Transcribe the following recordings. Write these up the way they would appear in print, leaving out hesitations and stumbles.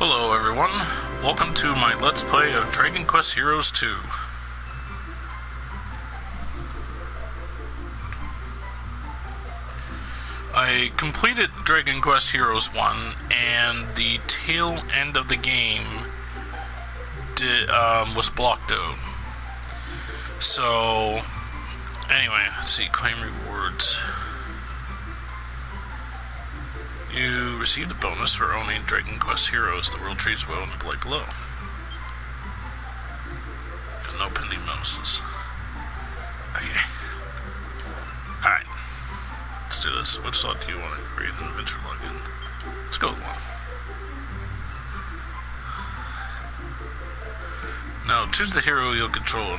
Hello everyone, welcome to my Let's Play of Dragon Quest Heroes 2. I completed Dragon Quest Heroes 1, and the tail end of the game was blocked out. So, anyway, let's see, claim rewards. You received a bonus for owning Dragon Quest Heroes. The world treats well in the blade below. And no pending bonuses. Okay. Alright. Let's do this. Which slot do you want to create an adventure login? Let's go with one. Now, choose the hero you'll control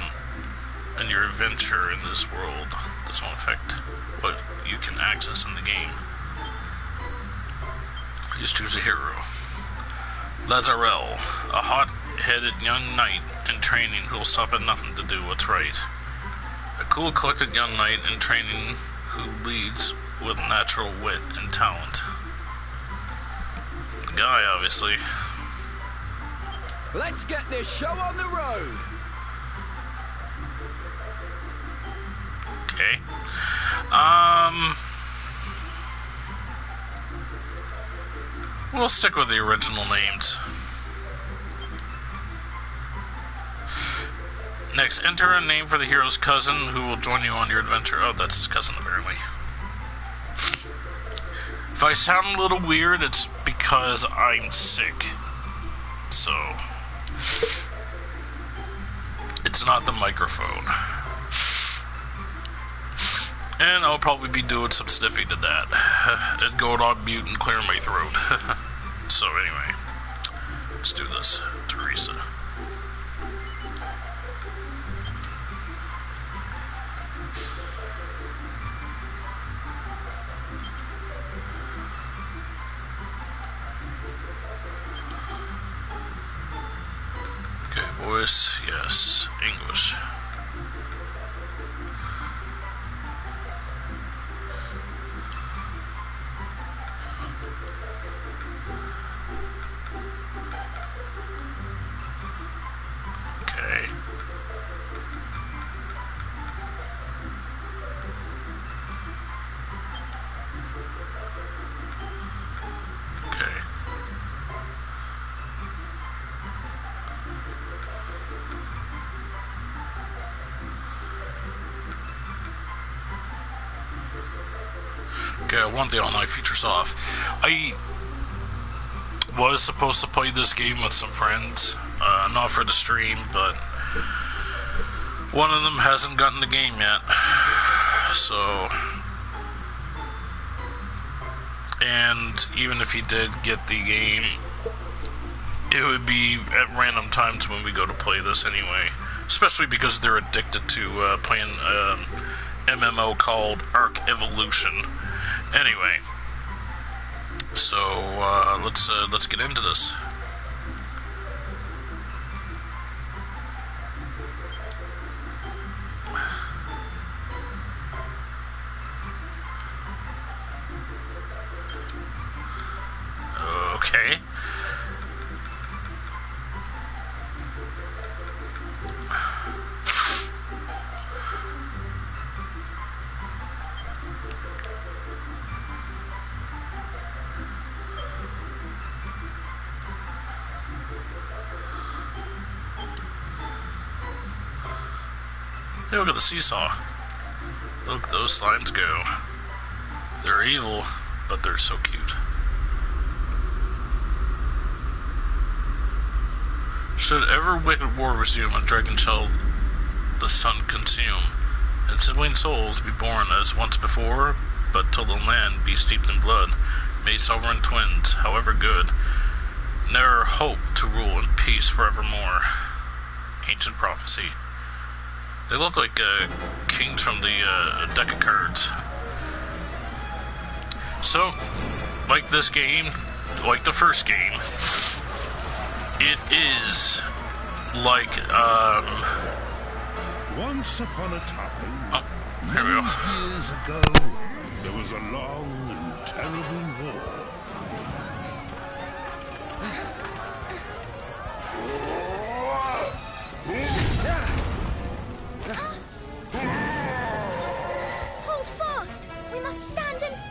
in your adventure in this world. This won't affect what you can access in the game. Please choose a hero. Lazarel, a hot-headed young knight in training who will stop at nothing to do what's right. A cool, collected young knight in training who leads with natural wit and talent. The guy, obviously. Let's get this show on the road! Okay. We'll stick with the original names. Next, enter a name for the hero's cousin who will join you on your adventure. Oh, that's his cousin, apparently. If I sound a little weird, it's because I'm sick. So, it's not the microphone. And I'll probably be doing some sniffing to that. And going on mute and clearing my throat. So anyway, let's do this. Teresa. Okay, voice, yes. English. Okay, I want the online features off. I was supposed to play this game with some friends, not for the stream, but one of them hasn't gotten the game yet. So, and even if he did get the game, it would be at random times when we go to play this anyway. Especially because they're addicted to playing MMO called Arc Evolution. Anyway, so let's get into this. Okay. Hey, look at the seesaw. Look, those slimes go. They're evil, but they're so cute. Should ever wicked war resume, a dragon shall the sun consume, and sibling souls be born as once before, but till the land be steeped in blood, may sovereign twins, however good, ne'er hope to rule in peace forevermore. Ancient prophecy. They look like kings from the deck of cards. So, like this game, like the first game, it is like, Once upon a time, oh, here we go. years ago, there was a long and terrible war.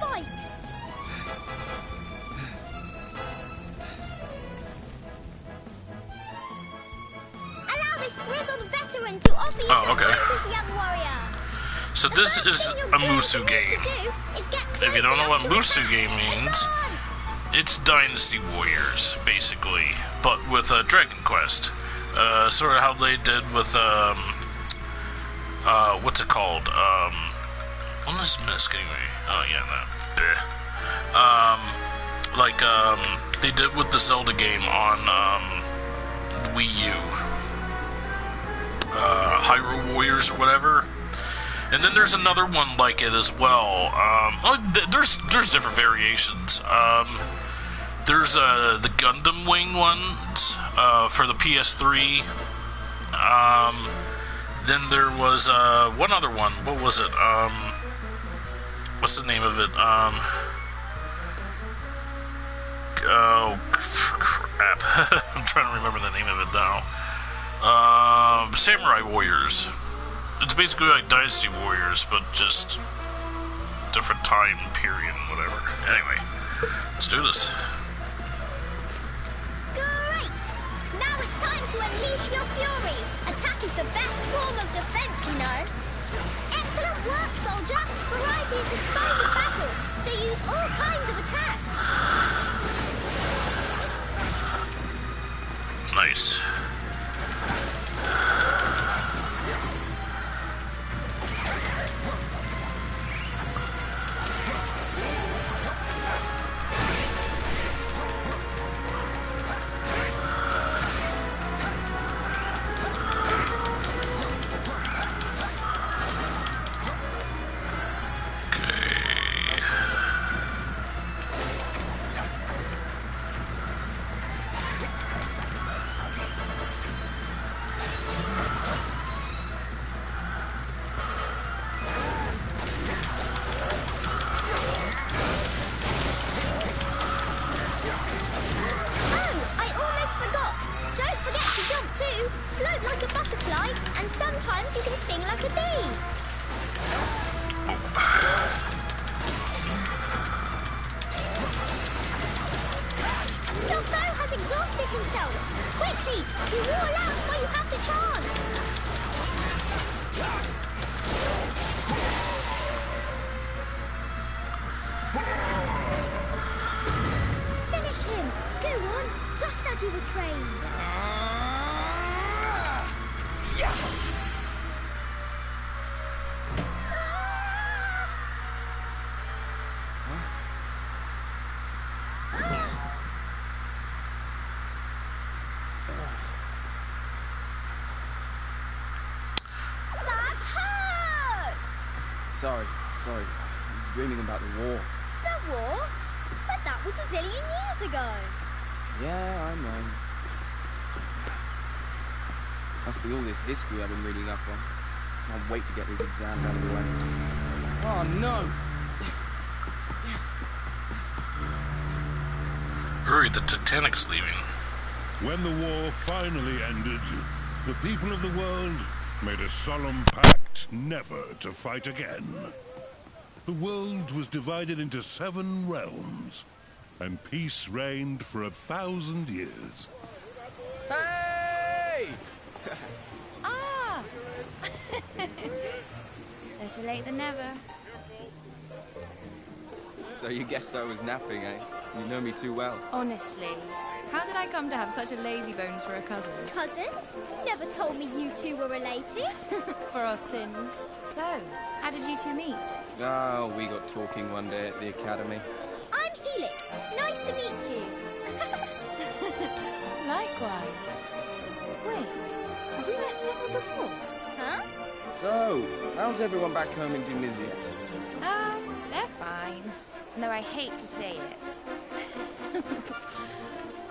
fight. Allow this grizzled veteran to offer you some pointers, young warrior. So this is a Musu game. If you don't know what Musu game means, it's Dynasty Warriors, basically, but with Dragon Quest. Sort of how they did with, what's it called? What is Misk anyway? Oh, yeah, that. They did with the Zelda game on, Wii U. Hyrule Warriors or whatever. And then there's another one like it as well. There's different variations. There's the Gundam Wing ones for the PS3. Then there was one other one. What was it? What's the name of it? Oh crap! I'm trying to remember the name of it now. Samurai Warriors. It's basically like Dynasty Warriors, but just different time period, whatever. Anyway, let's do this. Great! Now it's time to unleash your fury. Attack is the best form of defense, you know. Excellent work, soldier. Variety is the spice of battle, so use all kinds of attacks. Nice. Sorry. I was dreaming about the war. The war? But that was a zillion years ago. Yeah, I know. Must be all this history I've been reading up on. Can't wait to get these exams out of the way. Oh, no! Hurry, the Titanic's leaving. When the war finally ended, the people of the world made a solemn pact never to fight again. The world was divided into 7 realms, and peace reigned for 1,000 years. Hey! Ah! Better late than never. So you guessed I was napping, eh? You know me too well. Honestly, how did I come to have such a lazy bones for a cousin? Cousin? Never told me you two were related. For our sins. So, how did you two meet? Oh, we got talking one day at the academy. I'm Helix. Nice to meet you. Likewise. Wait, have we met somewhere before? Huh? So, how's everyone back home in Tunisia? They're fine. Though I hate to say it.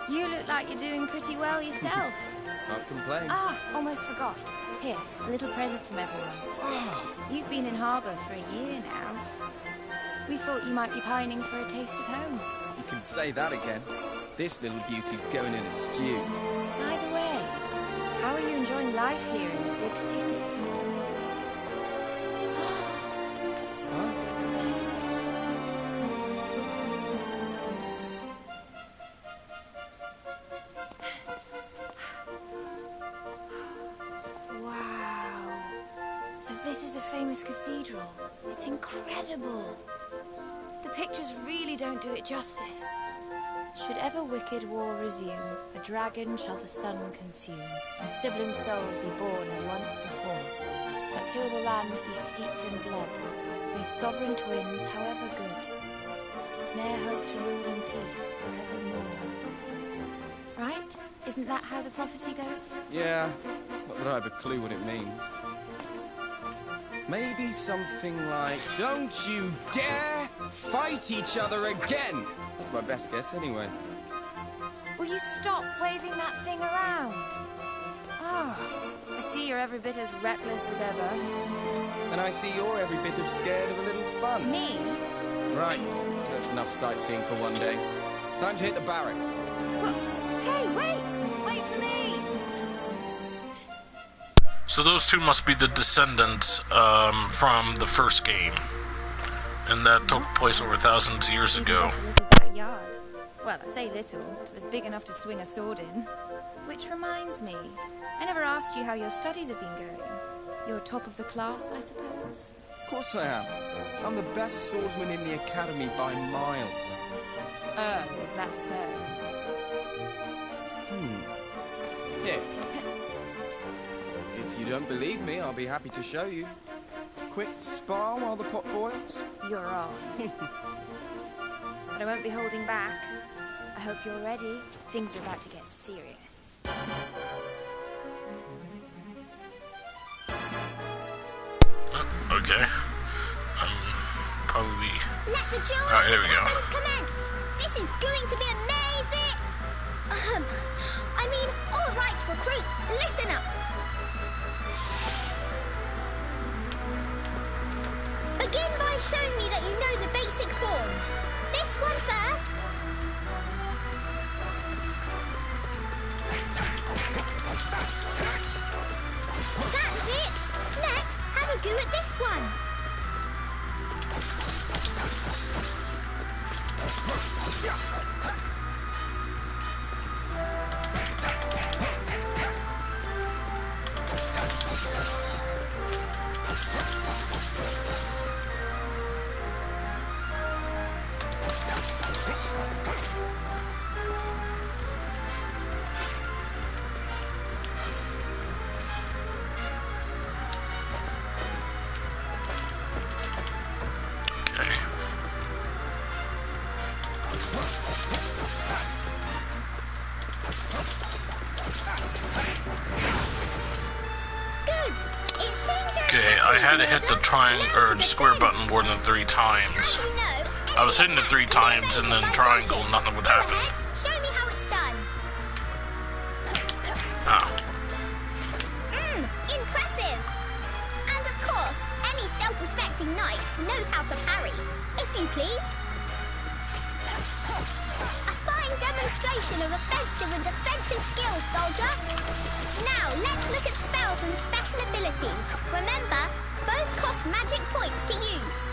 You look like you're doing pretty well yourself. Can't complain. Ah, almost forgot. Here, a little present from everyone. You've been in harbour for a year now. We thought you might be pining for a taste of home. You can say that again. This little beauty's going in a stew. Either way, how are you enjoying life here in the big city? Huh? So this is the famous cathedral. It's incredible. The pictures really don't do it justice. Should ever wicked war resume, a dragon shall the sun consume, and sibling souls be born as once before. But till the land be steeped in blood, may sovereign twins, however good, ne'er hope to rule in peace forevermore. Right? Isn't that how the prophecy goes? Yeah, not that I have a clue what it means. Maybe something like, don't you dare fight each other again! That's my best guess anyway. Will you stop waving that thing around? Oh, I see you're every bit as reckless as ever. And I see you're every bit as scared of a little fun. Me? Right, that's enough sightseeing for one day. Time to hit the barracks. Hey, wait! Wait for me! So those two must be the descendants from the first game. And that took place over thousands of years ago. A little backyard. Well, I say little. It was big enough to swing a sword in. Which reminds me, I never asked you how your studies have been going. You're top of the class, I suppose? Of course I am. I'm the best swordsman in the academy by miles. Oh, is that so? Here. If you don't believe me, I'll be happy to show you. Quick spar while the pot boils? You're on. But I won't be holding back. I hope you're ready. Things are about to get serious. Okay. Probably. Let the duel Alright, there we go. commence. This is going to be amazing. I mean, all right, recruits, listen up. Begin by showing me that you know the basic forms. This one first. That's it. Next, have a go at this one. Okay, I had to hit the triangle or the square button more than 3 times. I was hitting it 3 times and then triangle, nothing would happen. Show me how it's done. Ah. Impressive. And of course, any self-respecting knight knows how to parry. If you please. A fine demonstration of offensive and defensive skills, soldier. Now, let's look at spells and special abilities. Remember, both cost magic points to use.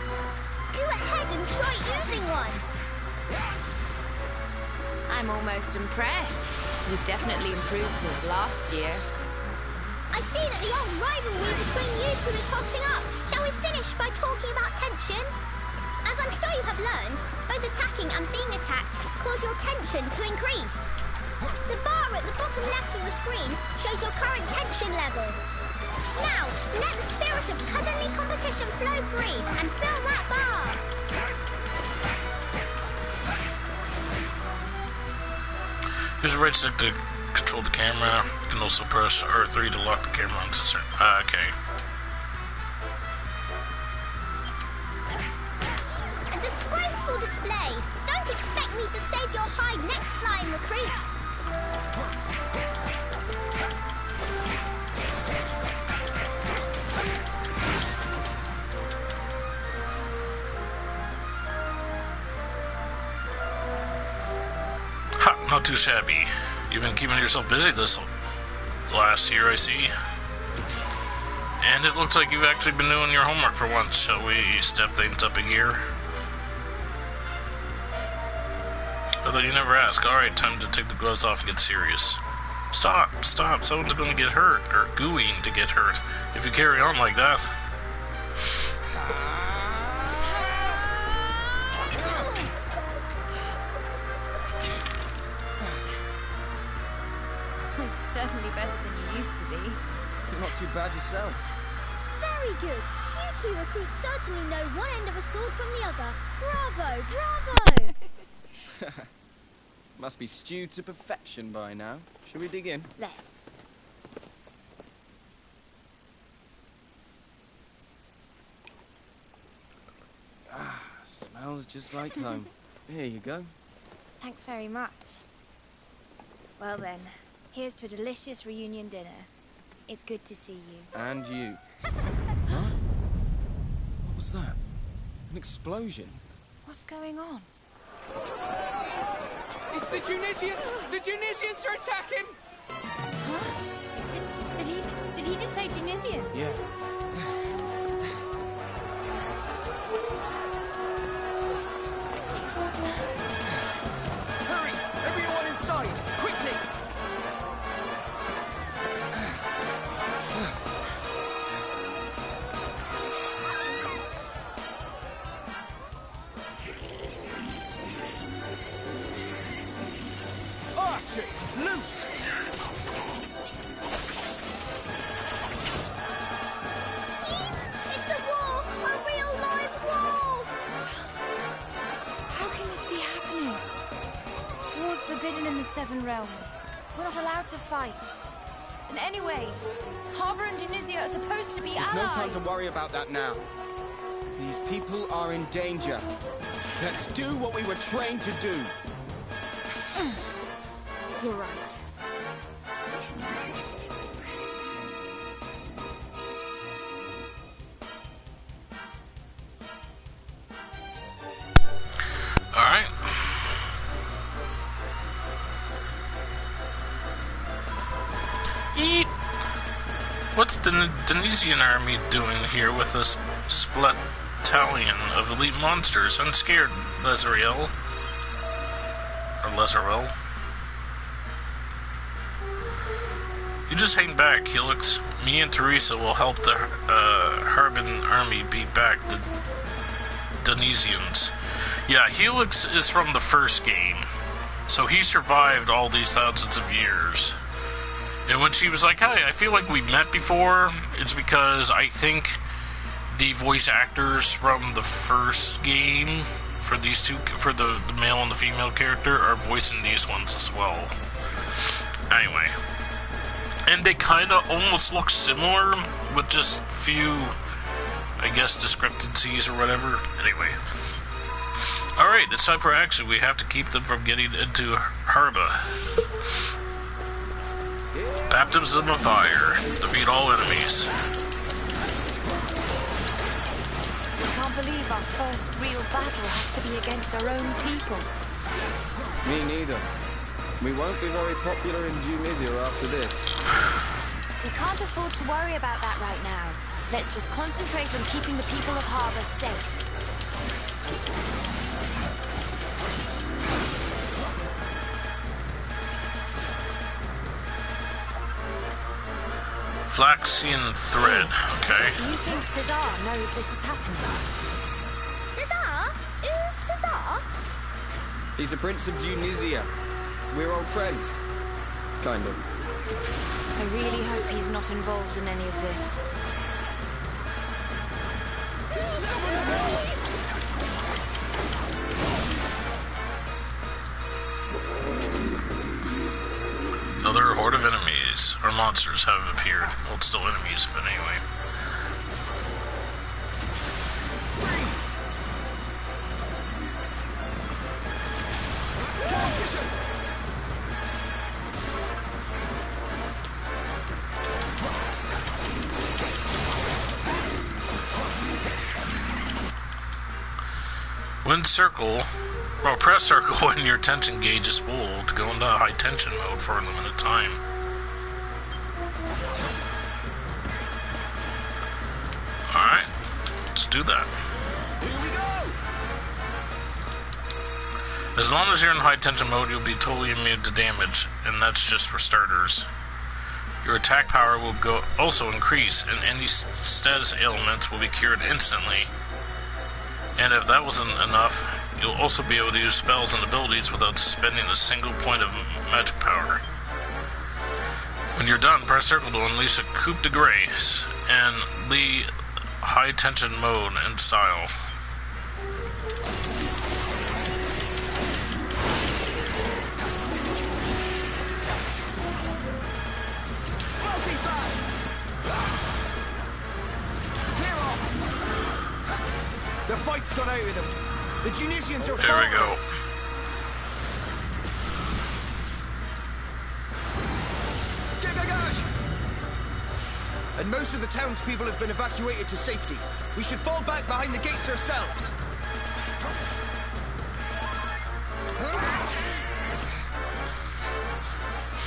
Go ahead and try using one. I'm almost impressed. You've definitely improved since last year. I see that the old rivalry between you two is hotting up. Shall we finish by talking about tension? As I'm sure you have learned, both attacking and being attacked cause your tension to increase. The bar at the bottom left of the screen shows your current tension level. Now, let the spirit of cousinly competition flow free and fill that bar. Use right stick to control the camera. You can also press R3 to lock the camera onto certain. Okay. A disgraceful display. Don't expect me to save your hide next slime, recruit. Ha, not too shabby. You've been keeping yourself busy this last year, I see. And it looks like you've actually been doing your homework for once. Shall we step things up a gear? Although you never ask. Alright, time to take the gloves off and get serious. Stop, stop. Someone's going to get hurt, or going to get hurt, if you carry on like that. better than you used to be. You're not too bad yourself. Very good. You two recruits certainly know one end of a sword from the other. Bravo, bravo! Must be stewed to perfection by now. Shall we dig in? Let's. Smells just like home. Here you go. Thanks very much. Well then, here's to a delicious reunion dinner. It's good to see you. And you. Huh? What was that? An explosion? What's going on? It's the Tunisians! The Tunisians are attacking! Huh? Did he just say Tunisians? Yeah. Hurry! Everyone inside! Quickly! Archers, loose! It's a war! A real live war! How can this be happening? War's forbidden in the Seven Realms. We're not allowed to fight. And anyway, Harbour and Tunisia are supposed to be There's allies. no time to worry about that now. These people are in danger. Let's do what we were trained to do. You're right. Alright. What's the Tunisian army doing here with this battalion of elite monsters? Unscared, Lesariel. Or Lesarel. You just hang back, Helix. Me and Teresa will help the Harbin army beat back the Tunisians. Yeah, Helix is from the first game, so he survived all these thousands of years. And when she was like, hey, I feel like we met before, it's because I think the voice actors from the first game, for these two, for the male and the female character, are voicing these ones as well. Anyway. And they kind of almost look similar, with just few, I guess, discrepancies or whatever. Anyway. Alright, it's time for action. We have to keep them from getting into Harba. Baptism of fire. Defeat all enemies. I can't believe our first real battle has to be against our own people. Me neither. We won't be very popular in Tunisia after this. We can't afford to worry about that right now. Let's just concentrate on keeping the people of Harbour safe. Flaxian thread, okay. Do you think Cesar knows this is happening? Cesar? Who's Cesar? He's a prince of Tunisia. We're old friends. Kind of. I really hope he's not involved in any of this. Another horde of enemies, or monsters, have appeared. Well, it's still enemies, but anyway. When circle, well, press circle when your tension gauge is full to go into high tension mode for a limited time. Alright, let's do that. Here we go! As long as you're in high tension mode, you'll be totally immune to damage, and that's just for starters. Your attack power will also increase, and any status ailments will be cured instantly. And if that wasn't enough, you'll also be able to use spells and abilities without spending a single point of magic power. When you're done, press circle to unleash a coup de grace and Lee high tension mode and style. The fight's got out of them. The Tunisians are There we go. And most of the townspeople have been evacuated to safety. We should fall back behind the gates ourselves.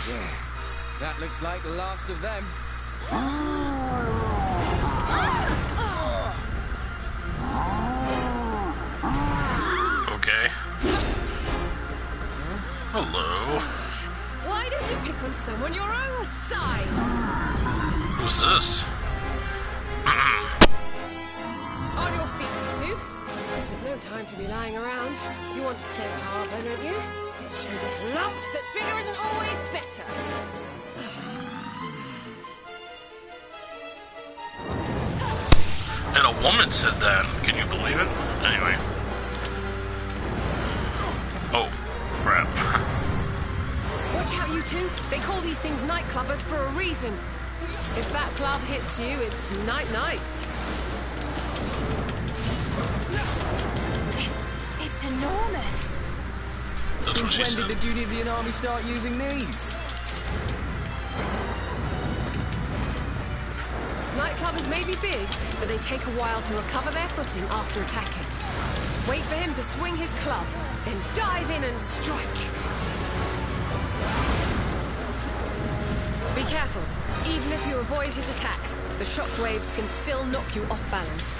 Yeah, that looks like the last of them. Okay. Hello. Why don't you pick on someone your own size? Who's this? On your feet, you two. This is no time to be lying around. You want to save harbour, don't you? Let's show this lump that bigger isn't always better. And a woman said that. Can you believe it? Anyway. Oh, crap. Watch out, you two. They call these things nightclubbers for a reason. If that club hits you, it's night-night. It's enormous. That's what she When said. did the Tunisian army start using these? Nightclubbers may be big, but they take a while to recover their footing after attacking. Wait for him to swing his club, then dive in and strike. Be careful. Even if you avoid his attacks, the shockwaves can still knock you off balance.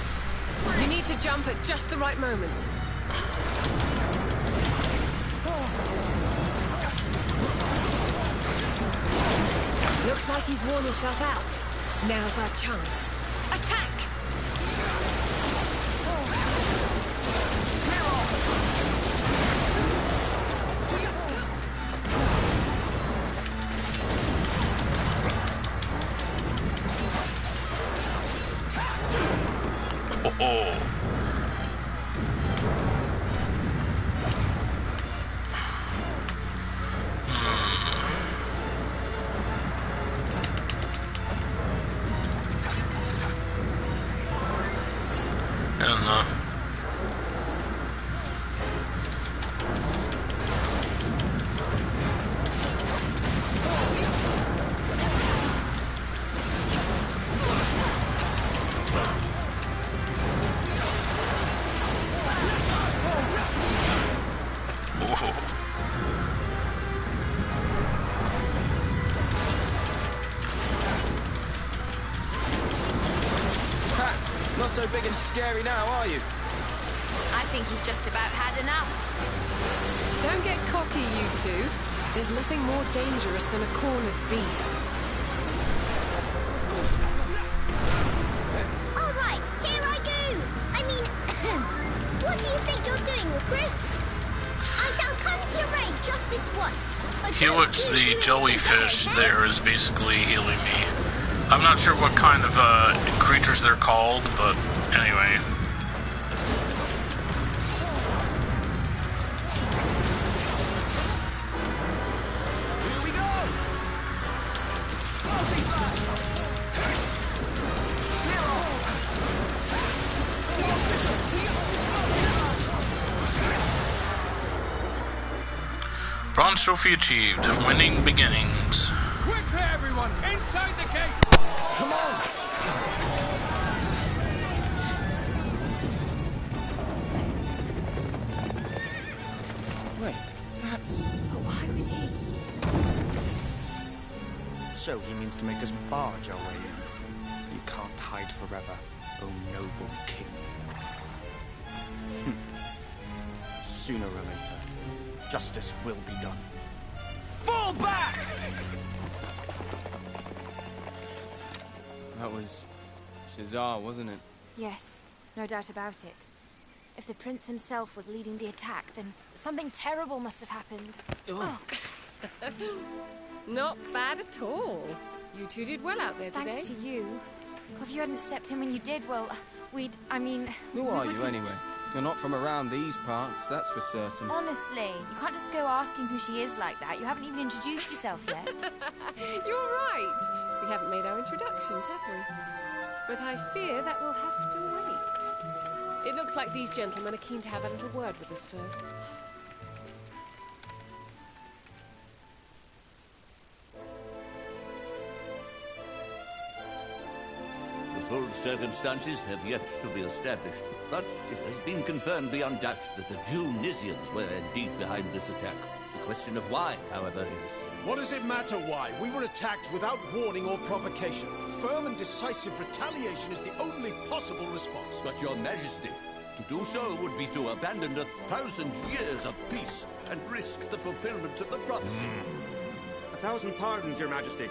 You need to jump at just the right moment. Looks like he's worn himself out. Now's our chance. Attack! Oh. And Not so big and scary now, are you? I think he's just about had enough. Don't get cocky, you two. There's nothing more dangerous than a cornered beast. All right, here I go. I mean, what do you think you're doing, recruits? I shall come to your aid just this once. But don't Helix, you the do jellyfish this again, there, is basically healing me. I'm not sure what kind of creatures they're called, but anyway. Here we go! Closing flash! Clear off! Bronze trophy achieved. Winning beginnings. Quickly, everyone! Inside the gate! Come on! Wait, that's... But why was he? So he means to make us barge our way in. You can't hide forever, O noble king. Sooner or later, justice will be done. Fall back! That was... Shazar, wasn't it? Yes, no doubt about it. If the prince himself was leading the attack, then something terrible must have happened. Oh. Not bad at all. You two did well out there today. Thanks to you. If you hadn't stepped in when you did, well, Who are you, anyway? You're not from around these parts, that's for certain. Honestly, you can't just go asking who she is like that. You haven't even introduced yourself yet. You're right. We haven't made our introductions, have we? But I fear that we'll have to wait. It looks like these gentlemen are keen to have a little word with us first. The full circumstances have yet to be established, but it has been confirmed beyond doubt that the Junisians were indeed behind this attack. The question of why, however, is... What does it matter why? We were attacked without warning or provocation. Firm and decisive retaliation is the only possible response. But, Your Majesty, to do so would be to abandon 1,000 years of peace and risk the fulfillment of the prophecy. 1,000 pardons, Your Majesty.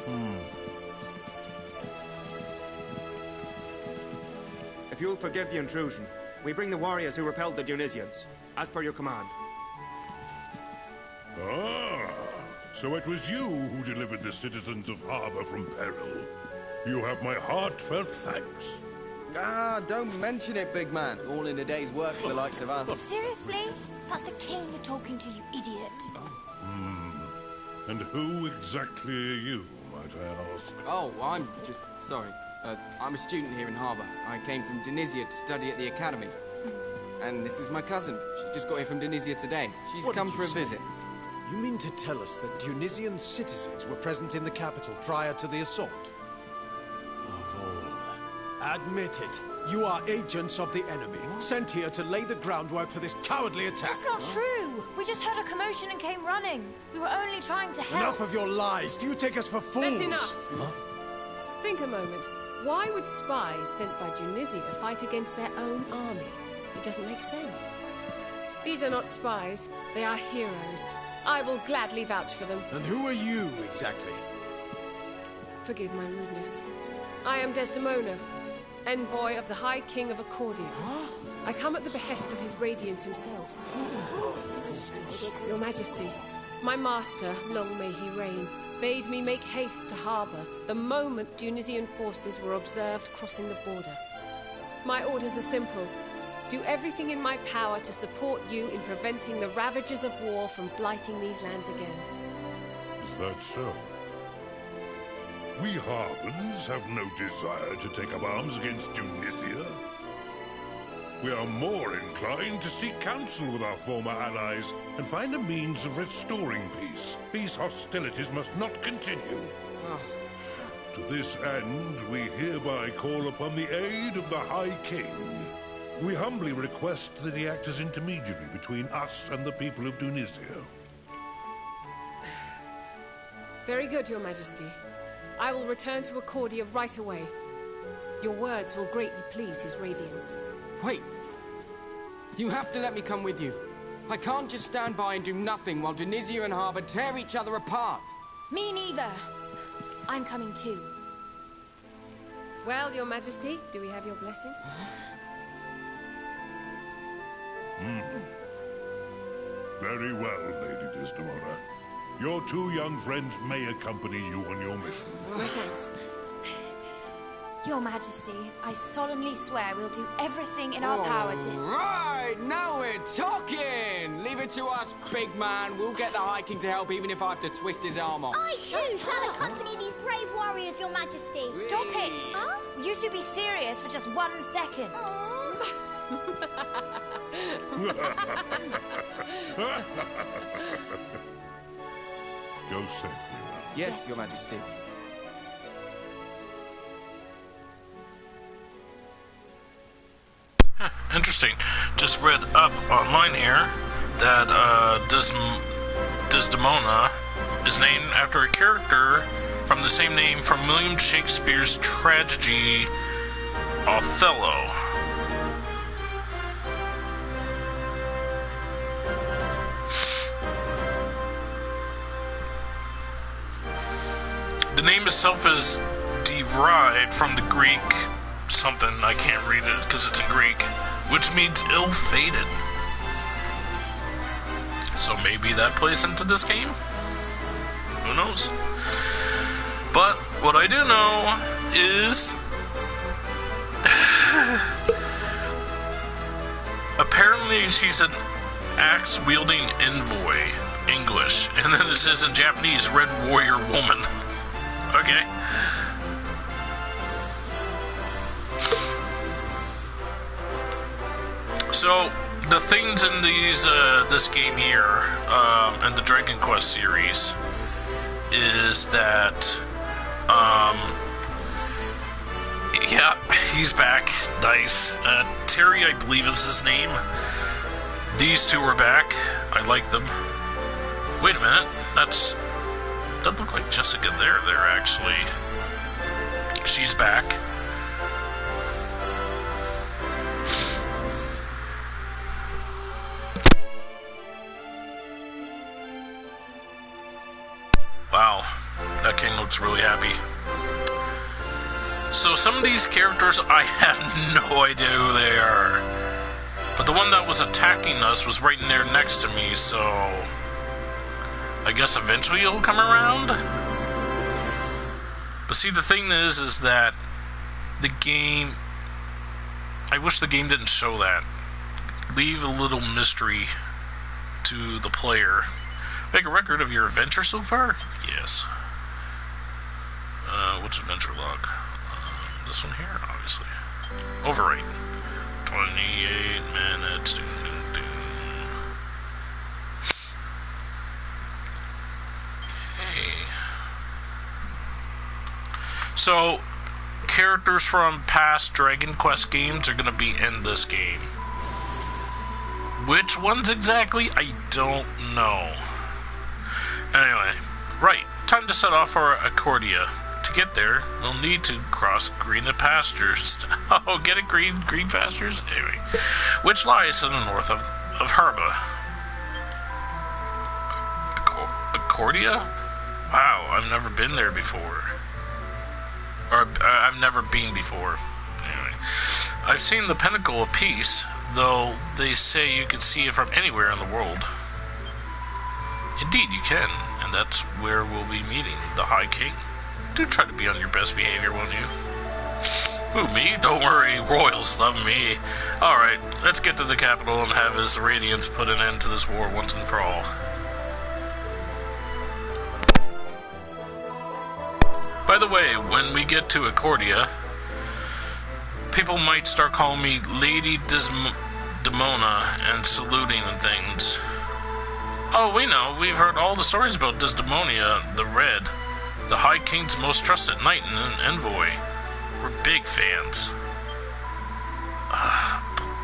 If you'll forgive the intrusion, we bring the warriors who repelled the Tunisians, as per your command. Ah, so it was you who delivered the citizens of Harbor from peril. You have my heartfelt thanks. Ah, don't mention it, big man. All in a day's work for the likes of us. Seriously? That's the king you're talking to, you idiot. And who exactly are you, might I ask? Oh, I'm just... sorry. I'm a student here in Harbor. I came from Tunisia to study at the academy. And this is my cousin. She just got here from Tunisia today. She's come for a visit. You mean to tell us that Tunisian citizens were present in the capital prior to the assault? Of all. Admit it. You are agents of the enemy, sent here to lay the groundwork for this cowardly attack. That's not true. We just heard a commotion and came running. We were only trying to help. Enough of your lies. Do you take us for fools? That's enough. Think a moment. Why would spies sent by Tunisia fight against their own army? It doesn't make sense. These are not spies. They are heroes. I will gladly vouch for them. And who are you, exactly? Forgive my rudeness. I am Desdemona, envoy of the High King of Accordia. I come at the behest of his radiance himself. Your Majesty, my master, long may he reign, bade me make haste to Harbor the moment Tunisian forces were observed crossing the border. My orders are simple. Do everything in my power to support you in preventing the ravages of war from blighting these lands again. Is that so? We Harbans have no desire to take up arms against Tunisia. We are more inclined to seek counsel with our former allies and find a means of restoring peace. These hostilities must not continue. To this end, we hereby call upon the aid of the High King. We humbly request that he act as intermediary between us and the people of Tunisia. Very good, Your Majesty. I will return to Accordia right away. Your words will greatly please his radiance. Wait! You have to let me come with you. I can't just stand by and do nothing while Tunisia and Harbor tear each other apart. Me neither. I'm coming too. Well, Your Majesty, do we have your blessing? Very well, Lady Desdemona. Your two young friends may accompany you on your mission. My thanks. Your Majesty, I solemnly swear we'll do everything in our power to... Right, now we're talking! Leave it to us, big man. We'll get the High King to help even if I have to twist his arm off. I too shall accompany these brave warriors, Your Majesty. Stop it! Huh? You two be serious for just 1 second. Go safely. Yes, Your Majesty. Interesting. Just read up online here that Desdemona is named after a character from the same name from William Shakespeare's tragedy Othello. The name itself is derived from the Greek something, I can't read it because it's in Greek, which means ill-fated. So maybe that plays into this game? Who knows? But what I do know is apparently she's an axe-wielding envoy, English, and then it says in Japanese, Red Warrior Woman. Okay. So, the things in this game here, and the Dragon Quest series, is that, yeah, he's back. Nice. Terry, I believe is his name. These two are back. I like them. Wait a minute. That looked like Jessica there, actually. She's back. Wow, that king looks really happy. So some of these characters, I have no idea who they are. But the one that was attacking us was right in there next to me, so I guess eventually he'll come around? But see, the thing is that the game, I wish the game didn't show that. Leave a little mystery to the player. Make a record of your adventure so far? Yes. What's adventure log? This one here, obviously. Overwrite. 28 minutes. Doom, doom, doom. Hey. So, characters from past Dragon Quest games are going to be in this game. Which ones exactly? I don't know. Anyway, right. Time to set off for Accordia. To get there, we'll need to cross green pastures. Oh, get it? Green pastures? Anyway. Which lies to the north of Harba. Accordia? Wow, I've never been there before. Or, I've never been before. Anyway. I've seen the Pinnacle of Peace, though they say you can see it from anywhere in the world. Indeed, you can, and that's where we'll be meeting the High King. Do try to be on your best behavior, won't you? Who, me? Don't worry, royals love me. Alright, let's get to the capital and have his radiance put an end to this war once and for all. By the way, when we get to Accordia, people might start calling me Lady Desdemona and saluting and things. Oh, we know. We've heard all the stories about Desdemona the Red, the High King's most trusted knight and envoy. We're big fans.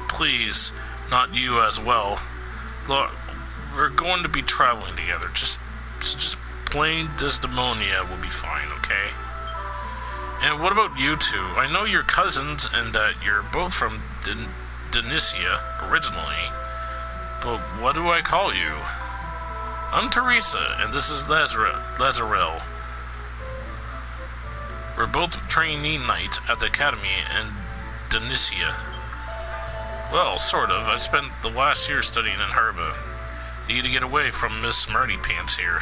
Please, not you as well. Look, we're going to be traveling together. Just plain Desdemona will be fine, okay? And what about you two? I know you're cousins and that you're both from Denicia originally, but what do I call you? I'm Teresa, and this is Lazarel. We're both trainee knights at the academy in Denicia. Well, sort of. I spent the last year studying in Harba. Need to get away from Miss Smarty Pants here.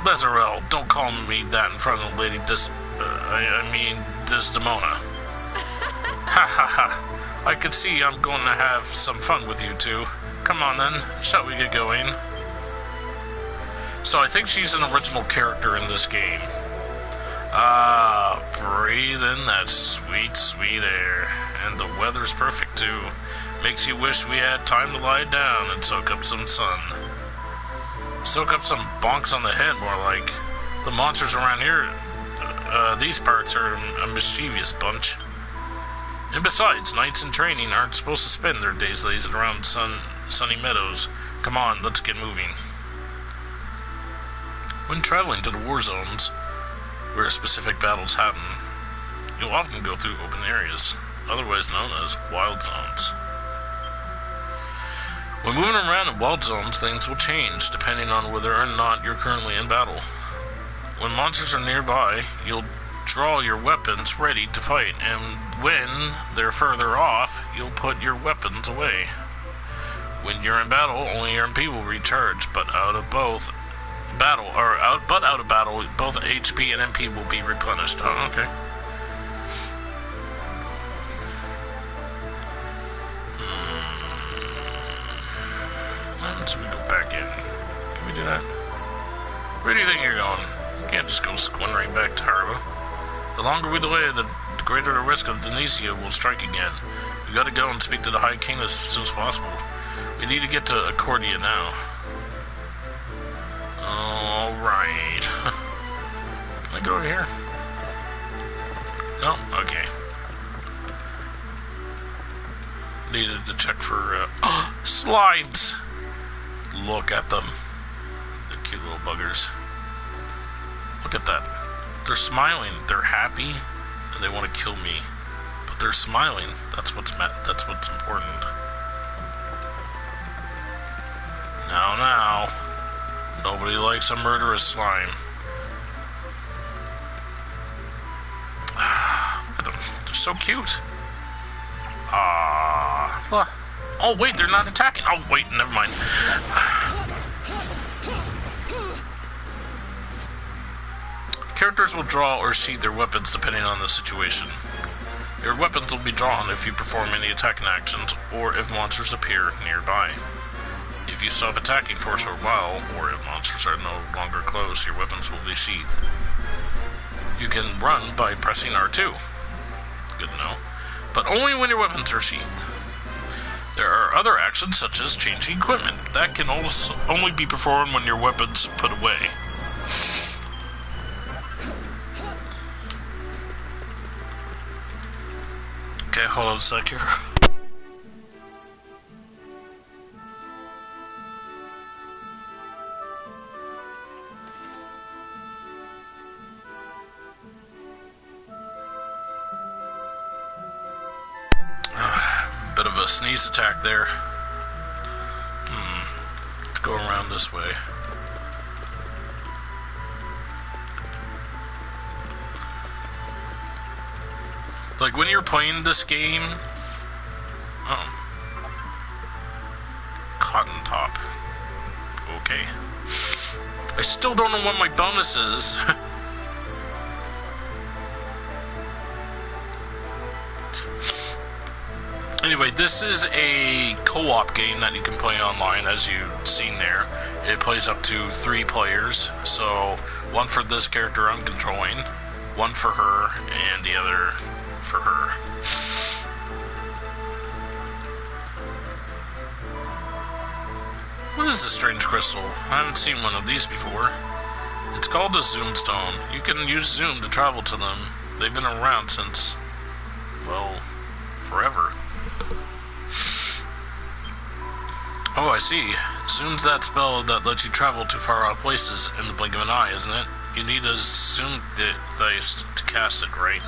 Lazarel, don't call me that in front of Lady Desdemona. Ha ha ha. I can see I'm going to have some fun with you two. Come on then, shall we get going? So I think she's an original character in this game. Breathe in that sweet, sweet air. And the weather's perfect too. Makes you wish we had time to lie down and soak up some sun. Soak up some bonks on the head, more like. The monsters around here, these parts are a mischievous bunch. And besides, knights in training aren't supposed to spend their days lazing around sunny meadows. Come on, let's get moving. When traveling to the war zones, where specific battles happen, you'll often go through open areas, otherwise known as wild zones. When moving around in wild zones, things will change, depending on whether or not you're currently in battle. When monsters are nearby, you'll draw your weapons ready to fight, and when they're further off, you'll put your weapons away. When you're in battle, only your MP will recharge, but out of both, battle, or out of battle, both HP and MP will be replenished. Oh, okay. Let's we go back in. Can we do that? Where do you think you're going? You can't just go squandering back to Harba. The longer we delay, the greater the risk of Denisia will strike again. We gotta go and speak to the High King as soon as possible. We need to get to Accordia now. Alright. Can I go over here? No? Okay. Needed to check for, slimes! Look at them. The cute little buggers. Look at that. They're smiling. They're happy, and they want to kill me. But they're smiling. That's what's important. Now. Nobody likes a murderous slime. Look at them. They're so cute. Oh, wait, they're not attacking. Oh, wait, never mind. Characters will draw or sheath their weapons depending on the situation. Your weapons will be drawn if you perform any attacking actions or if monsters appear nearby. If you stop attacking for a short while, or if monsters are no longer close, your weapons will be sheathed. You can run by pressing R2. Good to know. But only when your weapons are sheathed. There are other actions such as changing equipment that can also only be performed when your weapon's put away. Okay, hold on a sec here. Bit of a sneeze attack there. Let's go around this way. Like when you're playing this game, Cotton Top. Okay. I still don't know what my bonus is. Anyway, this is a co-op game that you can play online, as you've seen there. It plays up to 3 players, so one for this character I'm controlling, one for her, and the other for her. What is this strange crystal? I haven't seen one of these before. It's called a Zoom Stone. You can use Zoom to travel to them. They've been around since, well, forever. Oh, I see. Zoom's that spell that lets you travel to far-off places in the blink of an eye, isn't it? You need a Zoom dice to cast it, right?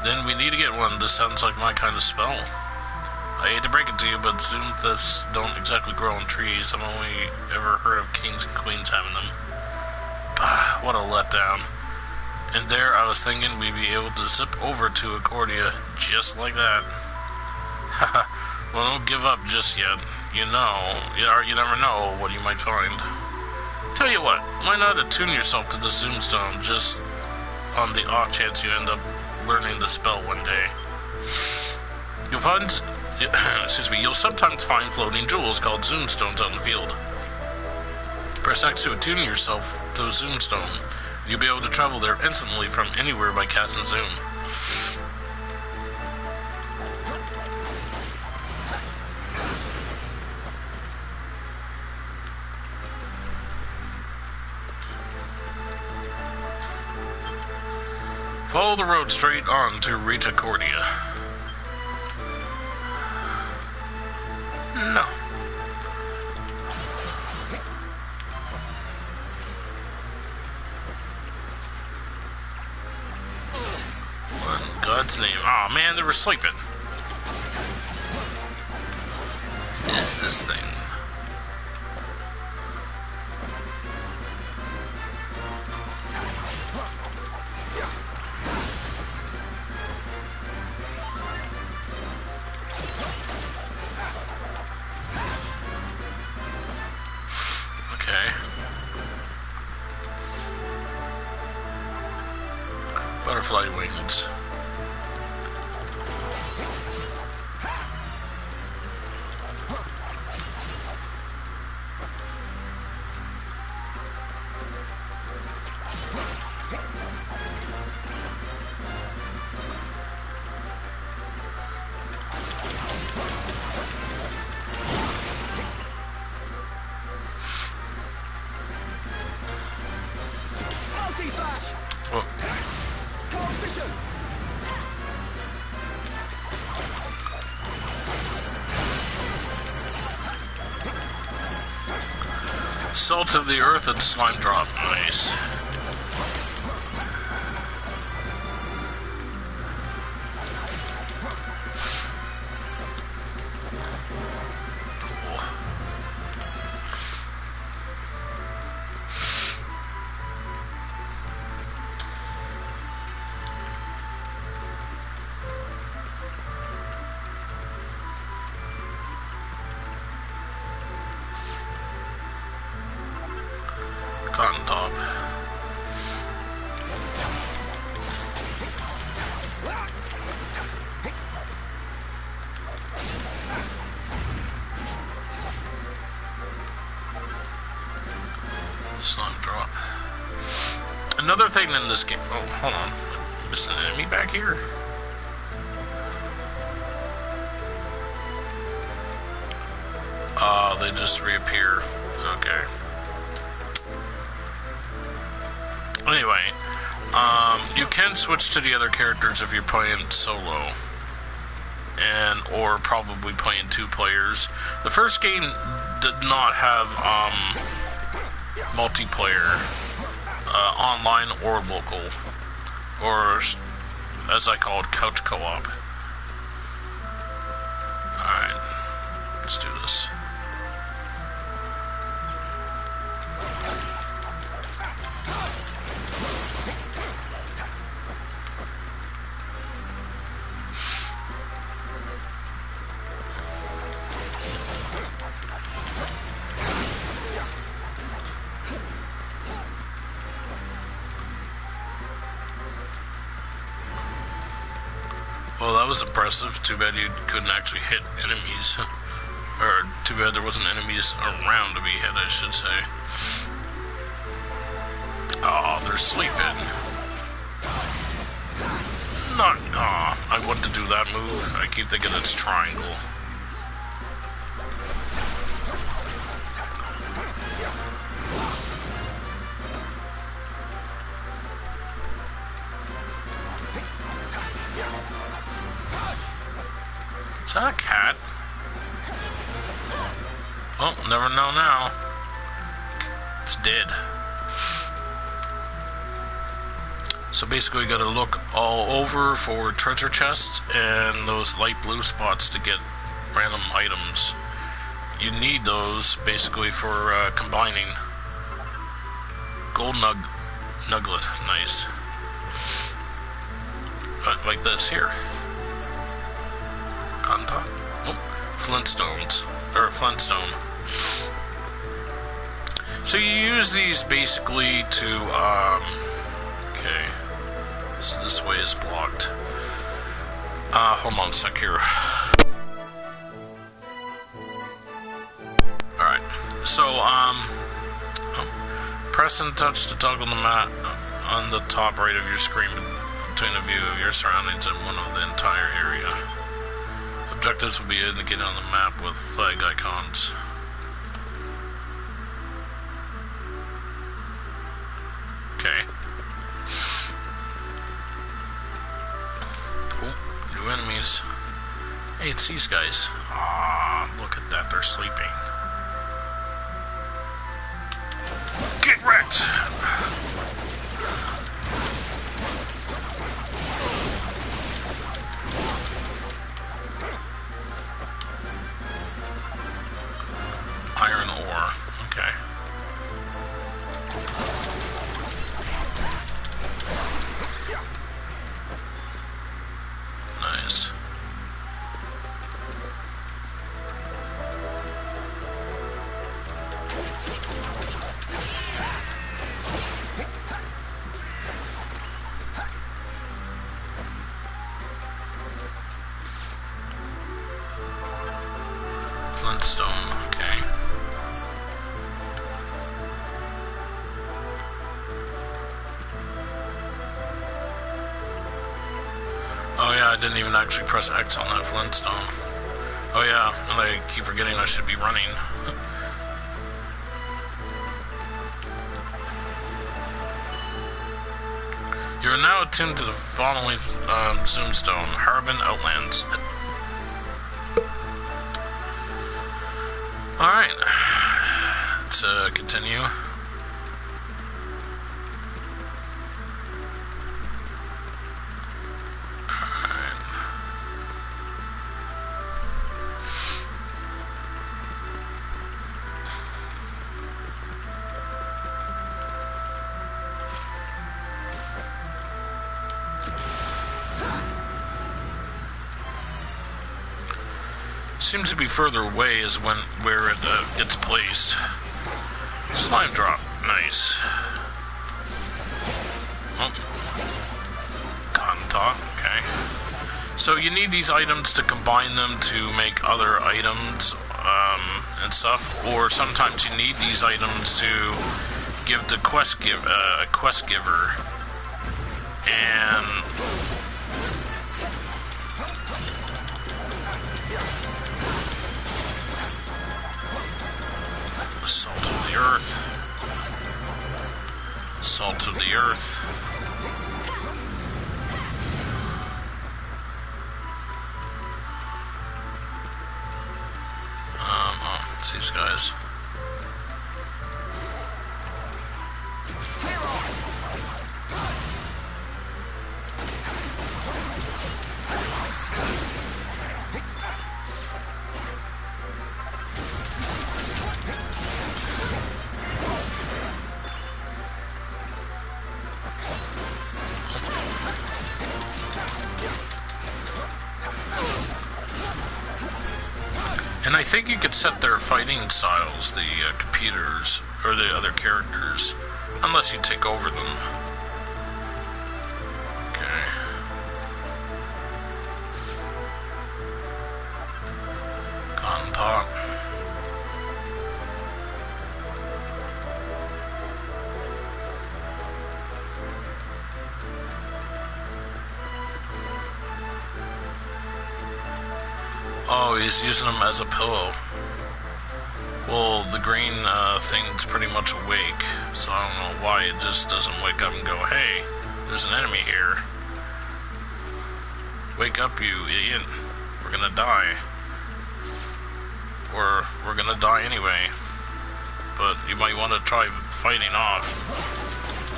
Then we need to get one. This sounds like my kind of spell. I hate to break it to you, but Zoom thus don't exactly grow on trees. I've only ever heard of kings and queens having them. What a letdown. And there I was thinking we'd be able to zip over to Accordia just like that. Haha. Well, don't give up just yet. You never know what you might find. Tell you what, why not attune yourself to the Zoom Stone just on the off chance you end up learning the spell one day. You'll sometimes find floating jewels called Zoom Stones out in the field. Press X to attune yourself to a Zoom Stone. You'll be able to travel there instantly from anywhere by casting Zoom. Follow the road straight on to reach Accordia. No. What in God's name? Oh man, they were sleeping. Is this thing? butterfly wings. Salt of the earth and slime drop. Nice. Cool. Cotton top. Slime drop. Another thing in this game. Oh, hold on. Missing an enemy back here. They just reappear. Okay. Anyway, you can switch to the other characters if you're playing solo, or probably playing 2 players. The first game did not have multiplayer, online or local, or as I call it, couch co-op. Alright, let's do this. Well, that was impressive. Too bad you couldn't actually hit enemies. Or, too bad there wasn't enemies around to be hit, I should say. Oh, they're sleeping. Not, I want to do that move. I keep thinking it's triangle. Is that a cat? Oh, never know now. It's dead. So basically you gotta look all over for treasure chests and those light blue spots to get random items. You need those basically for combining. Gold nugget, nice. Like this here. Cotton top. Oh, flintstones. Or flintstone. So you use these basically to, okay. So this way is blocked. Hold on a sec here. Alright. So, press and touch to toggle the map on the top right of your screen between a view of your surroundings and one of the entire area. Objectives will be indicated on the map with flag icons. Okay. Oh, new enemies. Hey, it's these guys. Ah, look at that, they're sleeping. Get wrecked! Iron ore. Okay. Nice. didn't even actually press X on that Flintstone. Oh yeah, and I keep forgetting I should be running. You are now attuned to the following Zoomstone, Harbin Outlands. Alright, let's continue. Seems to be further away is where it gets placed. Slime drop, nice. Oh. Cotton top, okay. So you need these items to combine them to make other items and stuff, or sometimes you need these items to give the quest giver. And salt of the earth. Salt of the earth. Oh, it's these guys. And I think you could set their fighting styles, the computers, or the other characters, unless you take over them. Okay. Cotton top. Oh, he's using them as a pillow. Well, the green thing's pretty much awake, so I don't know why it just doesn't wake up and go, hey, there's an enemy here. Wake up, you idiot. We're gonna die. Or we're gonna die anyway. But you might want to try fighting off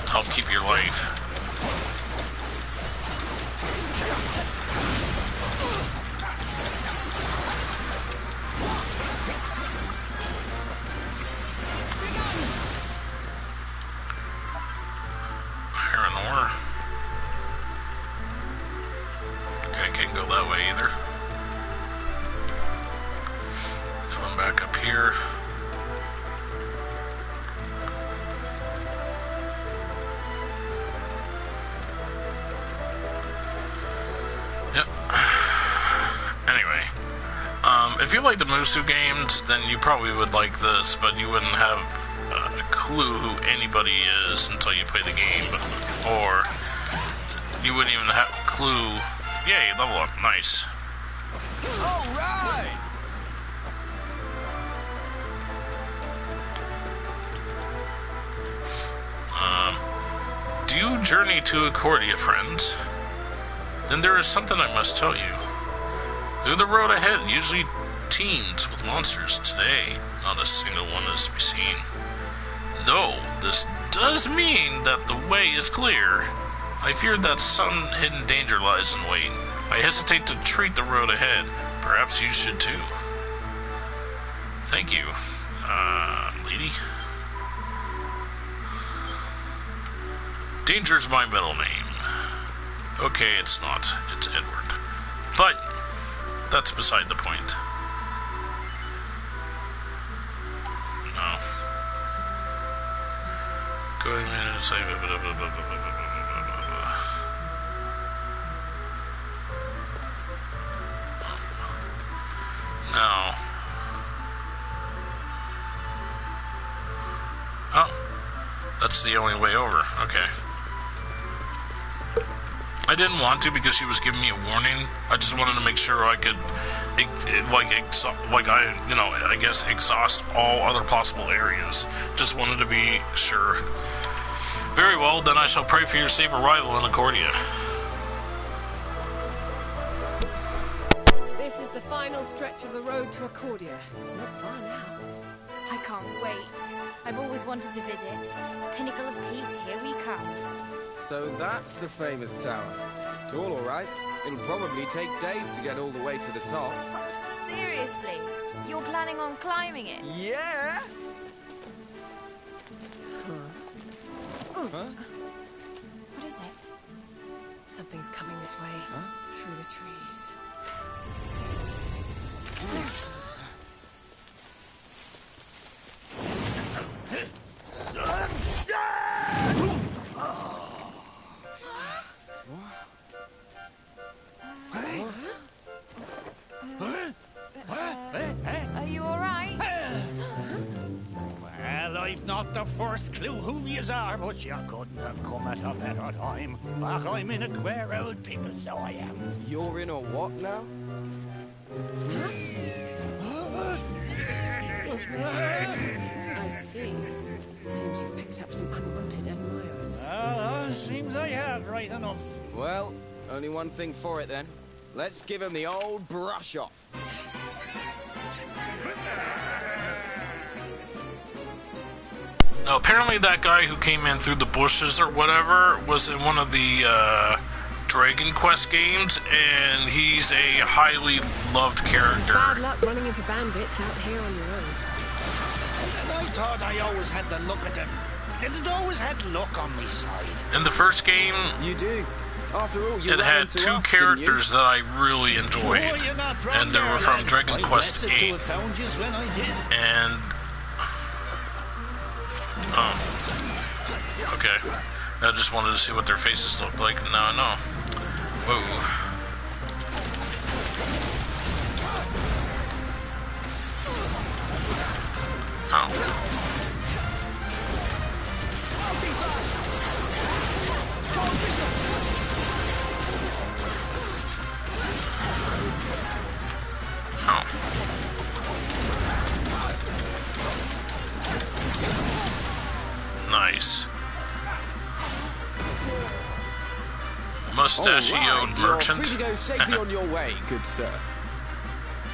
to help keep your life. Can't go that way either. Let's run back up here. Yep. Anyway, if you like the Musu games, then you probably would like this, but you wouldn't have a clue who anybody is until you play the game, or you wouldn't even have a clue. Yay, level up, nice. Alright! Do you journey to Accordia, friends? Then there is something I must tell you. Through the road ahead usually teems with monsters. Today, not a single one is to be seen. Though, this does mean that the way is clear. I fear that some hidden danger lies in wait. I hesitate to treat the road ahead. Perhaps you should too. Thank you, lady. Danger's my middle name. Okay, it's not. It's Edward. But, that's beside the point. No. Go ahead and say blah, blah, blah, blah, blah, blah, blah. No. Oh, that's the only way over. Okay. I didn't want to because she was giving me a warning. I just wanted to make sure I could, I guess exhaust all other possible areas. Just wanted to be sure. Very well, then I shall pray for your safe arrival in Accordia. This is the final stretch of the road to Accordia. Not far now. I can't wait. I've always wanted to visit. Pinnacle of Peace, here we come. So that's the famous tower. It's tall, all right. It'll probably take days to get all the way to the top. Seriously? You're planning on climbing it? Yeah! Huh? What is it? Something's coming this way. Huh? Through the trees. Are you alright? Well, I've not the first clue who yous are, but you couldn't have come at a better time. Like I'm in a queer old pickle, so I am. You're in a what now? I see. Seems you've picked up some unwanted admirers. Seems I have, right enough. Well, only one thing for it then. Let's give him the old brush off. Now, apparently that guy who came in through the bushes or whatever was in one of the Dragon Quest games, and he's a highly loved character. Bad luck running into bandits out here on your own. I thought I always had the luck at them. Didn't always had luck on my side. In the first game, you do. After all, you it had two characters that I really enjoyed, and they were from Dragon Quest 8. And okay. I just wanted to see what their faces looked like. Now I know. Whoa. Oh. Nice. Mustachioed merchant. You're free to go safely on your way, good sir.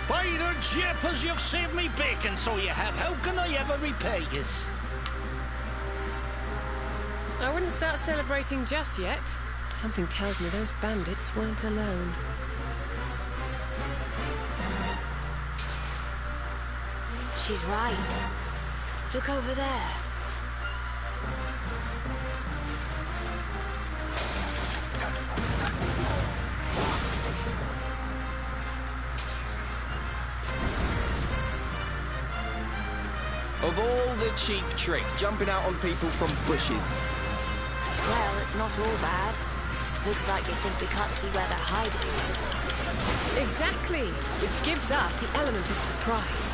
By the jeepers, you've saved me bacon, so you have. How can I ever repay yous? I wouldn't start celebrating just yet. Something tells me those bandits weren't alone. She's right. Look over there. Of all the cheap tricks, jumping out on people from bushes. Well, it's not all bad. Looks like they think we can't see where they're hiding. Exactly, which gives us the element of surprise.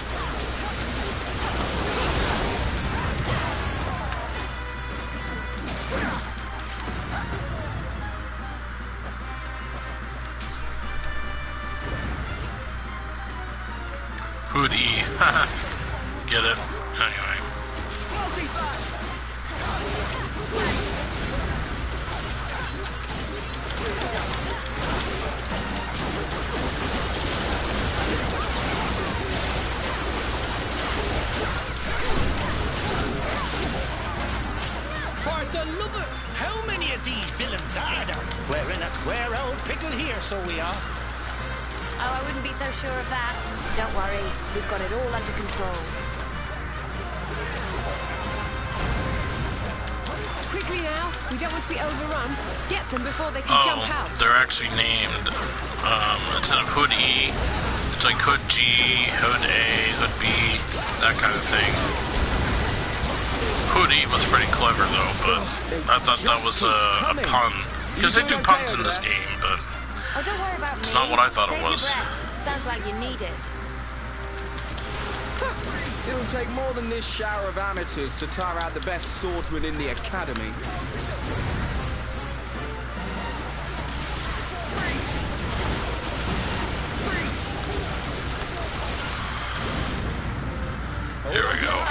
Hoodie. Get it? Anyway. For the love of... How many of these villains are there? We're in a queer old pickle here, so we are. Oh, I wouldn't be so sure of that. Don't worry, we've got it all under control. Quickly now, we don't want to be overrun. Get them before they can jump out. They're actually named, instead of Hood E, it's like Hood G, Hood A, Hood B, that kind of thing. Hood E was pretty clever though, but I thought that was a pun. Because they do puns in this game, but oh, don't worry about it's not what I thought it was. Sounds like you need it. It'll take more than this shower of amateurs to tire out the best swordsman in the academy. Here we go.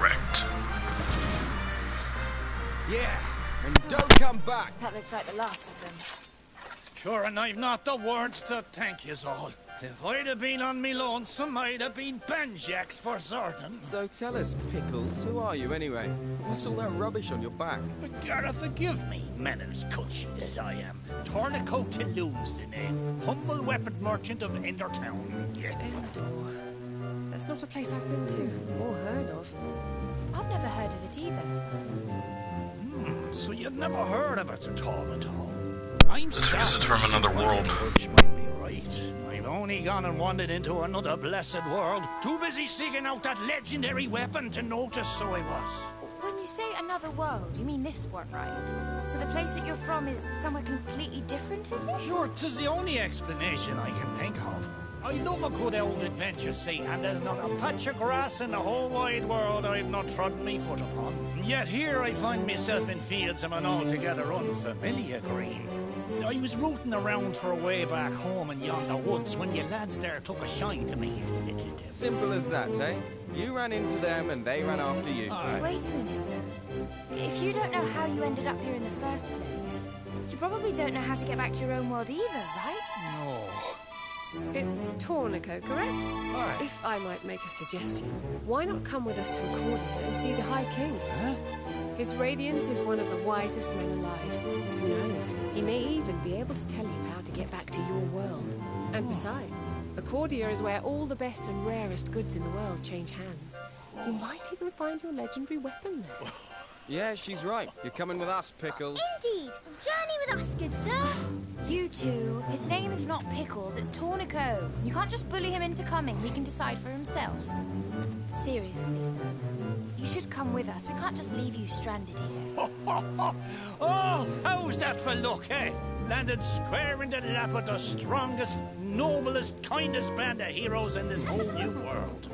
Wrecked. Yeah, and don't come back. That looks like the last of them. Sure, and I've not the words to thank yous all. If I'd have been on me lonesome, I'd have been Benjax for certain. So tell us, Pickles, who are you anyway? What's all that rubbish on your back? But gotta forgive me, manners cutcheat as I am. Tornico Toulouse the name. Humble weapon merchant of Endertown. Yeah. Endor. That's not a place I've been to, or heard of. I've never heard of it either. So you'd never heard of it at all. It's because it's from another world. Which might be right. I've only gone and wandered into another blessed world. Too busy seeking out that legendary weapon to notice, so I was. When you say another world, you mean this one, right? So the place that you're from is somewhere completely different, is it? Sure, 'tis the only explanation I can think of. I love a good old adventure, see, and there's not a patch of grass in the whole wide world I've not trodden me foot upon. And yet here I find myself in fields of an altogether unfamiliar green. I was rooting around for a way back home in yonder woods when you lads there took a shine to me, little devils. Simple as that, eh? You ran into them and they ran after you. Wait a minute, though. If you don't know how you ended up here in the first place, you probably don't know how to get back to your own world either, right? No. It's Tornico, correct? Aye. If I might make a suggestion, why not come with us to Accordia and see the High King? Huh? His Radiance is one of the wisest men alive. Who knows? He may even be able to tell you how to get back to your world. And besides, Accordia is where all the best and rarest goods in the world change hands. You might even find your legendary weapon there. Yeah, she's right. You're coming with us, Pickles. Indeed. Journey with us, good sir. You two, his name is not Pickles, it's Tornico. You can't just bully him into coming, he can decide for himself. Seriously, though, you should come with us. We can't just leave you stranded here. Oh, how's that for luck, eh? Landed square in the lap of the strongest, noblest, kindest band of heroes in this whole new world.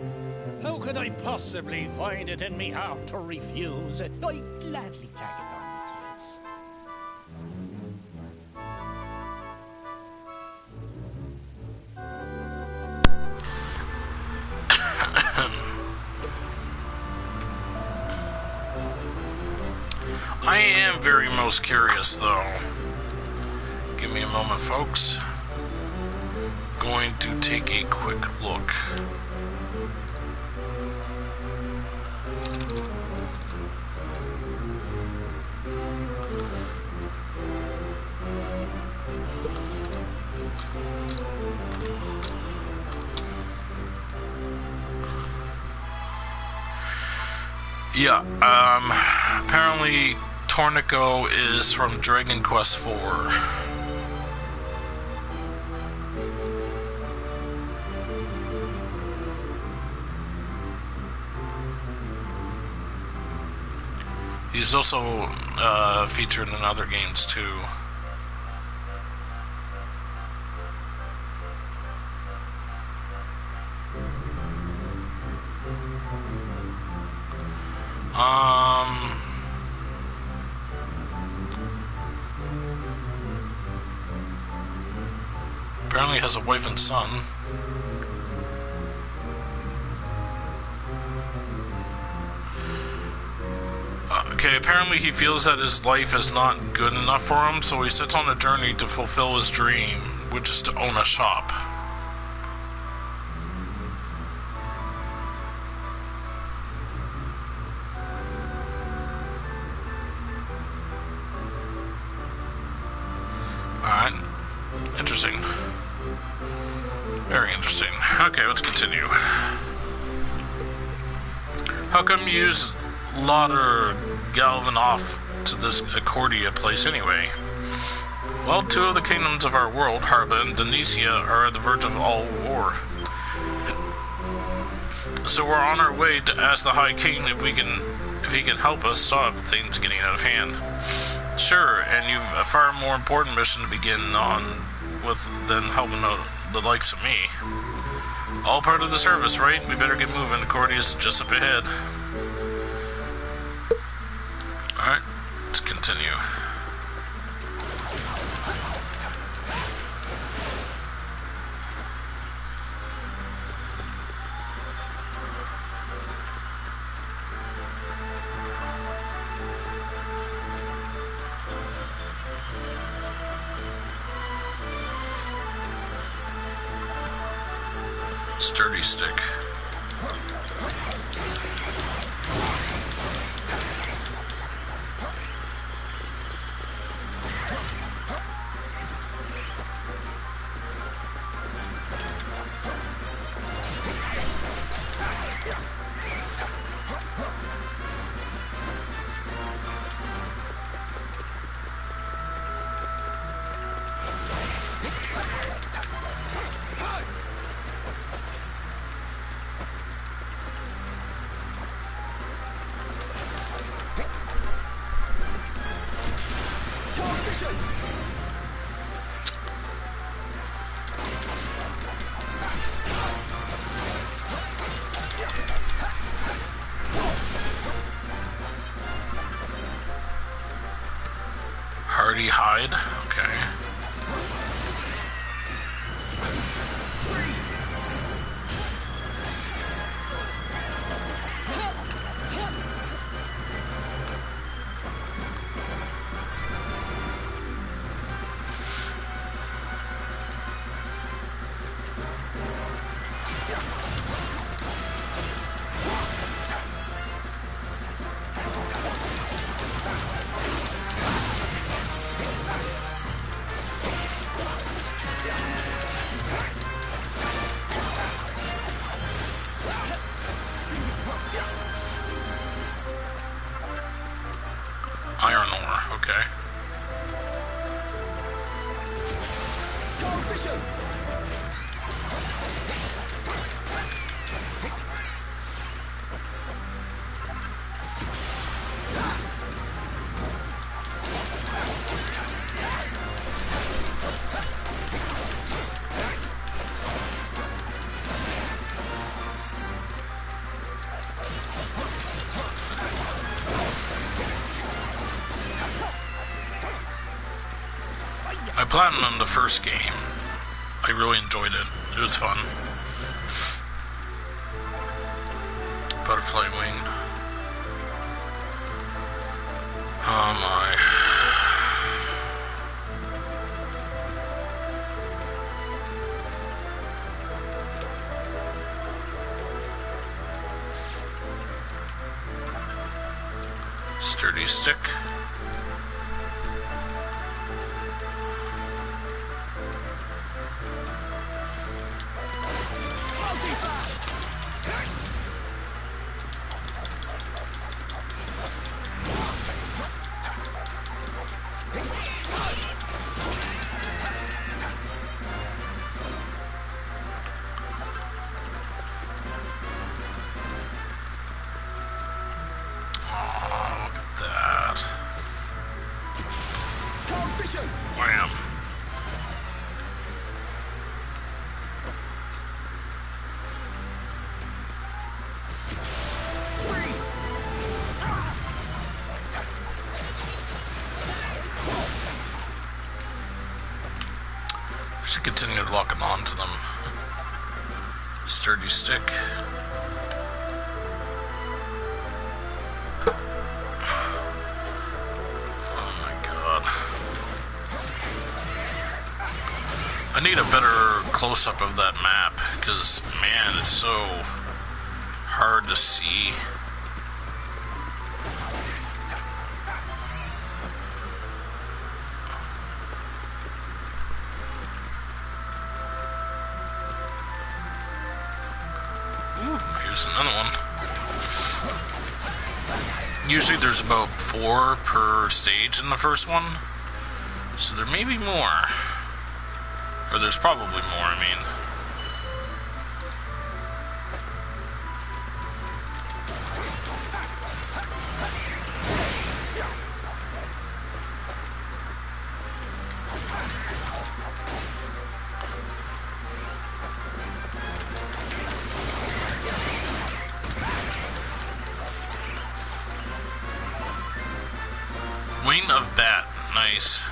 How could I possibly find it in me heart to refuse? I'd gladly tag along with yous. I am very most curious, though. Give me a moment, folks. Going to take a quick look. Yeah, apparently Tornico is from Dragon Quest IV. He's also featured in other games too. Apparently has a wife and son. Okay, apparently he feels that his life is not good enough for him, so he sets on a journey to fulfill his dream, which is to own a shop. Alright. Interesting. Very interesting. Okay, let's continue. How come you use Lauder Galvin off to this Accordia place anyway? Well, two of the kingdoms of our world, Harba and Denicia, are at the verge of all war. So we're on our way to ask the High King if he can help us stop things getting out of hand. Sure, and you've a far more important mission to begin on with than helping the likes of me. All part of the service, right? We better get moving. Accordia's just up ahead. Alright, let's continue. Sturdy stick. Hardy hide? Okay. Iron ore, okay. I platinumed the first game. I really enjoyed it. It was fun. Butterfly wing. Oh my. Sturdy stick. Wham. I should continue locking on to them. Sturdy stick. I need a better close-up of that map, because, man, it's so hard to see. Ooh, here's another one. Usually there's about 4 per stage in the first one, so there may be more. Or there's probably more, I mean. Wing of Bat, nice.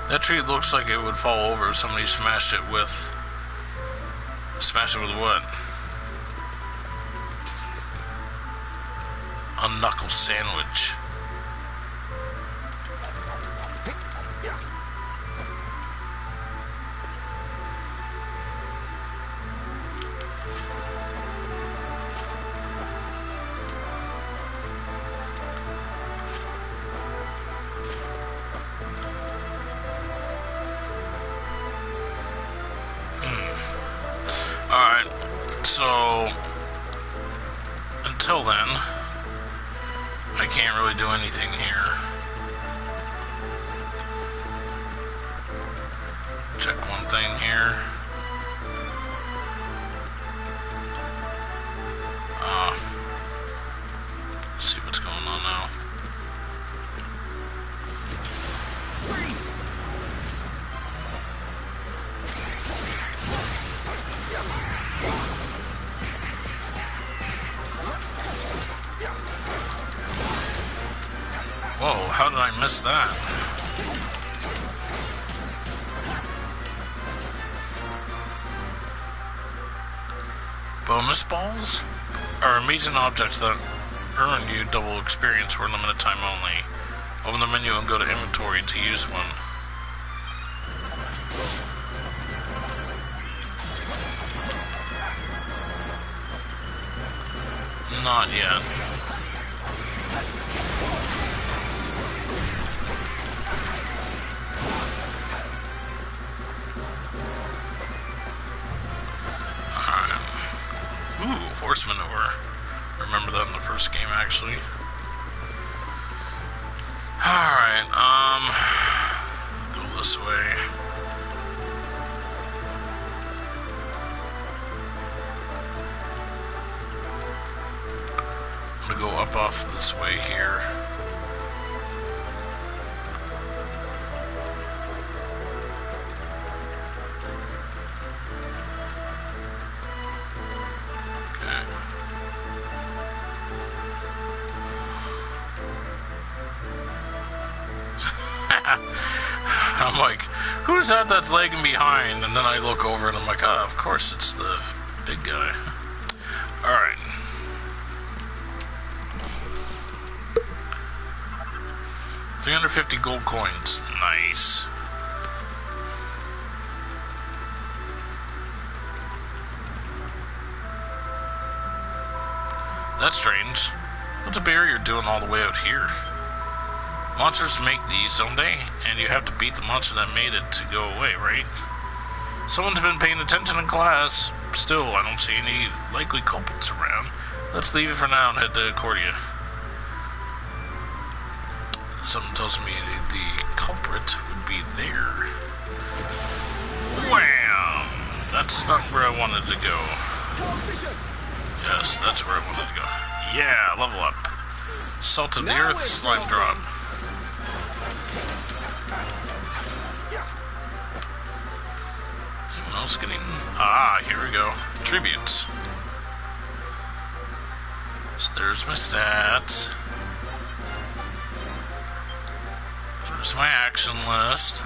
That tree looks like it would fall over if somebody smashed it with... Smashed it with what? A knuckle sandwich. Alright, So, until then, I can't really do anything here. Check one thing here. See what's going on now. Whoa, how did I miss that? Bonus balls are amazing objects that earn you double experience for a limited time only. Open the menu and go to inventory to use one. Not yet. Horse maneuver. Remember that in the first game, actually. Alright, go this way. I'm gonna go up off this way here. I'm like, who's that that's lagging behind? And then I look over and I'm like, ah, of course it's the big guy. Alright. $350 gold coins. Nice. That's strange. What's a barrier doing all the way out here? Monsters make these, don't they? And you have to beat the monster that made it to go away, right? Someone's been paying attention in class. Still, I don't see any likely culprits around. Let's leave it for now and head to Cordia. Something tells me the culprit would be there. Wham! That's not where I wanted to go. Yes, that's where I wanted to go. Yeah, level up. Salt of the Earth, slime drop. Anyone else getting... Ah, here we go. Tributes. So there's my stats. There's my action list.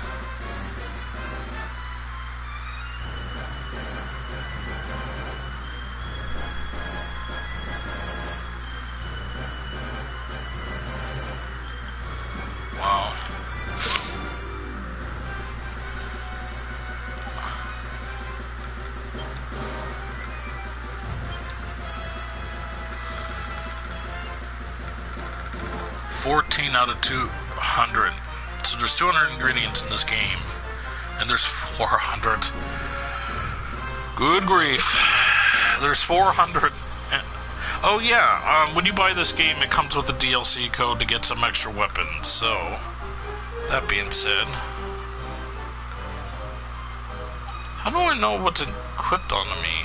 Wow. $14 out of 200. So there's 200 ingredients in this game, and there's 400. Good grief. There's 400. Oh yeah, when you buy this game, it comes with a DLC code to get some extra weapons. So, that being said, how do I know what's equipped onto me?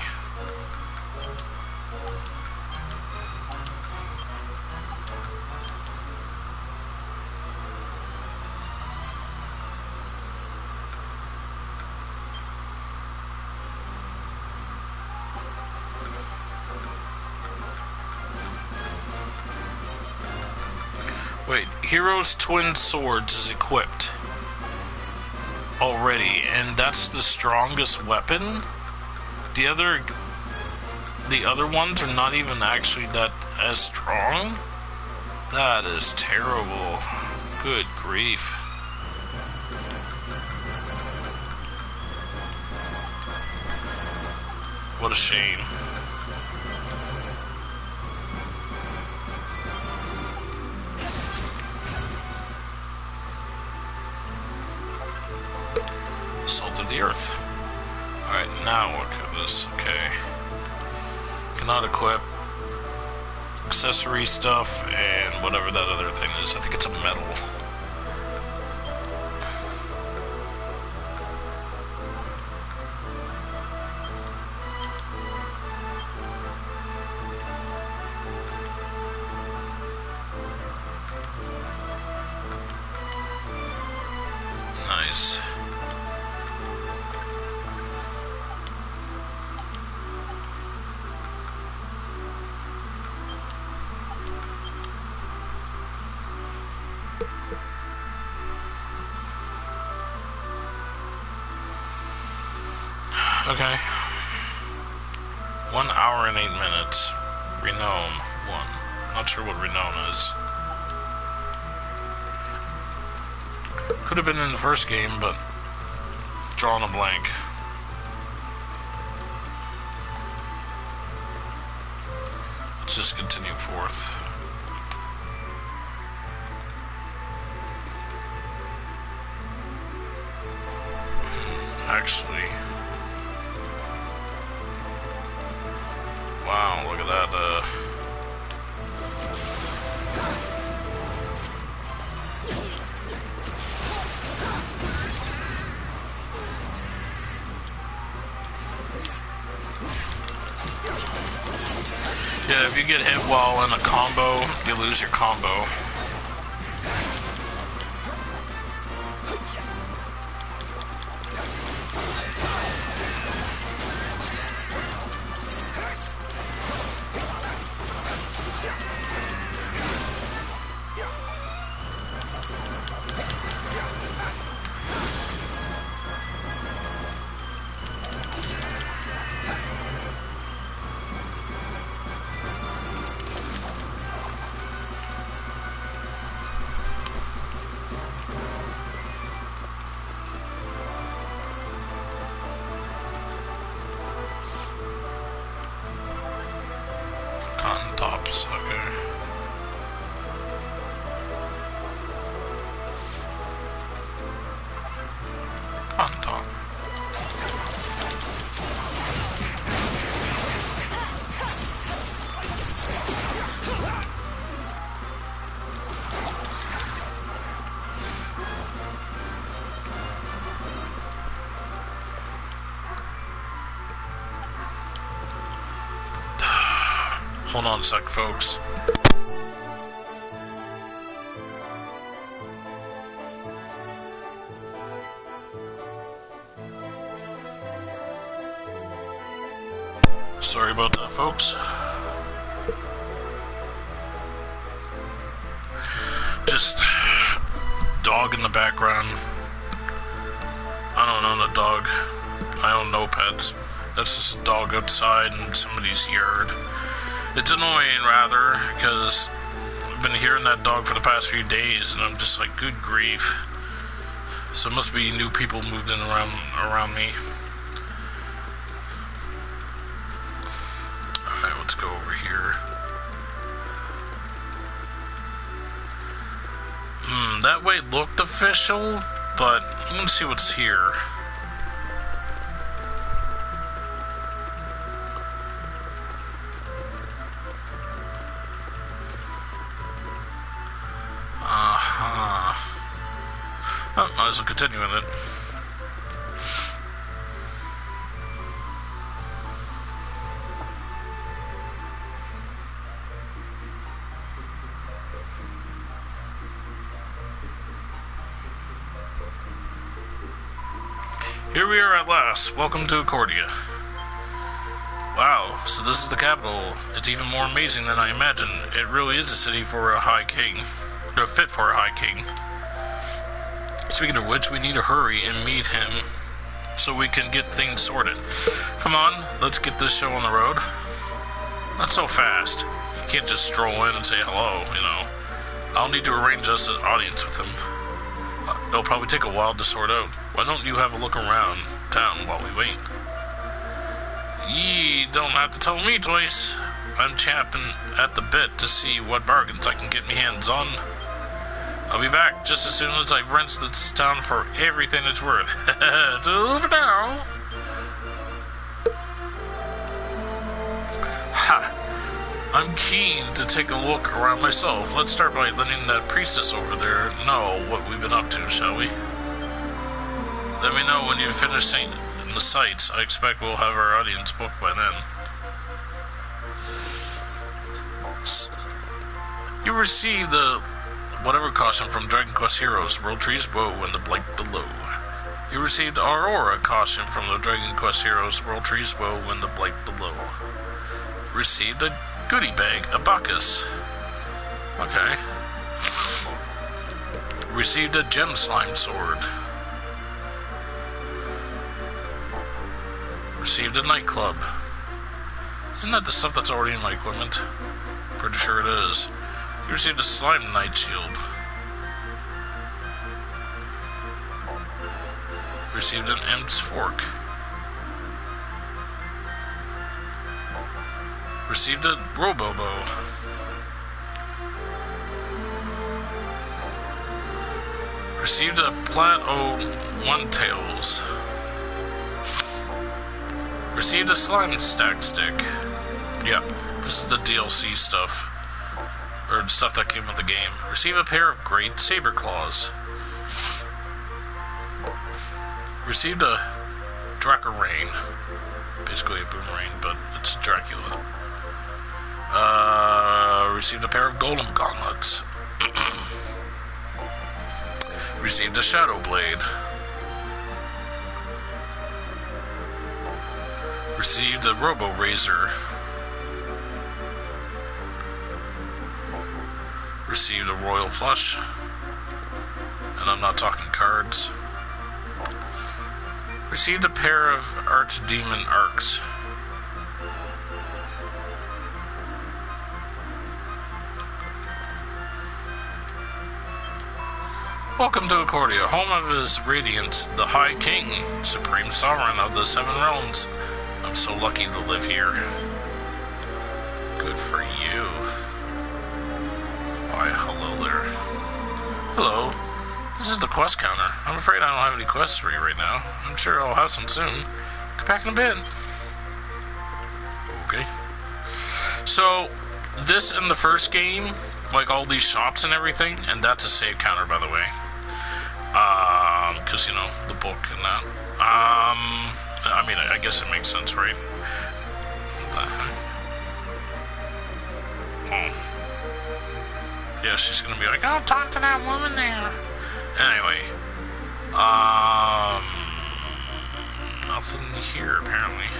Wait, Hero's Twin Swords is equipped already, and that's the strongest weapon? The other ones are not even actually that as strong? That is terrible. Good grief. What a shame. Salt of the earth. Alright, now what could this? Okay. Cannot equip accessory stuff and whatever that other thing is. I think it's a metal. Nice. Okay. 1 hour and 8 minutes. Renown 1. Not sure what renown is. Could have been in the first game, but drawing a blank. Let's just continue forth. Actually, wow, look at that, yeah, if you get hit while in a combo, you lose your combo. Cotton tops, okay. Cotton top. Hold on a sec, folks. Sorry about that, folks. Just dog in the background. I don't own a dog. I own no pets. That's just a dog outside in somebody's yard. It's annoying, rather, because I've been hearing that dog for the past few days, and I'm just like, good grief. So it must be new people moved in around me. Alright, let's go over here. That way looked official, but I'm gonna see what's here. Oh, might as well continue with it. Here we are at last. Welcome to Accordia. Wow, so this is the capital. It's even more amazing than I imagined. It really is a city for a high king. Or fit for a high king. Speaking of which, we need to hurry and meet him so we can get things sorted. Come on, let's get this show on the road. Not so fast. You can't just stroll in and say hello, you know. I'll need to arrange us an audience with him. It'll probably take a while to sort out. Why don't you have a look around town while we wait? Ye don't have to tell me twice. I'm champing at the bit to see what bargains I can get me hands on. I'll be back just as soon as I've rinsed this town for everything it's worth. It's over now. Ha! I'm keen to take a look around myself. Let's start by letting that priestess over there know what we've been up to, shall we? Let me know when you've finished seeing the sights. I expect we'll have our audience booked by then. You received the whatever caution from Dragon Quest Heroes, World Tree's Woe and the Blight Below. You received Aurora caution from the Dragon Quest Heroes, World Tree's Woe and the Blight Below. Received a goodie bag, a Bacchus. Okay. Received a gem slime sword. Received a nightclub. Isn't that the stuff that's already in my equipment? Pretty sure it is. You received a slime knight shield. Received an imp's fork. Received a robobo. Received a Plato One Tails. Received a slime stack stick. Yep, this is the DLC stuff. Or stuff that came with the game. Receive a pair of great saber claws. Received a Dracarane. Basically a boomerang, but it's Dracula. Received a pair of golem gauntlets. Received a shadow blade. Received a robo razor. Received a royal flush. And I'm not talking cards. Received a pair of archdemon arcs. Welcome to Accordia, home of His Radiance, the High King, Supreme Sovereign of the Seven Realms. I'm so lucky to live here. Good for you. Why, hello there. Hello. This is the quest counter. I'm afraid I don't have any quests for you right now. I'm sure I'll have some soon. Come back in a bit. Okay. So, this in the first game, like all these shops and everything, and that's a save counter, by the way. Because, you know, the book and that. I mean, I guess it makes sense, right? What the heck? Oh. Yeah, she's gonna be like, oh, talk to that woman there. Anyway. Nothing here, apparently.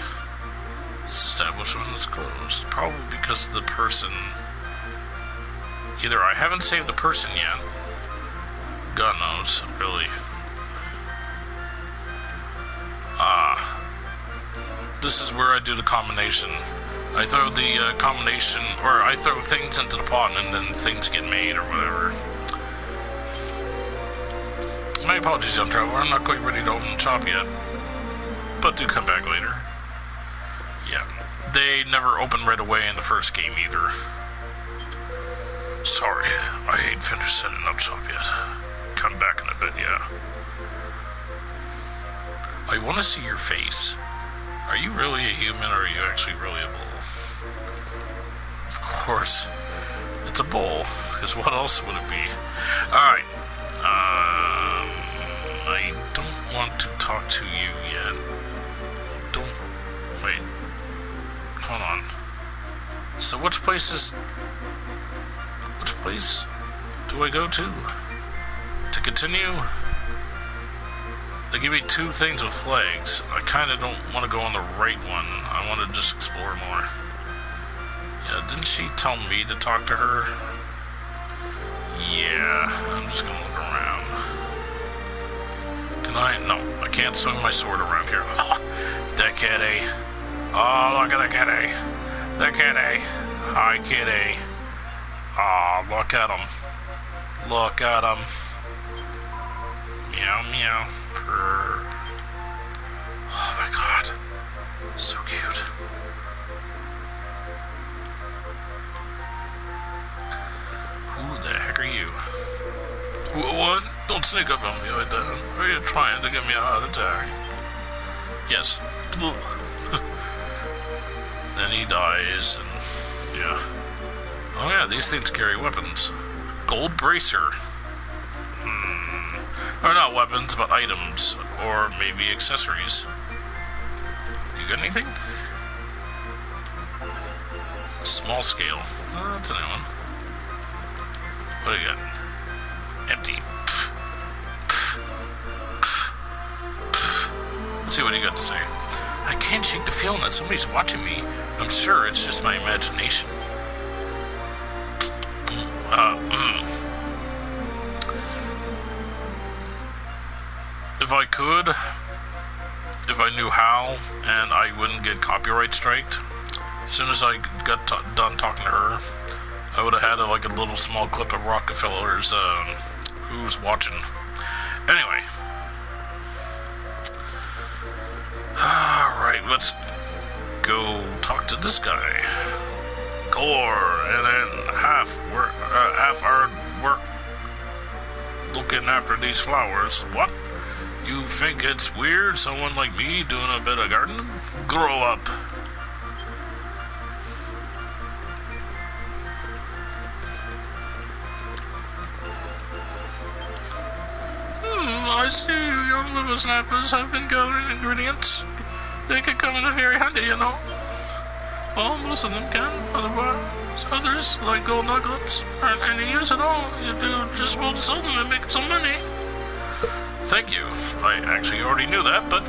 This establishment is closed. Probably because the person... Either I haven't saved the person yet. God knows, really. This is where I do the combination. I throw the combination, or I throw things into the pot and then things get made or whatever. My apologies, young traveler. I'm not quite ready to open the shop yet. But do come back later. Yeah. They never opened right away in the first game either. Sorry, I ain't finished setting up shop yet. Come back in a bit, yeah. I want to see your face. Are you really a human or are you actually really a bull? Of course. It's a bull, because what else would it be? Alright. I don't want to talk to you yet. Wait. Hold on. So which place do I go to? To continue? They give me two things with flags. I kind of don't want to go on the right one. I want to just explore more. Yeah, didn't she tell me to talk to her? Yeah, I'm just gonna look around. Can I? No, I can't swing my sword around here. Oh, that kitty. Oh, look at the kitty. The kitty. Hi, kitty. Oh, look at him. Look at him. Meow, meow. Purr. Oh my god. So cute. Who the heck are you? What? Don't sneak up on me like that. Are you trying to give me a heart attack? Yes. Then he dies, and yeah. Oh yeah, these things carry weapons. Gold bracer. Or not weapons, but items. Or maybe accessories. You got anything? Small scale. Oh, that's a new one. What do you got? Empty. Let's see what you got to say. I can't shake the feeling that somebody's watching me. I'm sure it's just my imagination. If I could, if I knew how, and I wouldn't get copyright striked, as soon as I got done talking to her, I would have had like a little small clip of Rockefeller's Who's Watching. Anyway. Alright, let's go talk to this guy. Core, and then half hard work looking after these flowers. What? You think it's weird someone like me doing a bit of gardening? Grow up. I see you young whippersnappers have been gathering ingredients. They could come in very handy, you know. Well, most of them can, otherwise others, like gold nuggets, aren't any use at all. You do just well to sell them and make some money. Thank you. I actually already knew that, but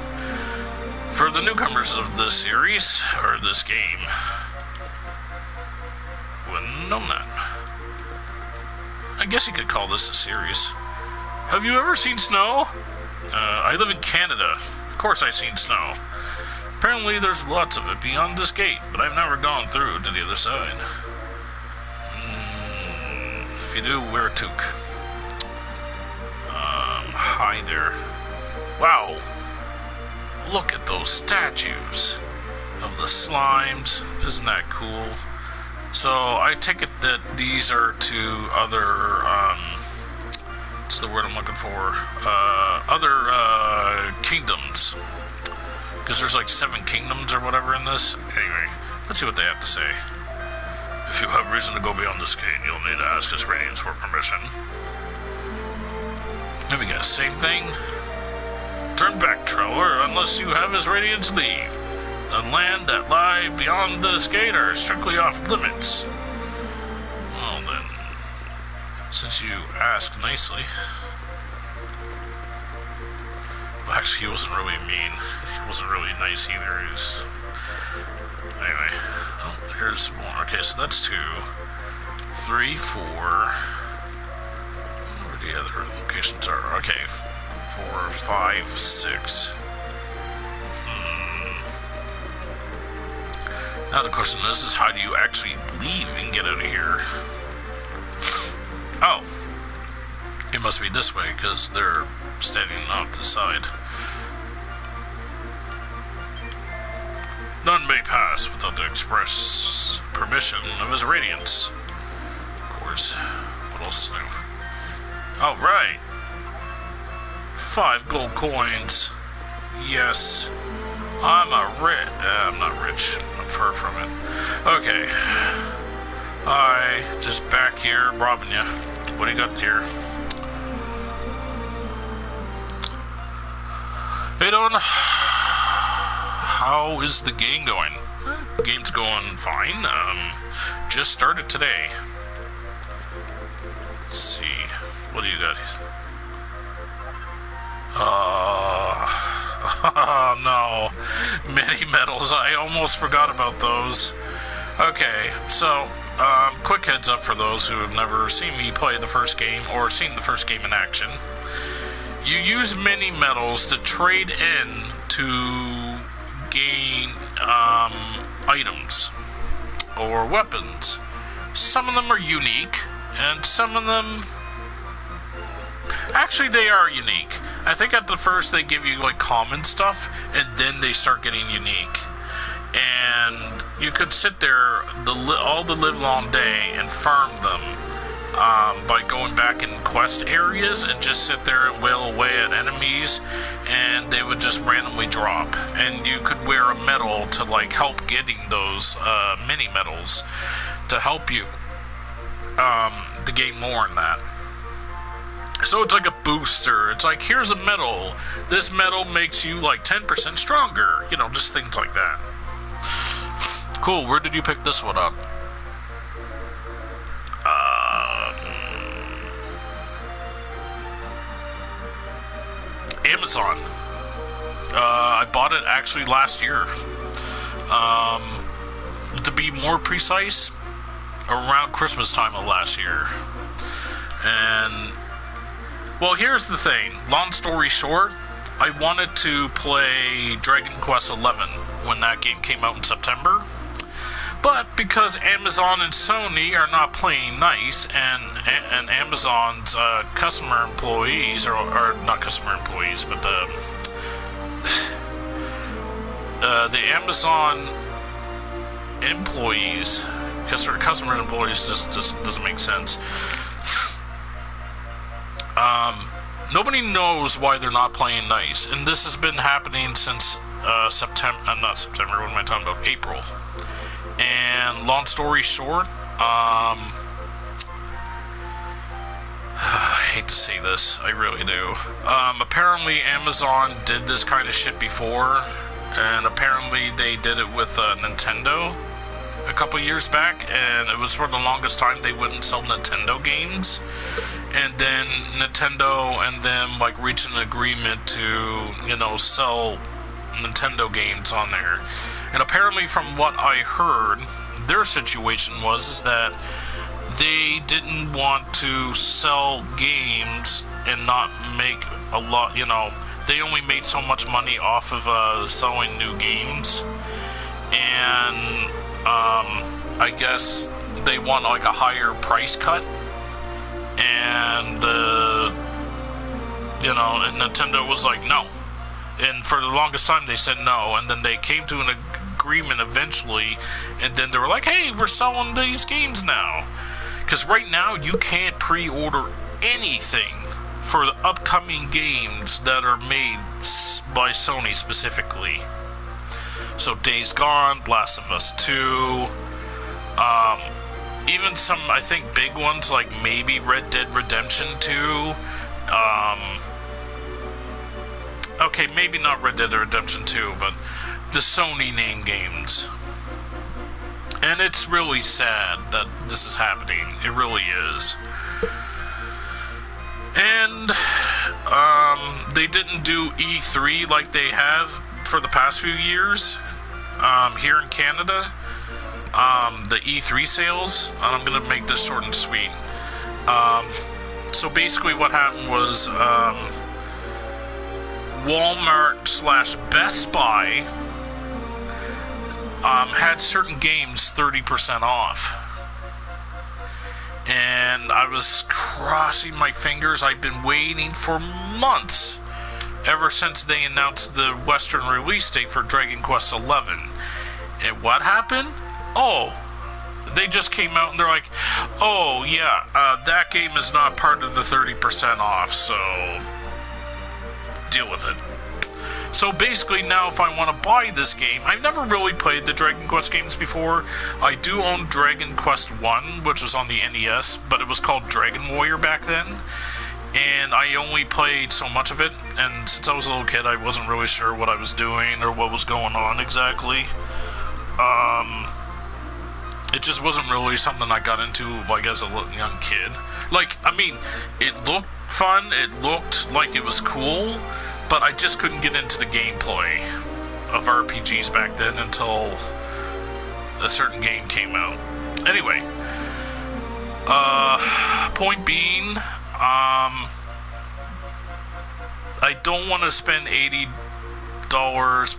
for the newcomers of this series, or this game, wouldn't known that. I guess you could call this a series. Have you ever seen snow? I live in Canada. Of course I've seen snow. Apparently there's lots of it beyond this gate, but I've never gone through to the other side. If you do, wear a toque. Hi there. Wow. Look at those statues of the slimes. Isn't that cool? So I take it that these are to other, what's the word I'm looking for? Other kingdoms. Because there's like 7 kingdoms or whatever in this. Anyway, let's see what they have to say. If you have reason to go beyond this gate, you'll need to ask His Radiance for permission. Here we go, same thing. Turn back, traveler, unless you have His Radiance leave. The land that lie beyond this gate are strictly off limits. Well then, since you ask nicely. Well, actually, he wasn't really mean. He wasn't really nice either. He was... Anyway, oh, here's one. Okay, so that's 2, 3, 4. Where the other locations are? Okay, 4, 5, 6. Now the question is how do you actually leave and get out of here? Oh. It must be this way, because they're standing off the side. None may pass without the express permission of His Radiance. Of course. What else new? Alright. 5 gold coins. Yes. I'm not rich. I'm far from it. Okay. I just back here robbing you. What do you got here? Hey, Don. How is the game going? The game's going fine. Just started today. Let's see. What do you got? Oh no. Many medals. I almost forgot about those. Okay, so, quick heads up for those who have never seen me play the first game or seen the first game in action. You use mini medals to trade in to gain items or weapons. Some of them are unique, and some of them Actually, they are unique. I think at the first they give you like common stuff, and then they start getting unique. And you could sit there all the live long day and farm them by going back in quest areas and just sit there and wail away at enemies, and they would just randomly drop. And you could wear a medal to like help getting those mini medals to help you to gain more in that. So it's like a booster. It's like, here's a medal. This medal makes you like 10% stronger. You know, just things like that. Cool. Where did you pick this one up? Amazon. I bought it actually last year. To be more precise, around Christmas time of last year. And well, here's the thing. Long story short, I wanted to play Dragon Quest XI when that game came out in September. But because Amazon and Sony are not playing nice, and Amazon's customer employees, or not customer employees, but the Amazon employees, customer employees just doesn't make sense. Nobody knows why they're not playing nice, and this has been happening since September, what am I talking about? April. And long story short, I hate to say this, I really do. Apparently Amazon did this kind of shit before, and apparently they did it with Nintendo a couple years back, and it was for the longest time they wouldn't sell Nintendo games. And then Nintendo and them like reached an agreement to, you know, sell Nintendo games on there. And apparently from what I heard, their situation was that they didn't want to sell games and not make a lot, you know, they only made so much money off of selling new games. And I guess they want like a higher price cut. And, you know, and Nintendo was like, no. And for the longest time they said no, and then they came to an agreement eventually, and then they were like, hey, we're selling these games now. Because right now you can't pre-order anything for the upcoming games that are made by Sony specifically. So Days Gone, Last of Us 2, even some, I think, big ones like maybe Red Dead Redemption 2. Okay, maybe not Red Dead Redemption 2, but the Sony name games. And it's really sad that this is happening. It really is. And they didn't do E3 like they have for the past few years here in Canada. The E3 sales, and I'm going to make this short and sweet. So basically what happened was Walmart/Best Buy had certain games 30% off. And I was crossing my fingers. I've been waiting for months, ever since they announced the Western release date for Dragon Quest XI. And what happened? Oh, they just came out and they're like, oh yeah, that game is not part of the 30% off, so deal with it. So basically now if I want to buy this game, I've never really played the Dragon Quest games before. I do own Dragon Quest 1, which was on the NES, but it was called Dragon Warrior back then. And I only played so much of it, and since I was a little kid, I wasn't really sure what I was doing or what was going on exactly. It just wasn't really something I got into, like, as a young kid. Like, I mean, it looked fun, it looked like it was cool, but I just couldn't get into the gameplay of RPGs back then until a certain game came out. Anyway, point being, I don't want to spend $80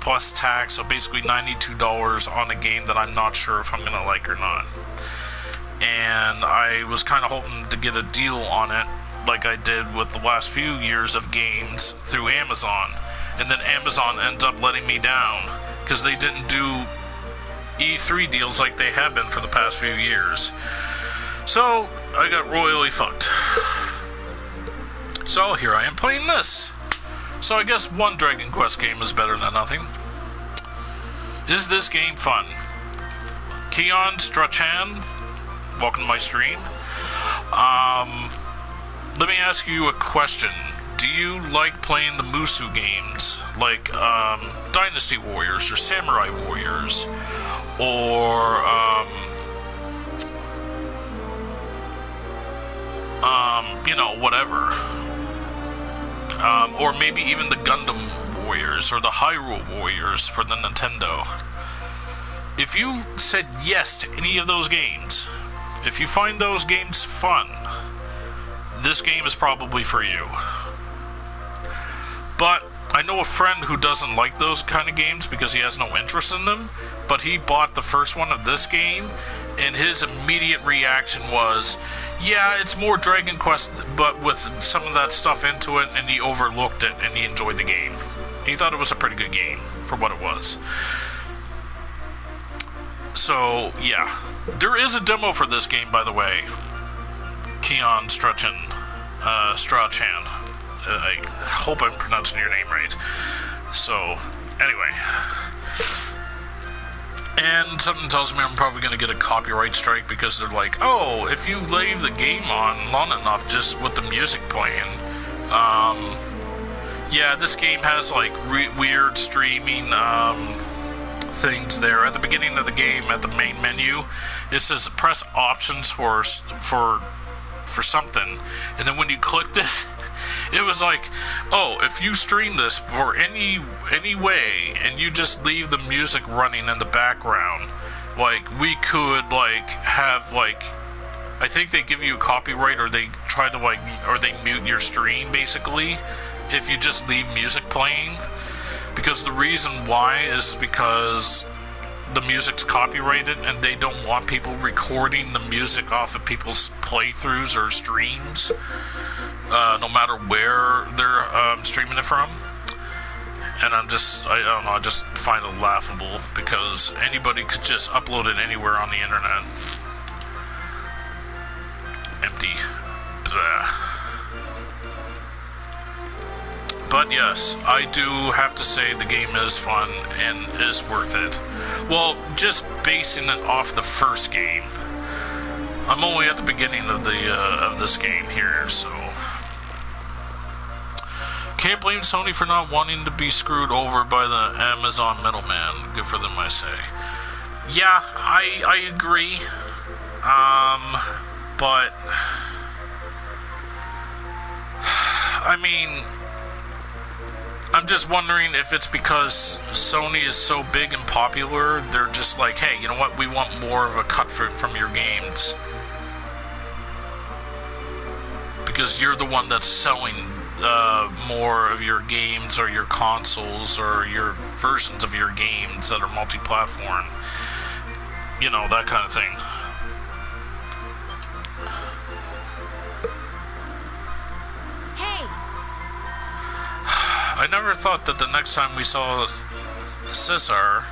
plus tax, so basically $92 on a game that I'm not sure if I'm gonna like or not. And I was kind of hoping to get a deal on it like I did with the last few years of games through Amazon. And then Amazon ends up letting me down because they didn't do E3 deals like they have been for the past few years. So I got royally fucked. So here I am playing this. So I guess one Dragon Quest game is better than nothing. Is this game fun? Keon Strachan, welcome to my stream. Let me ask you a question. Do you like playing the Musu games, like Dynasty Warriors or Samurai Warriors, or you know, whatever, or maybe even the Gundam Warriors or the Hyrule Warriors for the Nintendo? If you said yes to any of those games, if you find those games fun, this game is probably for you. But I know a friend who doesn't like those kind of games because he has no interest in them, but he bought the first one of this game, and his immediate reaction was, yeah, it's more Dragon Quest, but with some of that stuff into it, and he overlooked it, and he enjoyed the game. He thought it was a pretty good game for what it was. So, yeah. There is a demo for this game, by the way. Keon Strachan. I hope I'm pronouncing your name right. So, anyway. And something tells me I'm probably going to get a copyright strike because they're like, oh, if you leave the game on long enough just with the music playing, yeah, this game has like weird streaming things there. At the beginning of the game, at the main menu, it says press options for something, and then when you clicked it, it was like, oh, if you stream this for any way, and you just leave the music running in the background, like, we could, like, have, like, I think they give you a copyright, or they try to, like, or they mute your stream, basically, if you just leave music playing, because the reason why is because the music's copyrighted, and they don't want people recording the music off of people's playthroughs or streams, no matter where they're streaming it from. And I don't know, I just find it laughable, because anybody could just upload it anywhere on the internet. Empty. Blah. But yes, I do have to say the game is fun and is worth it. Well, just basing it off the first game. I'm only at the beginning of this game here, so can't blame Sony for not wanting to be screwed over by the Amazon middleman. Good for them, I say. Yeah, I agree. But I mean, I'm just wondering if it's because Sony is so big and popular, they're just like, hey, you know what, we want more of a cut from your games. Because you're the one that's selling more of your games or your consoles or your versions of your games that are multi-platform. You know, that kind of thing. I never thought that the next time we saw Caesar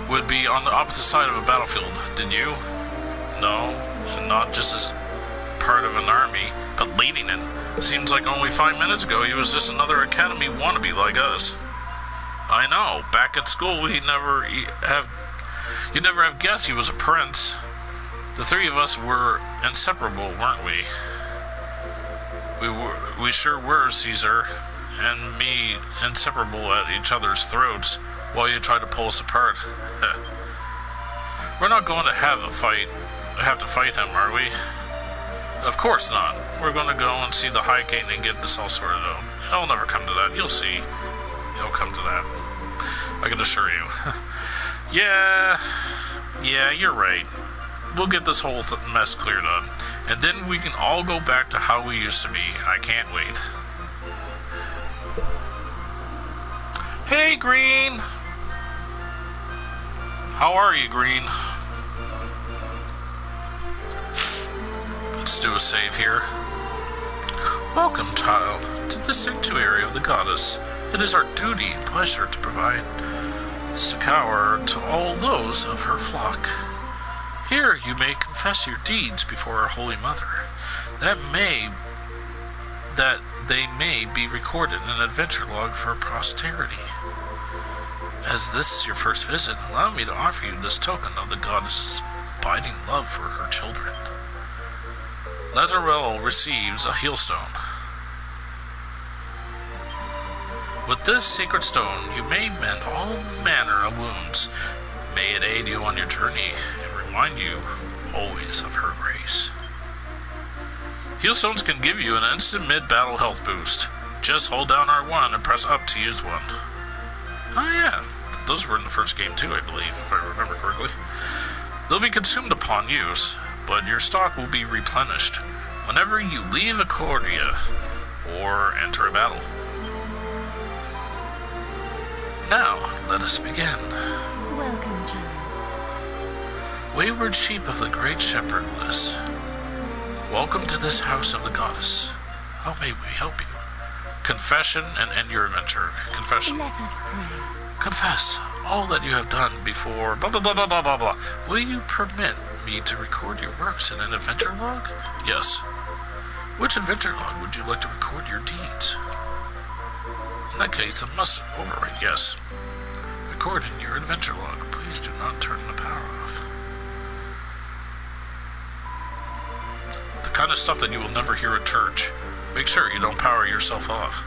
would be on the opposite side of a battlefield. Did you? No, and not just as part of an army, but leading it. Seems like only 5 minutes ago he was just another academy wannabe like us. I know. Back at school, you'd never have guessed he was a prince. The three of us were inseparable, weren't we? We sure were, Caesar, and me inseparable at each other's throats while you try to pull us apart. We're not going to have to fight him, are we? Of course not. We're going to go and see the High King and get this all sorted out. It'll never come to that. You'll see. It'll come to that. I can assure you. Yeah, you're right. We'll get this whole mess cleared up, and then we can all go back to how we used to be. I can't wait. Hey, Green! How are you, Green? let's do a save here. Welcome, child, to the sanctuary of the goddess. It is our duty and pleasure to provide succor to all those of her flock. Here you may confess your deeds before our Holy Mother, that they may be recorded in an adventure log for posterity. As this is your first visit, allow me to offer you this token of the goddess's abiding love for her children. Lazarel receives a healstone. With this sacred stone, you may mend all manner of wounds. May it aid you on your journey and remind you always of her grace. Healstones can give you an instant mid-battle health boost. Just hold down R1 and press up to use one. Oh yeah, those were in the first game too, I believe, if I remember correctly. They'll be consumed upon use, but your stock will be replenished whenever you leave Accordia or enter a battle. Now, let us begin. Welcome, child. Wayward sheep of the great shepherdless, welcome to this house of the goddess. How may we help you? Confession and end your adventure. Confession. Let us pray. Confess all that you have done before blah blah blah blah blah blah blah. Will you permit me to record your works in an adventure log? Yes. Which adventure log would you like to record your deeds? In that case, I must overwrite yes. Record in your adventure log. Please do not turn the power off. The kind of stuff that you will never hear at church. Make sure you don't power yourself off.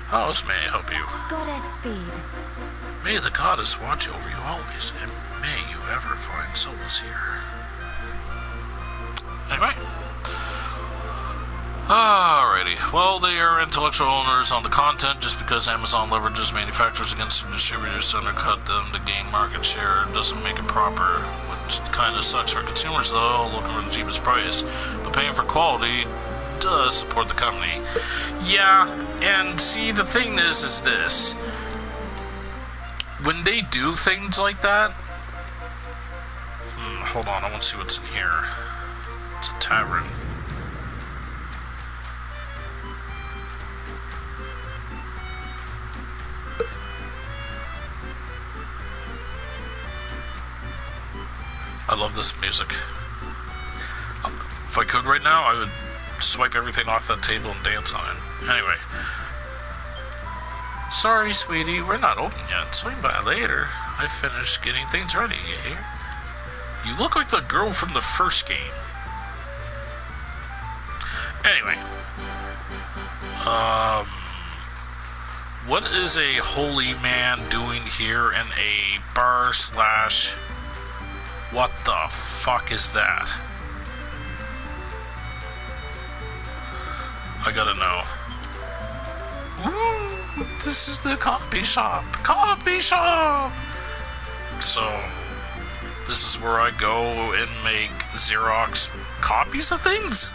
How else may I help you? Goddess speed. May the goddess watch over you always, and may you ever find solace here. Anyway. Alrighty. Well, they are intellectual owners on the content. Just because Amazon leverages manufacturers against their distributors to undercut them to gain market share doesn't make it proper. Which kind of sucks for consumers, though, looking for the cheapest price. But paying for quality does support the company. Yeah, and see, the thing is this. When they do things like that... hold on, I want to see what's in here. It's a tavern. I love this music. If I could right now, I would swipe everything off that table and dance on it. Anyway. Sorry, sweetie, we're not open yet. Swing by later. I finished getting things ready, you hear? You look like the girl from the first game. Anyway. What is a holy man doing here in a bar slash... What the fuck is that? I gotta know. Ooh, this is the copy shop. Copy shop! So, this is where I go and make Xerox copies of things?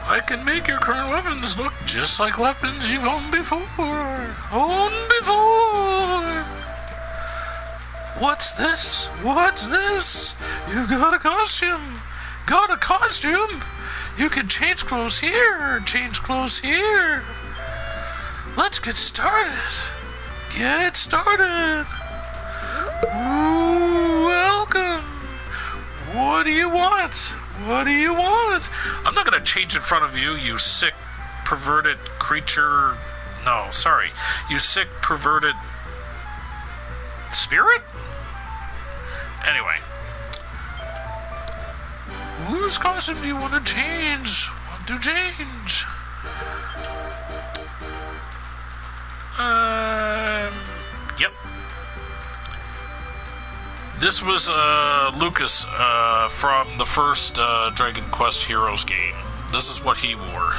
I can make your current weapons look just like weapons you've owned before. Owned before! What's this? What's this? You got a costume. Got a costume? You can change clothes here. Change clothes here. Let's get started. Get started. Ooh, welcome. What do you want? What do you want? I'm not going to change in front of you, you sick, perverted creature. No, sorry. You sick, perverted spirit? Anyway. Whose costume do you want to change? Want to change? Yep. This was Lucas from the first Dragon Quest Heroes game. This is what he wore.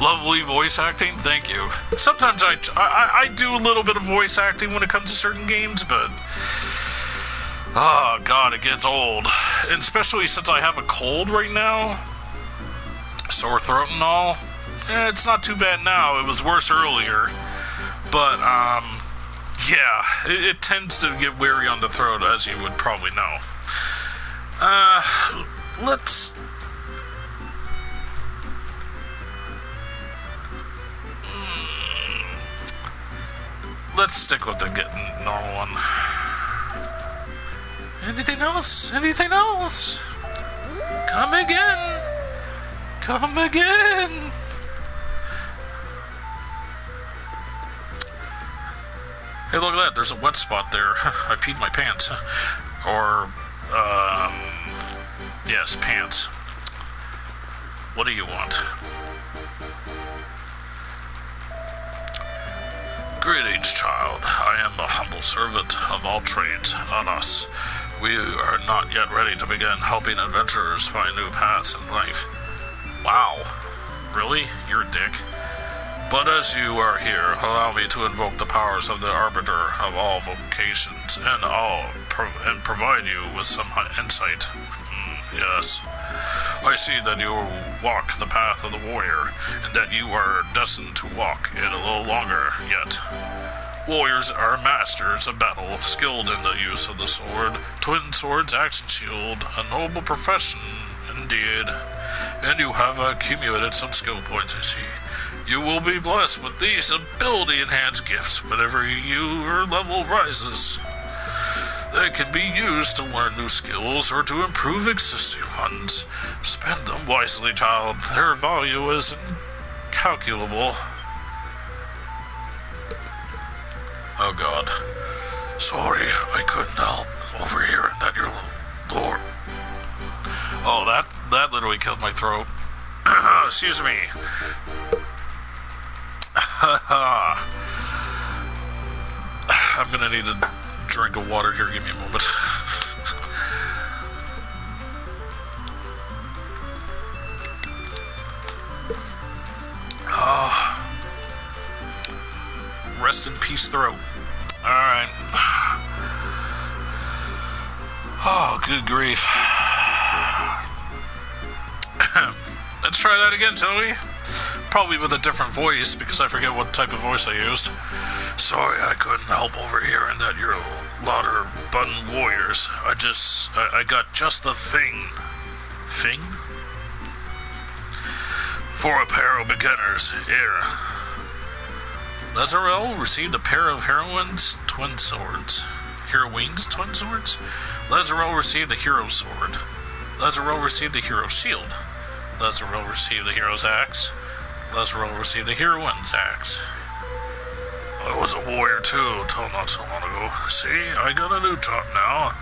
Lovely voice acting, thank you. Sometimes I do a little bit of voice acting when it comes to certain games, but... Oh, God, it gets old. And especially since I have a cold right now. Sore throat and all. It's not too bad now. It was worse earlier. But, Yeah, it tends to get weary on the throat, as you would probably know. Let's... Let's stick with the normal one. Anything else? Anything else? Come again! Come again! Hey, look at that. There's a wet spot there. I peed my pants. Or, yes, pants. What do you want? Greetings, child. I am a humble servant of all trades, not us. We are not yet ready to begin helping adventurers find new paths in life. Wow. Really? You're a dick. But as you are here, allow me to invoke the powers of the Arbiter of all vocations and provide you with some insight. Yes. I see that you walk the path of the warrior, and that you are destined to walk it a little longer yet. Warriors are masters of battle, skilled in the use of the sword, twin swords, axe and shield, a noble profession indeed. And you have accumulated some skill points, I see. You will be blessed with these ability-enhanced gifts whenever your level rises. They can be used to learn new skills or to improve existing ones. Spend them wisely, child. Their value is incalculable. Oh God. Sorry, I couldn't help overhearing that your lord... Oh, that literally killed my throat. Excuse me. I'm gonna need a drink of water here. Give me a moment. Rest in peace, throat. Alright. Oh, good grief. Let's try that again, shall we? Probably with a different voice, because I forget what type of voice I used. Sorry, I couldn't help overhearing that you're lauder button warriors. I got just the thing. Thing? For a pair of beginners. Here. Lazarel received a pair of heroines' twin swords. Heroines' twin swords? Lazarel received a hero sword. Lazarel received a hero shield. Lazarel received a hero's axe. Lazarel received a heroine's axe. I was a warrior too, till not so long ago. See, I got a new job now.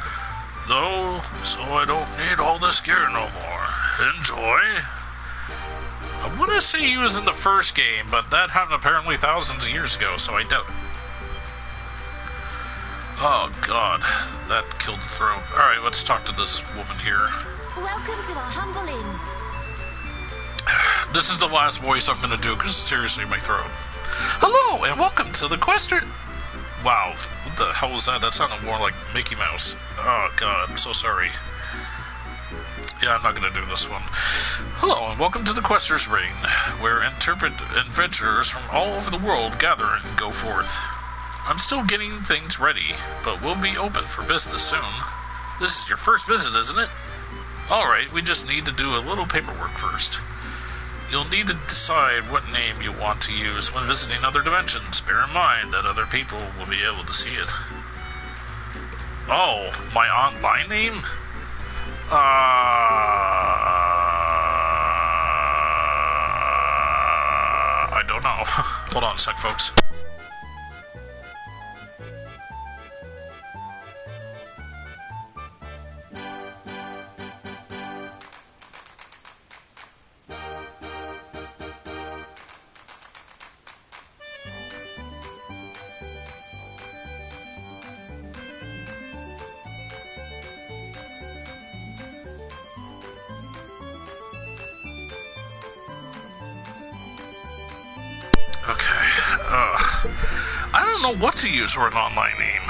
Though, so I don't need all this gear no more. Enjoy. I want to say he was in the first game, but that happened apparently thousands of years ago, so I doubt it. Oh God, that killed the throat. Alright, let's talk to this woman here. Welcome to our humble inn. This is the last voice I'm gonna do, because seriously, my throat. Hello, and welcome to the Quester... Wow, what the hell was that? That sounded more like Mickey Mouse. Oh God, I'm so sorry. Yeah, I'm not gonna do this one. Hello, and welcome to the Quester's Ring, where adventurers from all over the world gather and go forth. I'm still getting things ready, but we'll be open for business soon. This is your first visit, isn't it? Alright, we just need to do a little paperwork first. You'll need to decide what name you want to use when visiting other dimensions. Bear in mind that other people will be able to see it. Oh, my online name? I don't know. Hold on a sec, folks. I don't know what to use for an online name.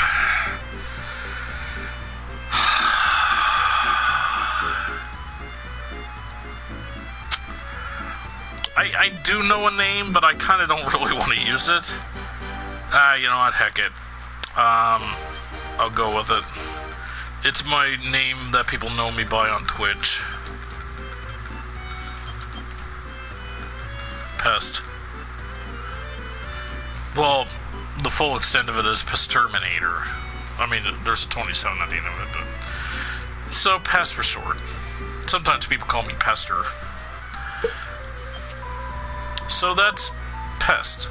I do know a name, but I kind of don't really want to use it. You know what, heck it. I'll go with it. It's my name that people know me by on Twitch. Pest. Well, the full extent of it is Pesterminator. I mean, there's a 27 at the end of it, but... So, Pest for short. Sometimes people call me Pester. So that's Pest.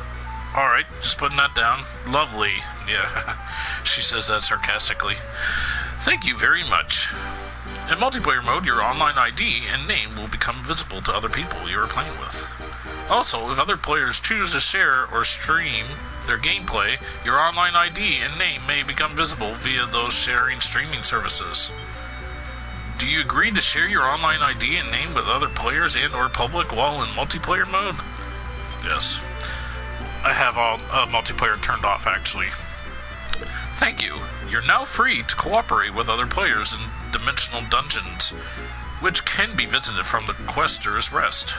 Alright, just putting that down. Lovely. Yeah, she says that sarcastically. Thank you very much. In multiplayer mode, your online ID and name will become visible to other people you are playing with. Also, if other players choose to share or stream their gameplay, your online ID and name may become visible via those sharing streaming services. Do you agree to share your online ID and name with other players and or public while in multiplayer mode? Yes. I have all multiplayer turned off, actually. Thank you. You're now free to cooperate with other players in dimensional dungeons, which can be visited from the Quester's Rest.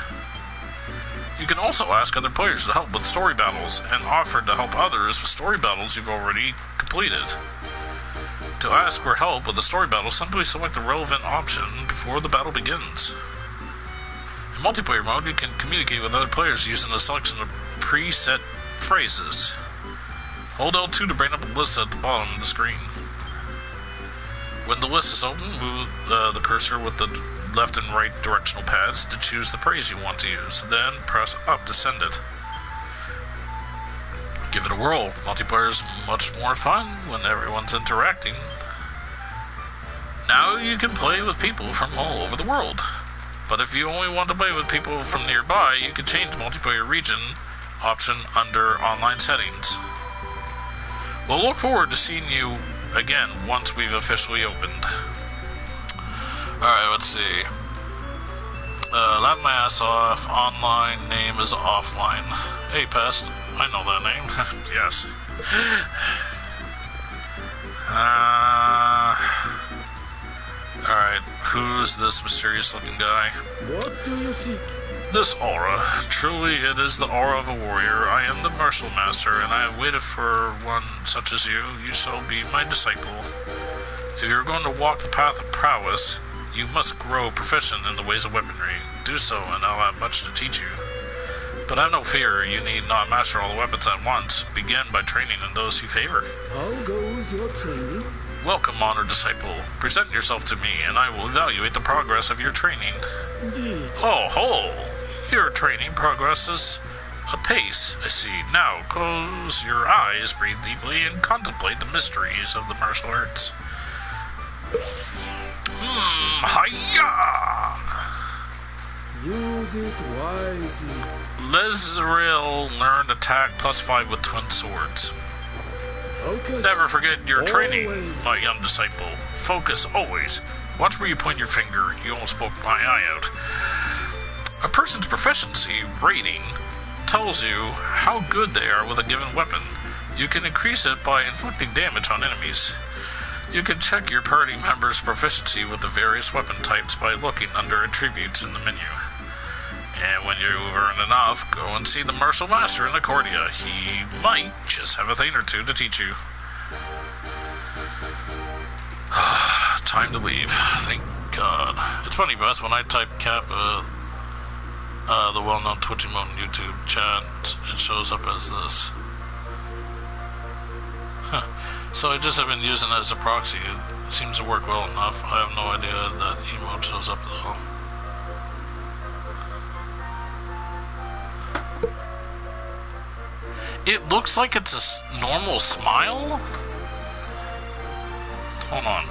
You can also ask other players to help with story battles, and offer to help others with story battles you've already completed. To ask for help with the story battle, simply select the relevant option before the battle begins. In multiplayer mode, you can communicate with other players using a selection of preset phrases. Hold L2 to bring up a list at the bottom of the screen. When the list is open, move the cursor with the left and right directional pads to choose the phrase you want to use, then press up to send it. Give it a whirl. Multiplayer is much more fun when everyone's interacting. Now you can play with people from all over the world. But if you only want to play with people from nearby, you can change multiplayer region option under online settings. We'll look forward to seeing you again once we've officially opened. Alright, let's see. Laugh my ass off. Online name is offline. Hey, Pest. I know that name. Yes. Alright, who's this mysterious looking guy? What do you seek? This aura. Truly, it is the aura of a warrior. I am the martial master, and I have waited for one such as you. You shall be my disciple. If you're going to walk the path of prowess, you must grow proficient in the ways of weaponry. Do so, and I'll have much to teach you. But have no fear, you need not master all the weapons at once. Begin by training in those you favor. How goes your training? Welcome, honored disciple. Present yourself to me, and I will evaluate the progress of your training. Indeed. Oh, ho! Your training progresses apace, I see. Now, close your eyes, breathe deeply, and contemplate the mysteries of the martial arts. Hiya! Use it wisely. Lezreal learned attack +5 with twin swords. Focus. Never forget your training, Always. my young disciple. Focus always. Watch where you point your finger. You almost poked my eye out. A person's proficiency rating tells you how good they are with a given weapon. You can increase it by inflicting damage on enemies. You can check your party members' proficiency with the various weapon types by looking under attributes in the menu. And when you've earned enough, go and see the martial master in Accordia. He might just have a thing or two to teach you. Time to leave. Thank God. It's funny, Bess, when I type Kappa, the well-known Twitch emote in YouTube chat, it shows up as this. So I just have been using it as a proxy. It seems to work well enough. I have no idea that emote shows up though. It looks like it's a normal smile. Hold on.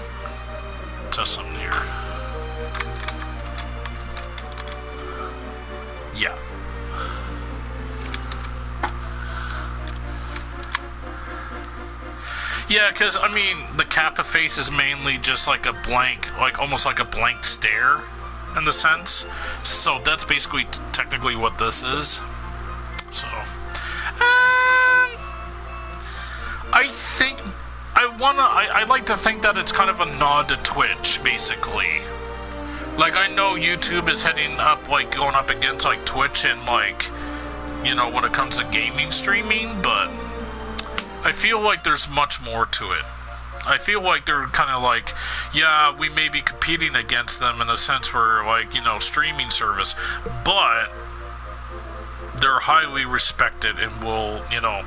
Test something here. Yeah. Yeah, because, I mean, the Kappa face is mainly just like a blank, like almost like a blank stare, in the sense. So that's basically technically what this is. So, I think, I'd like to think that it's kind of a nod to Twitch, basically. Like, I know YouTube is heading up, like, going up against, like, Twitch and, like, you know, when it comes to gaming streaming, but I feel like there's much more to it. I feel like they're kind of like, yeah, we may be competing against them in a sense for, like, you know, streaming service, but they're highly respected and will, you know,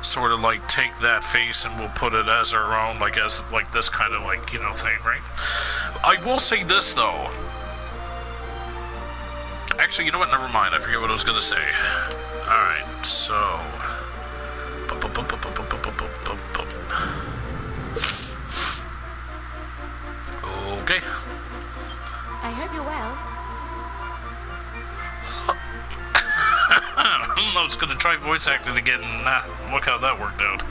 sort of like take that face and we'll put it as our own, like as like this kind of like, you know, thing, right? I will say this though. Actually, you know what? Never mind. I forget what I was gonna say. All right, so. Okay. I hope you're well. I was going to try voice acting again, and look how that worked out.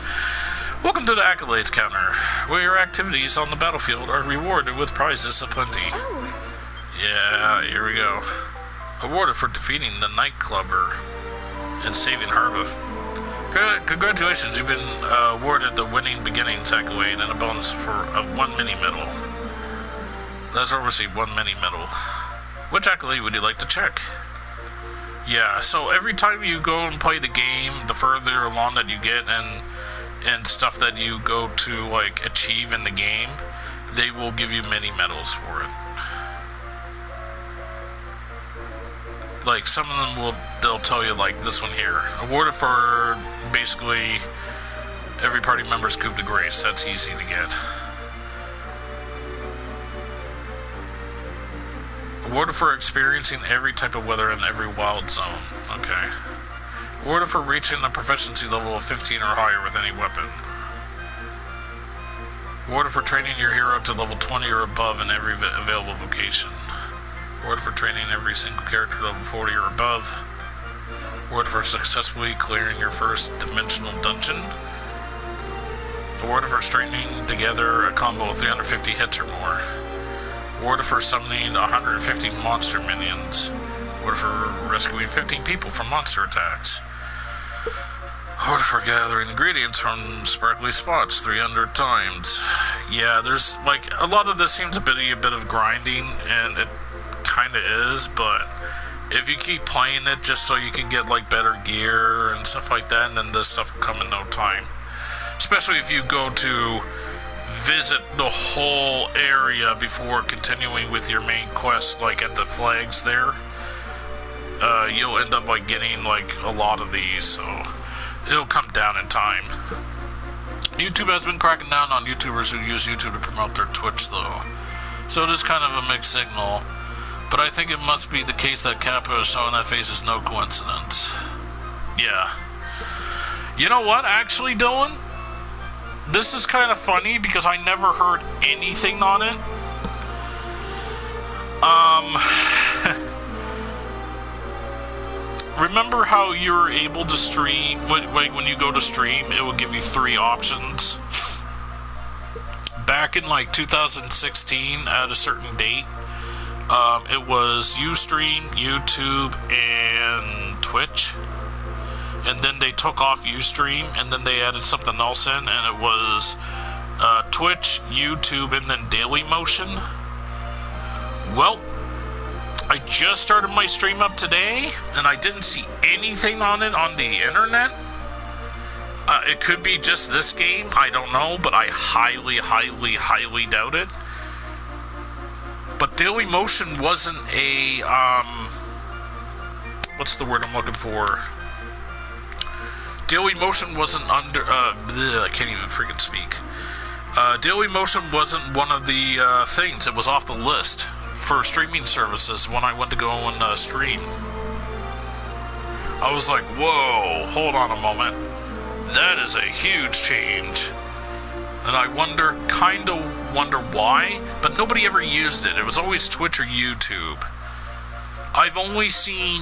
Welcome to the accolades counter, where your activities on the battlefield are rewarded with prizes aplenty. Oh. Yeah, here we go. Awarded for defeating the nightclubber and saving Harva. Congratulations, you've been awarded the Winning Beginnings accolade and a bonus of 1 mini medal. That's obviously 1 mini medal. Which accolade would you like to check? Yeah, so every time you go and play the game, the further along that you get and stuff that you go to like achieve in the game, they will give you mini medals for it. Like some of them they'll tell you like this one here. Awarded for basically every party member's coup de grace. That's easy to get. Awarded for experiencing every type of weather in every wild zone. Okay. Awarded for reaching a proficiency level of 15 or higher with any weapon. Awarded for training your hero to level 20 or above in every available vocation. Awarded for training every single character level 40 or above. Awarded for successfully clearing your first dimensional dungeon. Awarded for stringing together a combo of 350 hits or more. Awarded for summoning 150 monster minions. Awarded for rescuing 15 people from monster attacks. Awarded for gathering ingredients from sparkly spots 300 times. Yeah, there's like a lot of this seems to be a bit of grinding, and it kind of is, but if you keep playing it just so you can get like better gear and stuff like that, and then this stuff will come in no time. Especially if you go to visit the whole area before continuing with your main quest, like at the flags there. You'll end up like getting like a lot of these, so it'll come down in time. YouTube has been cracking down on YouTubers who use YouTube to promote their Twitch though, so it is kind of a mixed signal, but I think it must be the case that Kappa is showing that face is no coincidence. Yeah. You know what, actually, Dylan? This is kind of funny because I never heard anything on it. Remember how you were able to stream, when you go to stream, it will give you 3 options? Back in like 2016 at a certain date, it was Ustream, YouTube, and Twitch. And then they took off Ustream, and then they added something else in, and it was Twitch, YouTube, and then Dailymotion. Well, I just started my stream up today, and I didn't see anything on it on the internet. It could be just this game, I don't know, but I highly, highly, highly doubt it. But Dailymotion wasn't a, what's the word I'm looking for? Dailymotion wasn't under, I can't even freaking speak. Dailymotion wasn't one of the things. It was off the list for streaming services when I went to go and stream. I was like, whoa, hold on a moment. That is a huge change. And I kind of wonder why, but nobody ever used it. It was always Twitch or YouTube. I've only seen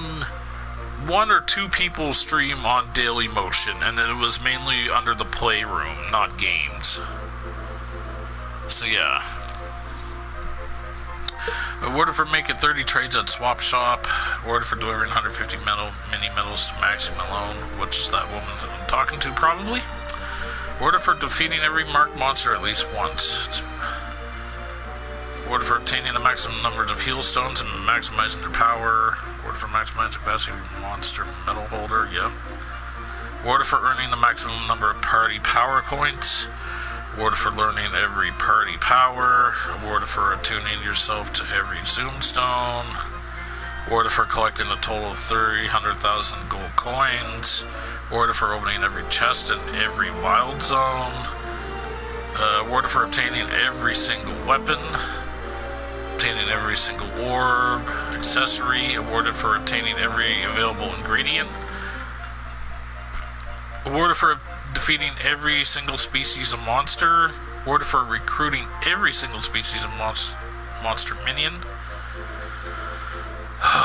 1 or 2 people stream on Dailymotion, and it was mainly under the Playroom, not games. So yeah. Awarded for making 30 trades at Swap Shop. Awarded for delivering 150 mini medals to Maxi Malone, which is that woman that I'm talking to, probably. Awarded for defeating every marked monster at least once. Awarded for obtaining the maximum numbers of heal stones and maximizing their power. Awarded for maximizing the capacity of your monster medal holder, yep. Awarded for earning the maximum number of party power points. Awarded for learning every party power. Awarded for attuning yourself to every zoom stone. Awarded for collecting a total of 300,000 gold coins. Awarded for opening every chest in every wild zone. Awarded for obtaining every single weapon. Obtaining every single orb. Accessory. Awarded for obtaining every available ingredient. Awarded for defeating every single species of monster. Awarded for recruiting every single species of monster minion.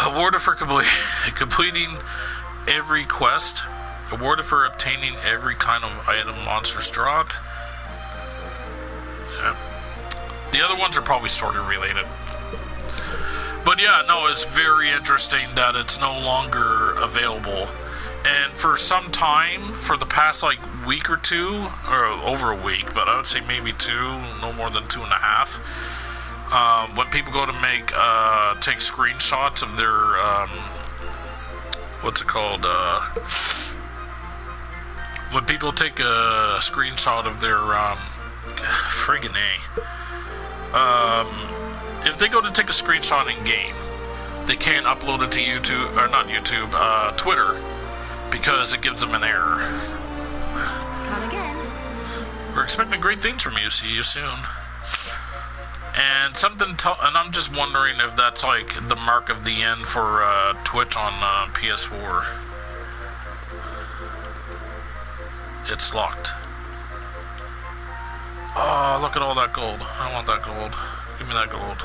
Awarded for completing every quest. Awarded for obtaining every kind of item monsters drop. Yeah. The other ones are probably story related. But yeah, no, it's very interesting that it's no longer available. And for some time, for the past like week or two, or over a week, but I would say maybe two, no more than 2.5, when people go to take screenshots of their, what's it called, when people take a screenshot of their, friggin' A, if they go to take a screenshot in game, they can't upload it to YouTube, or not YouTube, Twitter, because it gives them an error. Come again. We're expecting great things from you. See you soon. And and I'm just wondering if that's like the mark of the end for Twitch on PS4. It's locked. Oh, look at all that gold. I want that gold. Give me that gold.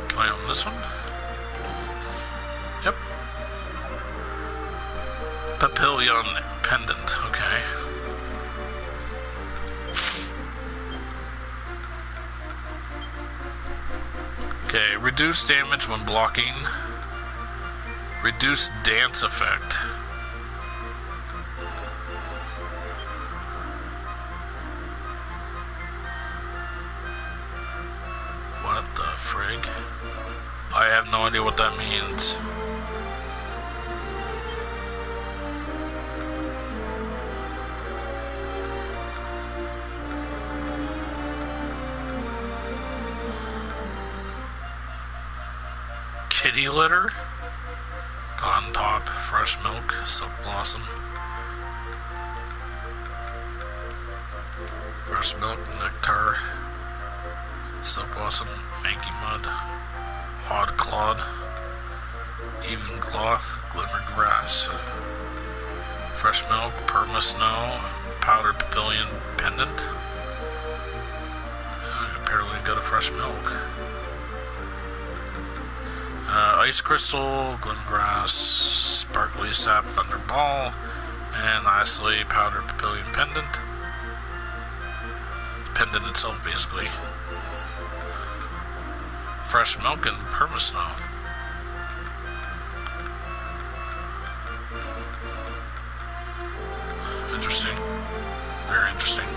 Can I own this one? Yep. Papillon pendant, okay. Okay, reduce damage when blocking. Reduce dance effect. What the frig? I have no idea what that means. Kitty litter, cotton top, fresh milk, silk blossom, fresh milk, nectar, silk blossom, manky mud, odd clod, even cloth, glimmer grass, fresh milk, perma snow, powdered papillion pendant. Apparently got a fresh milk. Ice crystal, glimgrass, sparkly sap, thunderball, and lastly powdered papillion pendant. Pendant itself, basically. Fresh milk and permasnow. Interesting. Very interesting.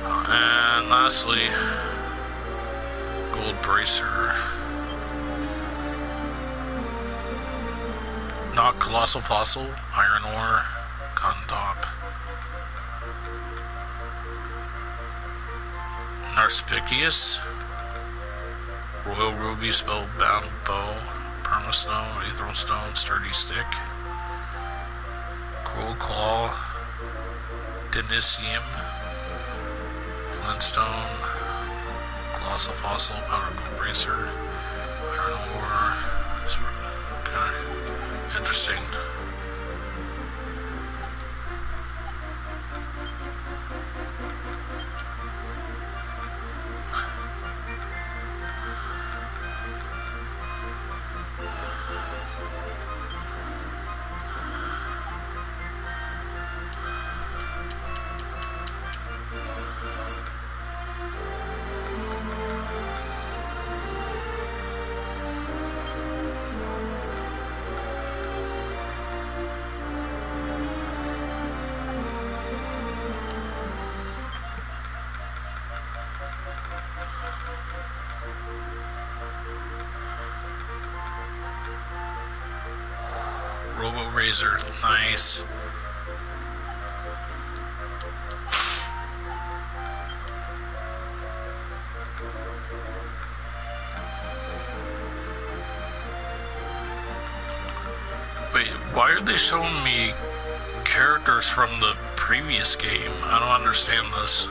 And lastly, gold bracer. Not colossal fossil, iron ore, cotton top. Narspicius, royal ruby, spellbound bow, permasnow, ethereal stone, sturdy stick, cruel claw, denisium, flintstone, colossal fossil, powder gold bracer, iron ore. Okay. Interesting. razor. Nice. Wait, why are they showing me characters from the previous game? I don't understand this.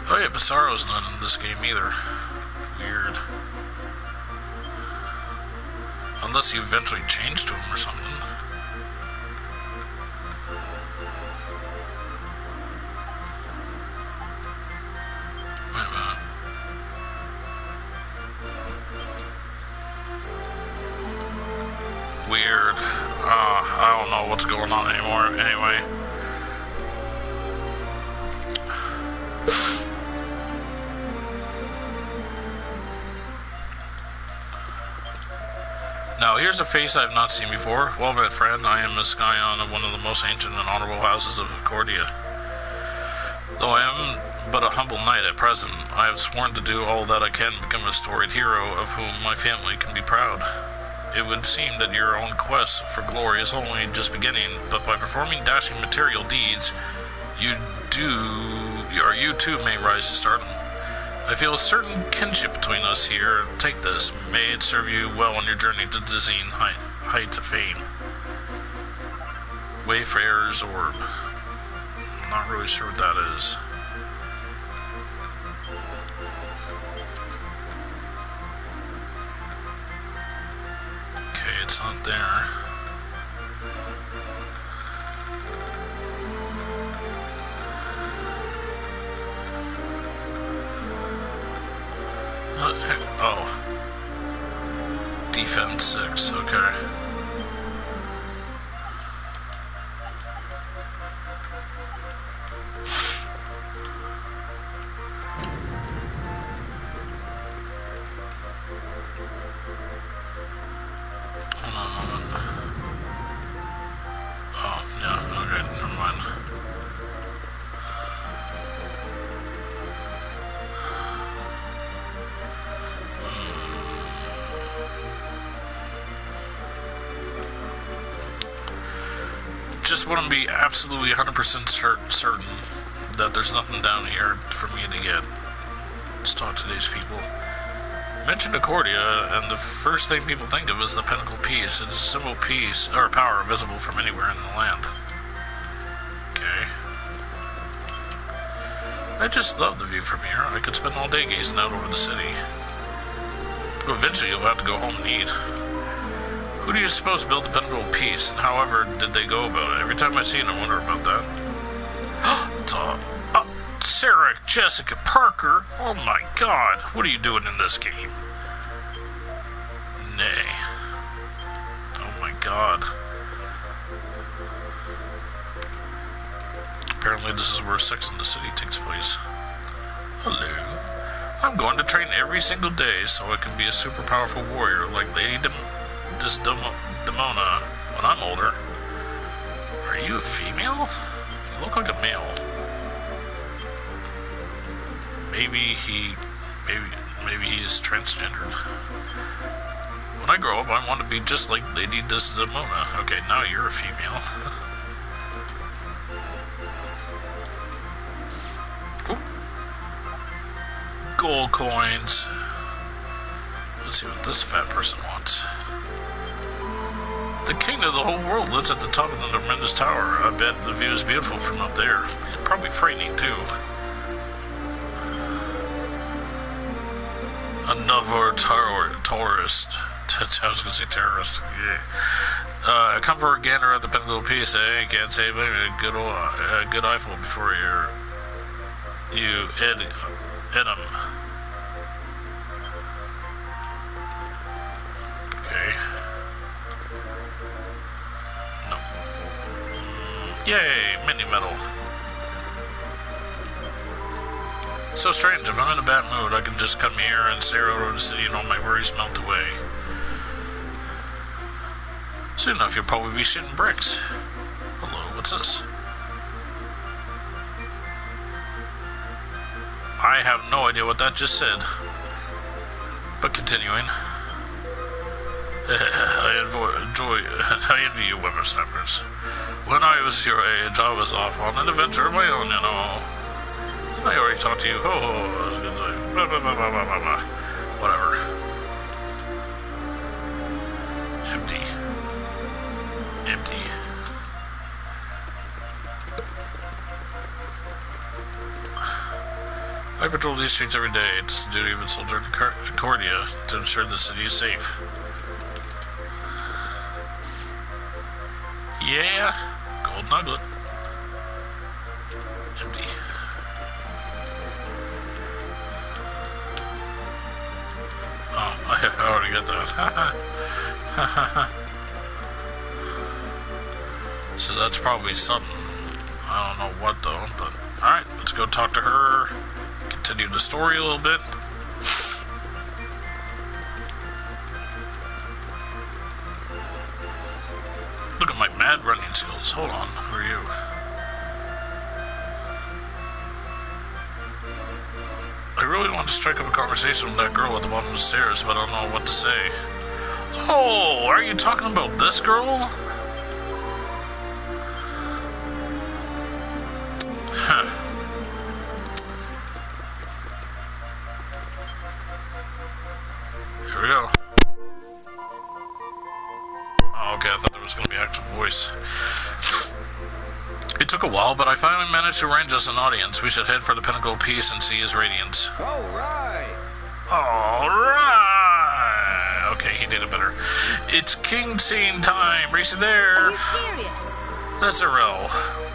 Oh yeah, Bizarro's not in this game either. Weird. Unless you eventually changed to him or something. Wait a minute. Weird. I don't know what's going on anymore. Anyway. Now, here's a face I've not seen before. Well met, friend. I am a scion of one of the most ancient and honorable houses of Cordia. Though I am but a humble knight at present, I have sworn to do all that I can to become a storied hero of whom my family can be proud. It would seem that your own quest for glory is only just beginning, but by performing dashing material deeds, you too may rise to stardom. I feel a certain kinship between us here. Take this. May it serve you well on your journey to dizzying heights of fame. Wayfarer's Orb. I'm not really sure what that is. Okay, it's not there. Oh. Defense 6, okay. Hold on a moment. Oh, yeah, okay, never mind. Just want to be absolutely 100% certain that there's nothing down here for me to get. Let's talk to these people. Mention Accordia, and the first thing people think of is the pinnacle piece. It's a simple piece, or power visible from anywhere in the land. Okay. I just love the view from here. I could spend all day gazing out over the city. Eventually you'll have to go home and eat. Who do you suppose built the pinnacle piece, and however did they go about it? Every time I see it, I wonder about that. It's Sarah Jessica Parker. Oh my god, what are you doing in this game? Nay. Oh my god. Apparently this is where Sex in the City takes place. Hello. I'm going to train every single day so I can be a super powerful warrior like Lady Demona when I'm older. Are you a female? You look like a male. Maybe he is transgendered. When I grow up, I want to be just like Lady Desdemona. Okay, now you're a female. Gold coins. Let's see what this fat person wants. The king of the whole world lives at the top of the tremendous tower. I bet the view is beautiful from up there. Probably frightening too. Another tourist. I was gonna say terrorist. Yeah. Come for a gander at the pinnacle piece. I can't say maybe a good eyeful before you ed him. Okay. No. Yay, mini medal. So strange, if I'm in a bad mood, I can just come here and stare out over the city and all my worries melt away. Soon enough, you'll probably be shitting bricks. Hello, what's this? I have no idea what that just said. But continuing. I envy you whippersnappers. When I was your age, I was off on an adventure of my own, you know. I already talked to you. I was gonna say, blah, blah, blah, blah, blah, blah, blah. Whatever. Empty. I patrol these streets every day. It's the duty of a soldier in Cordia to ensure the city is safe. Yeah, gold nugget. Empty. Oh, I already got that. So that's probably something. I don't know what though, but alright, let's go talk to her. Continue the story a little bit. Look at my mad running skills. Hold on, who are you? I really want to strike up a conversation with that girl at the bottom of the stairs, but I don't know what to say. Oh, are you talking about this girl? Huh. Here we go. Oh, okay, I thought there was going to be actual voice. It took a while, but I finally managed to arrange us an audience. We should head for the Pinnacle of Peace and see his radiance. Alright! Alright! Okay, he did it better. It's king scene time. Race you there. Are you serious? That's a row.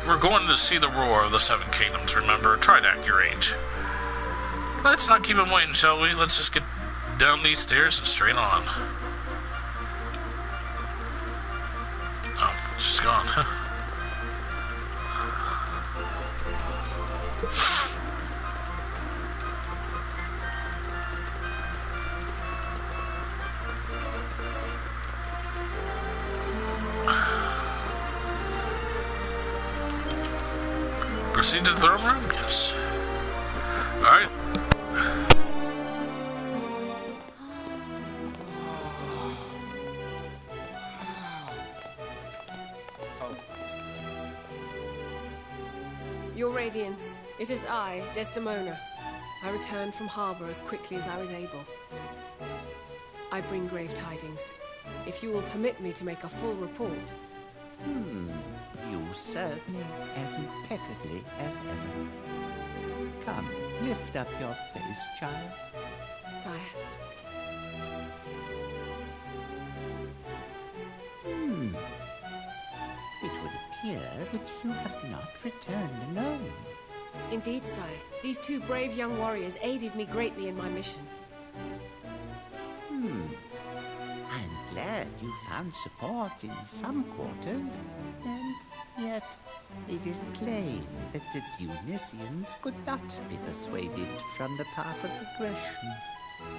We're going to see the roar of the Seven Kingdoms, remember? Try to act your age. Let's not keep him waiting, shall we? Let's just get down these stairs and straight on. Oh, she's gone. Proceed to the throne room? Yes. Alright. Your Radiance, it is I, Desdemona. I returned from Harbor as quickly as I was able. I bring grave tidings. If you will permit me to make a full report. You serve me as impeccably as ever. Come, lift up your face, child. Sire. It would appear that you have not returned alone. Indeed, sire. These two brave young warriors aided me greatly in my mission. I'm glad you found support in some quarters, and yet it is plain that the Dionysians could not be persuaded from the path of aggression.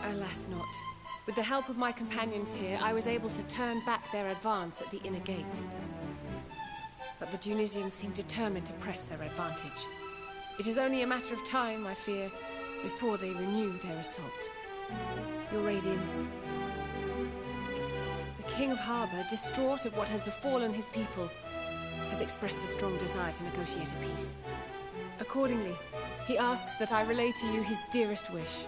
Alas not. With the help of my companions here, I was able to turn back their advance at the inner gate. But the Dionysians seem determined to press their advantage. It is only a matter of time, I fear, before they renew their assault. Your Radiance. The King of Harbor, distraught at what has befallen his people, has expressed a strong desire to negotiate a peace. Accordingly, he asks that I relay to you his dearest wish.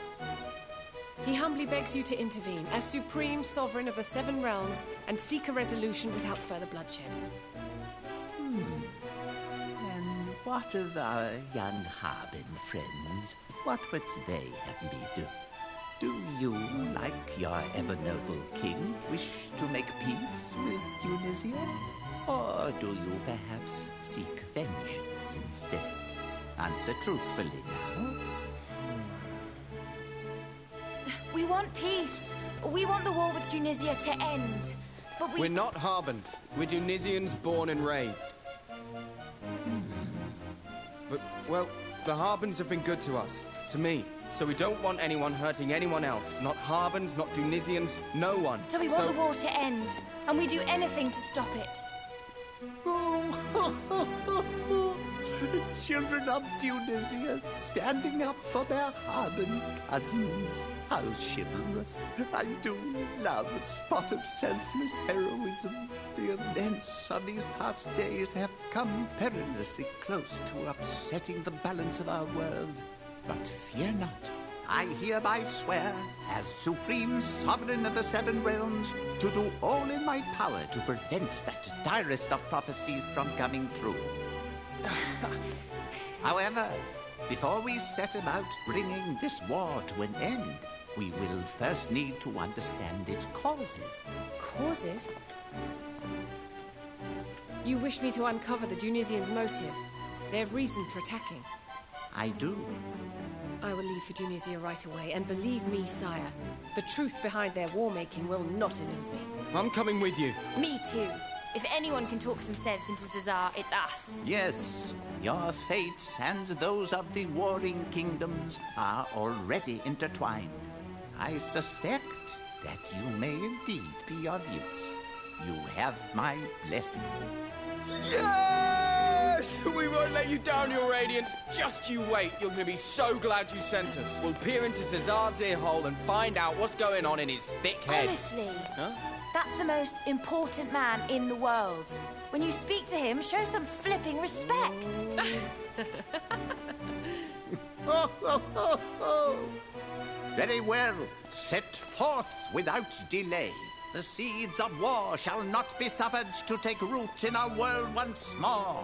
He humbly begs you to intervene as supreme sovereign of the Seven Realms and seek a resolution without further bloodshed. And what of our young Harbin friends? What would they have me do? Do you, like your ever-noble king, wish to make peace with Tunisia? Or do you perhaps seek vengeance instead? Answer truthfully now. We want peace. We want the war with Tunisia to end. But We're not Harbins. We're Tunisians born and raised. But, well, the Harbins have been good to us. To me. So we don't want anyone hurting anyone else. Not Harbins, not Tunisians, no one. So we want the war to end. And we do anything to stop it. The children of Tunisia standing up for their Harben cousins. How chivalrous. I do love a spot of selfless heroism. The events of these past days have come perilously close to upsetting the balance of our world. But fear not. I hereby swear, as supreme sovereign of the Seven Realms, to do all in my power to prevent that direst of prophecies from coming true. However, before we set about bringing this war to an end, we will first need to understand its causes. Causes? You wish me to uncover the Tunisians' motive, their reason for attacking? I do. I will leave for Tunisia right away, and believe me, sire, the truth behind their war-making will not elude me. I'm coming with you. Me too. If anyone can talk some sense into Cesar, it's us. Yes, your fates and those of the warring kingdoms are already intertwined. I suspect that you may indeed be of use. You have my blessing. Yes! We won't let you down, Your Radiance. Just you wait. You're going to be so glad you sent us. We'll peer into Cesar's ear hole and find out what's going on in his thick head. Honestly, Huh? that's the most important man in the world. When you speak to him, show some flipping respect. Very well. Set forth without delay. The seeds of war shall not be suffered to take root in our world once more.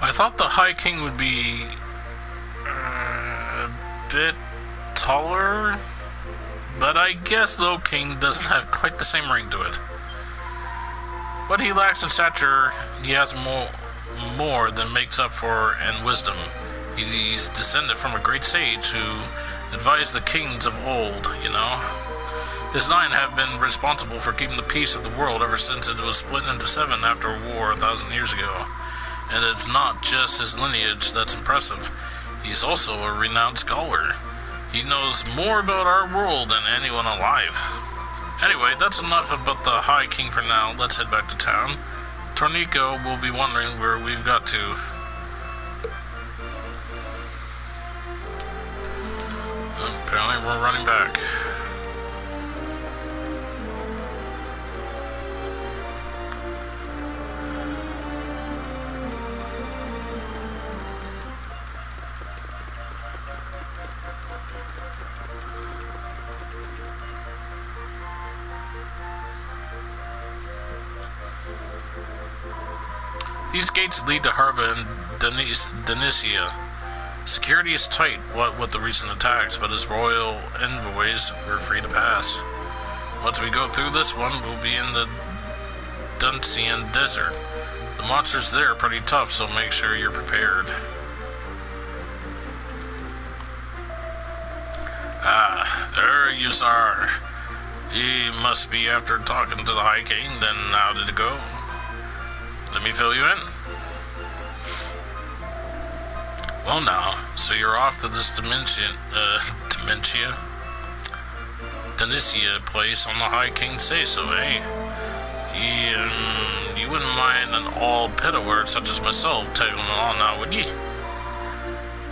I thought the High King would be a bit taller, but I guess Low King doesn't have quite the same ring to it. What he lacks in stature, he has more than makes up for in wisdom. He's descended from a great sage who advised the kings of old, you know. His nine have been responsible for keeping the peace of the world ever since it was split into seven after a war 1,000 years ago. And it's not just his lineage that's impressive. He's also a renowned scholar. He knows more about our world than anyone alive. Anyway, that's enough about the High King for now. Let's head back to town. Tornico will be wondering where we've got to. Apparently we're running back. These gates lead to Harba and Denisia. Security is tight, what with the recent attacks, but as royal envoys, we're free to pass. Once we go through this one, we'll be in the Duncian Desert. The monsters there are pretty tough, so make sure you're prepared. Ah, there you are. He must be after talking to the High King, then how did it go? Let me fill you in. Well now, so you're off to this Dementia place on the High King's say-so, eh? You wouldn't mind an old pedower such as myself tagging along now, would ye?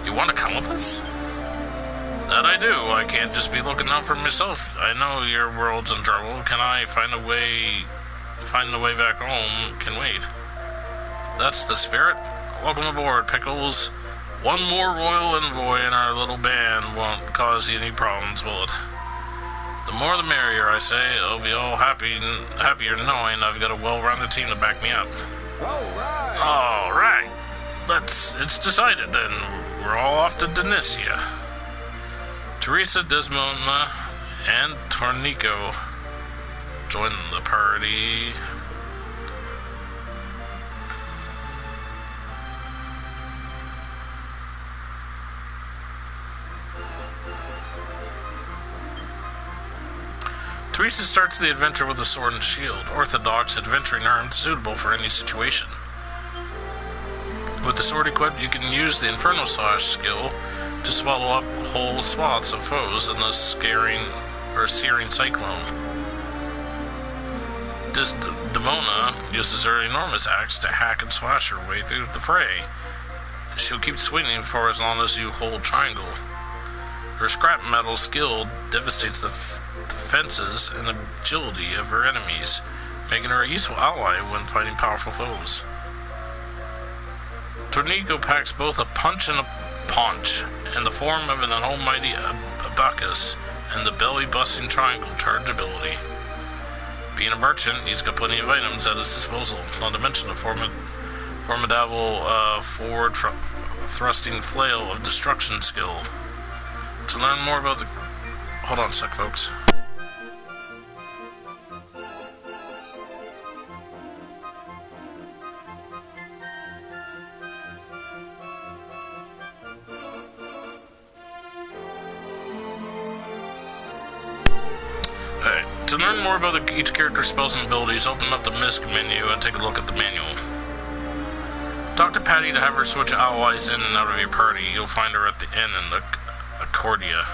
You want to come with us? That I do. I can't just be looking out for myself. I know your world's in trouble. Can I find the way back home? Can wait. That's the spirit. Welcome aboard, Pickles. One more royal envoy in our little band won't cause you any problems, will it? The more the merrier, I say. I'll be all happier knowing I've got a well-rounded team to back me up. All right. It's decided then. We're all off to Denisia. Teresa, Desmona, and Tornico join the party. Teresa starts the adventure with a sword and shield, orthodox, adventuring armed, suitable for any situation. With the sword equipped, you can use the Inferno Slash skill, to swallow up whole swaths of foes in the searing cyclone. Demona uses her enormous axe to hack and slash her way through the fray. She'll keep swinging for as long as you hold triangle. Her scrap metal skill devastates the defenses and agility of her enemies, making her a useful ally when fighting powerful foes. Tornigo packs both a punch and a paunch, in the form of an almighty abacus and the belly-busting triangle charge ability. Being a merchant, he's got plenty of items at his disposal, not to mention a formidable forward-thrusting flail of destruction skill. To learn more about the... Hold on a sec, folks. To learn more about each character's spells and abilities, open up the MISC menu and take a look at the manual. Talk to Patty to have her switch allies in and out of your party. You'll find her at the inn in the Accordia.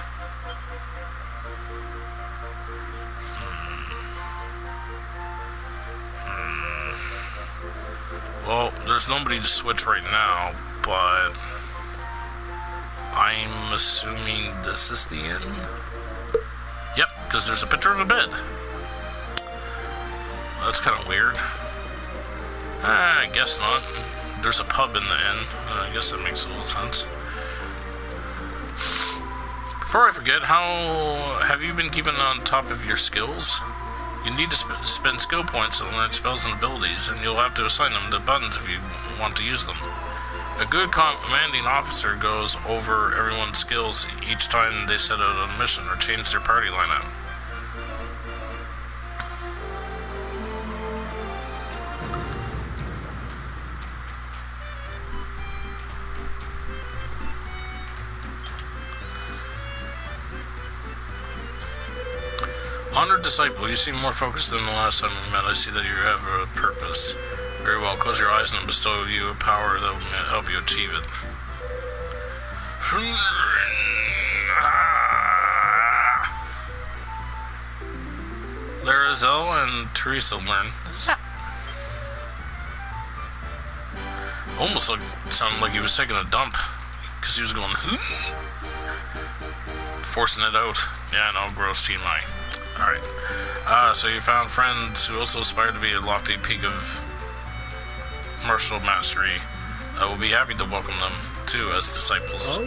Well, there's nobody to switch right now, but I'm assuming this is the inn. Yep, because there's a picture of a bed. That's kind of weird. I guess not. There's a pub in the inn. I guess that makes a little sense. Before I forget, how have you been keeping on top of your skills? You need to spend skill points to learn spells and abilities, and you'll have to assign them to buttons if you want to use them. A good commanding officer goes over everyone's skills each time they set out on a mission or change their party lineup. Honored Disciple, you seem more focused than the last time we met. I see that you have a purpose. Very well, close your eyes and bestow you a power that will help you achieve it. Larazel and Teresa learn. Almost sounded like he was taking a dump, because he was going, forcing it out. Yeah, no, gross TMI. Alright. So you found friends who also aspire to be a lofty peak of martial mastery. I will be happy to welcome them, too, as disciples.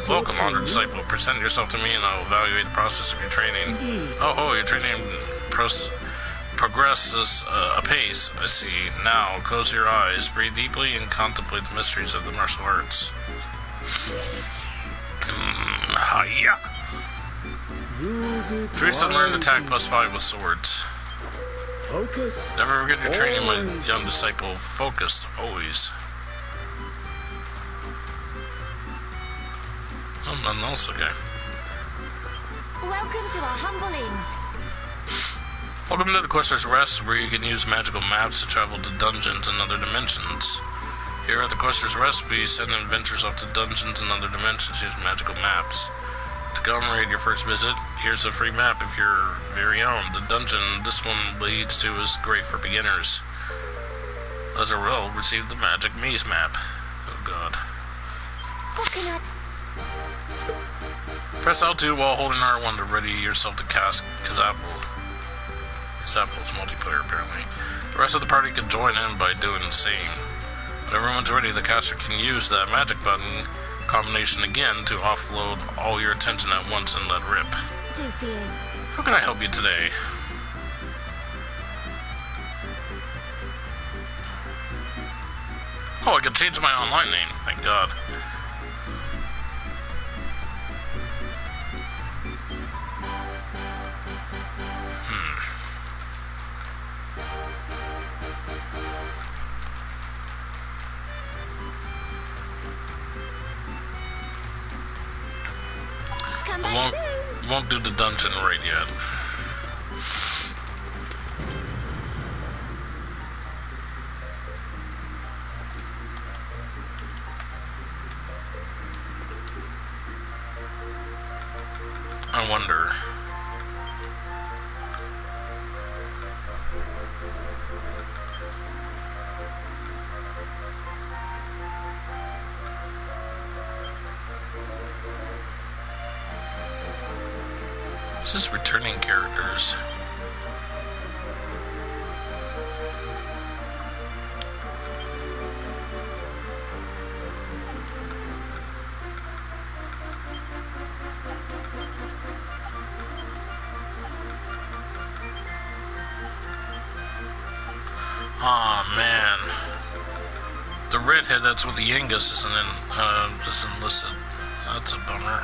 Welcome, honored disciple. Present yourself to me and I will evaluate the process of your training. Your training progresses apace, I see. Now, close your eyes, breathe deeply, and contemplate the mysteries of the martial arts. Hiya! Teresa learned attack +5 with swords. Focus. Never forget your training, my young disciple. Focused, always. Oh, nothing else, okay. Welcome to our humble inn. Welcome to the Quester's Rest, where you can use magical maps to travel to dungeons and other dimensions. Here at the Quester's Rest, we send adventurers off to dungeons and other dimensions using magical maps. To commemorate your first visit, here's a free map of your very own. The dungeon this one leads to is great for beginners. As a result, receive the magic maze map. Oh god. What can I... Press L2 while holding R1 to ready yourself to cast Kazapple. Kazapple's multiplayer, apparently. The rest of the party can join in by doing the same. When everyone's ready, the caster can use that magic button combination again to offload all your attention at once and let rip. How can I help you today? Oh, I can change my online name, thank god. Won't do the dungeon right yet. I wonder. This is returning characters. Aw, man. The redhead that's with the Yangus is enlisted. That's a bummer.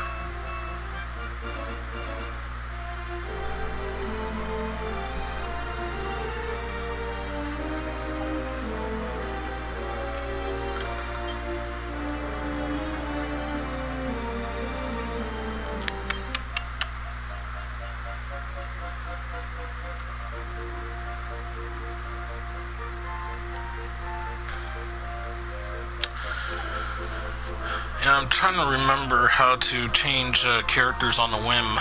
Yeah, I'm trying to remember how to change characters on a whim.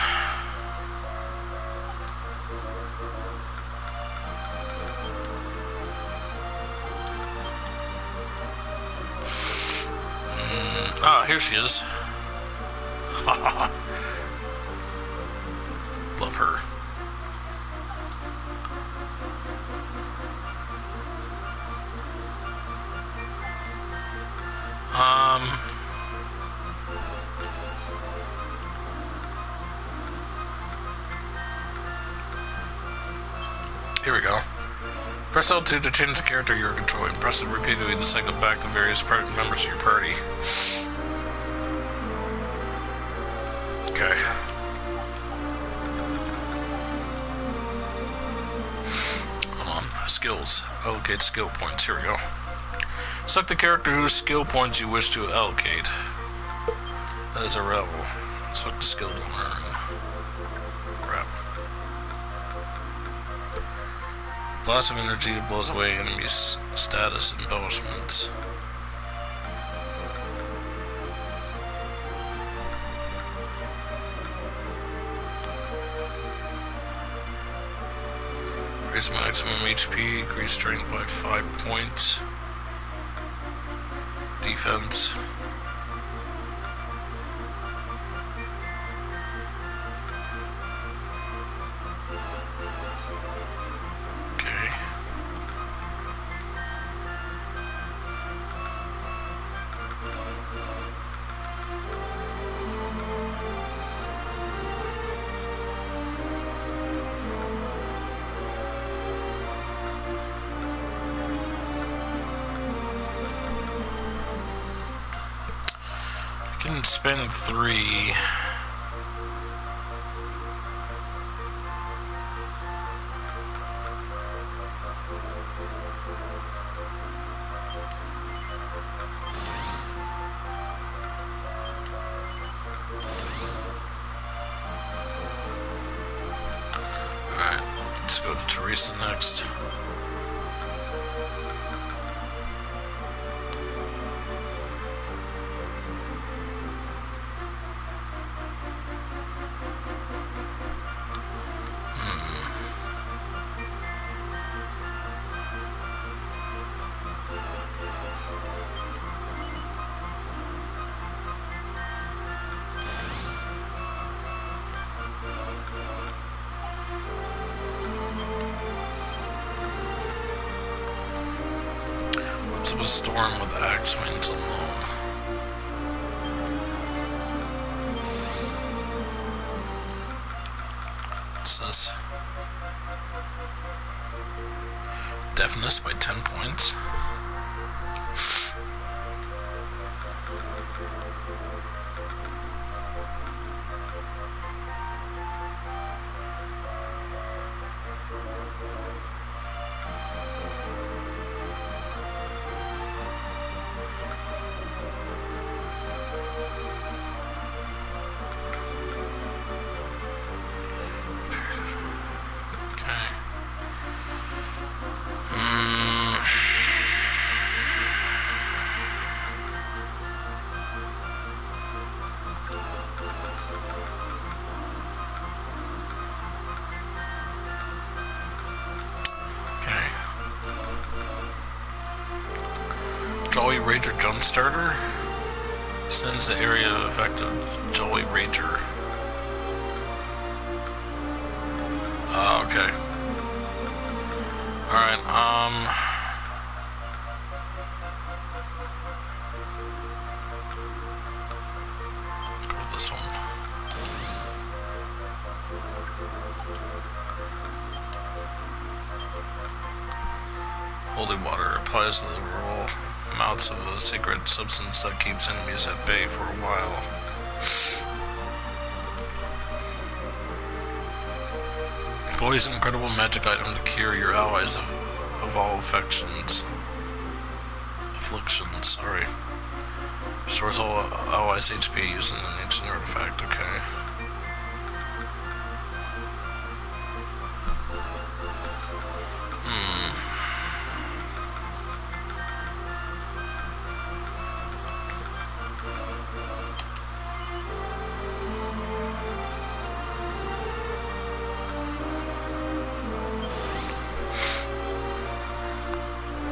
Ah, here she is. Love her. Here we go. Press L2 to change the character you're controlling. Press it repeatedly to cycle back the various members of your party. Okay. Hold on. Skills. Allocate skill points. Here we go. Select the character whose skill points you wish to allocate. That is a rebel. Select the skill to learn. Crap. Blast of energy blows away enemies' status embellishments. Increase maximum HP, increase strength by 5 points. Defense. Can spend 3. Alright, let's go to Teresa next. What's up a storm with axe winds alone? What's this? Deafness by 10 points. Jolly Rager Jump Starter sends the area of effect of Jolly Rager. Okay. Alright, go with this one. Holy water applies to the rural amounts of a sacred substance that keeps enemies at bay for a while. Employs an incredible magic item to cure your allies of all afflictions. Sorry. Restores all allies' HP using an ancient artifact. Okay.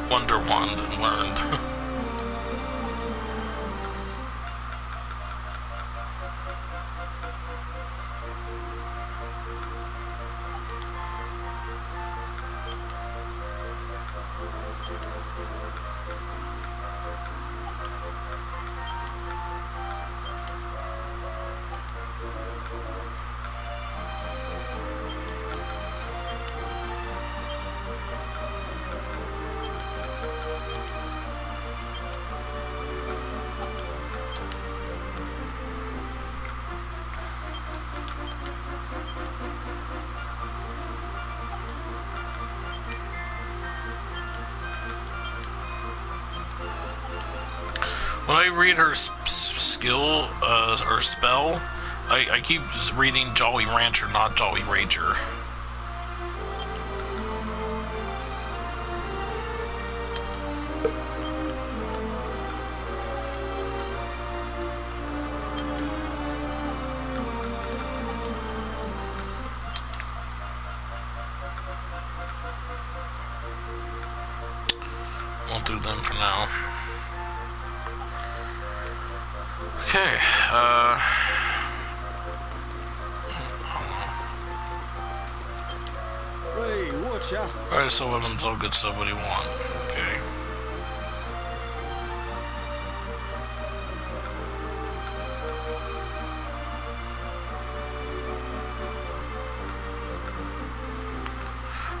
Wonder Wand and learned. When I read her skill, or spell, I keep just reading Jolly Rancher, not Jolly Rager. Won't do them for now. Okay, Hey, watch out. alright, so weapons, all good stuff, what do you want? Okay.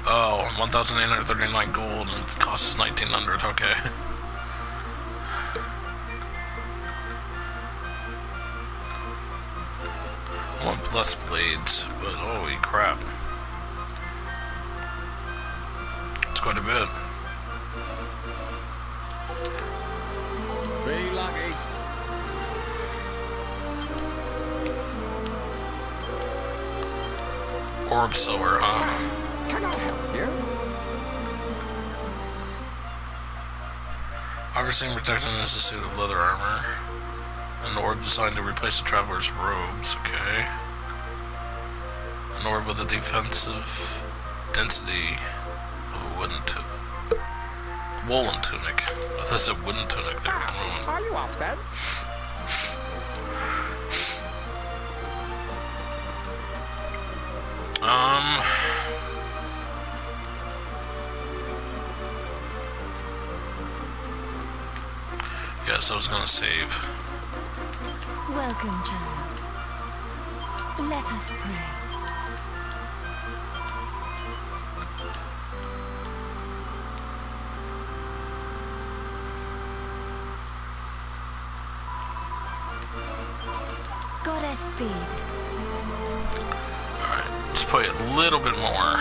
Oh, 1,839 gold and it costs 1,900, okay. I want plus blades, but holy crap. It's quite a bit. Be lucky. Orb sower, huh? Can I help you? Harvesting protection is a suit of leather armor. An orb designed to replace the traveler's robes, okay. An orb with a defensive density of a woolen tunic. I thought it said wooden tunic there. Are you off then? Yes, I was gonna save. Welcome, child. Let us pray. Goddess speed. Alright, let's play a little bit more.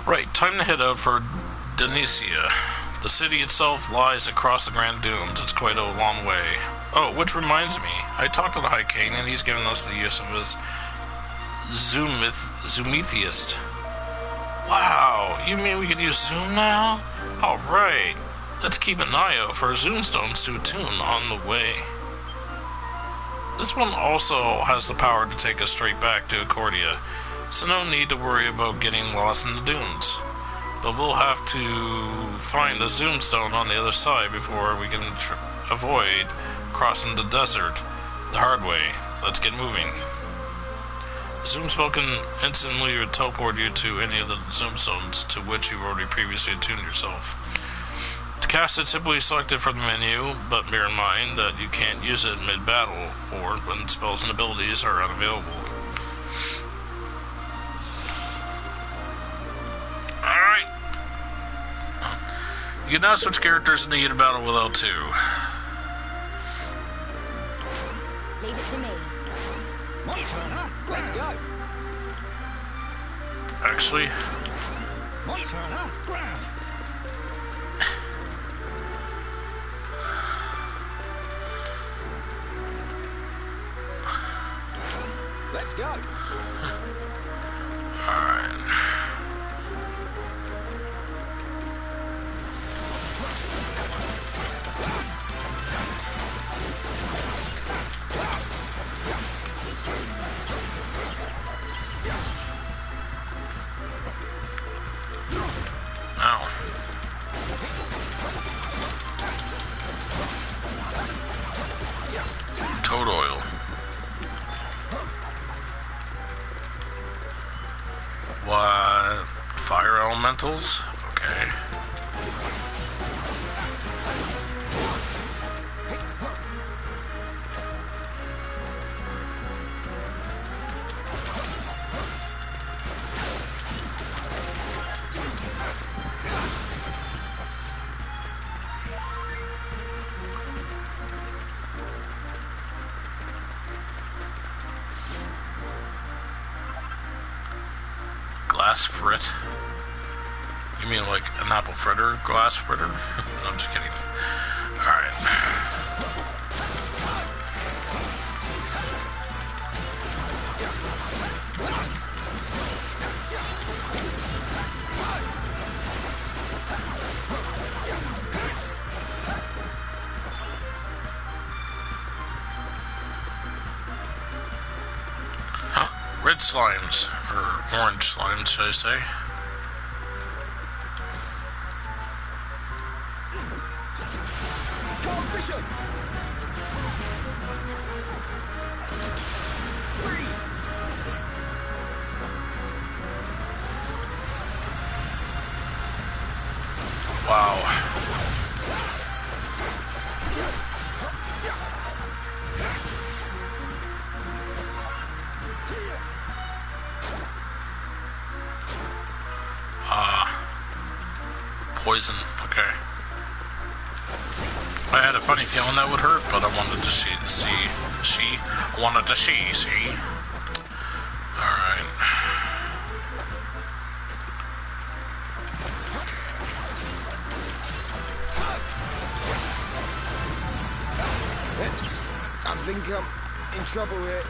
Right, time to head out for Denicia. The city itself lies across the Grand Dunes. It's quite a long way. Oh, which reminds me, I talked to the High King, and he's given us the use of his Zoometheist. Wow, you mean we can use Zoom now? Alright, let's keep an eye out for Zoomstones to attune on the way. This one also has the power to take us straight back to Accordia, so no need to worry about getting lost in the dunes. But we'll have to find a Zoomstone on the other side before we can avoid crossing the desert the hard way. Let's get moving. Zoom spell can instantly teleport you to any of the Zoomstones to which you've already previously attuned yourself. To cast it, simply select it from the menu, but bear in mind that you can't use it mid-battle or when spells and abilities are unavailable. Alright. You can now switch characters in the heat of battle with L2. Leave it to me. My turn, huh? Let's go. Actually, My turn, huh? Grand. Let's go. alright. Now, toad oil. What? Fire elementals? Okay. Glass frit? You mean like an apple fritter? Glass fritter? No, I'm just kidding. Alright. Huh? Red slimes. Or orange slimes, should I say. Competition. Freeze. Wow. Poison, okay. I had a funny feeling that would hurt, but I wanted to see. Alright. I think I'm in trouble here.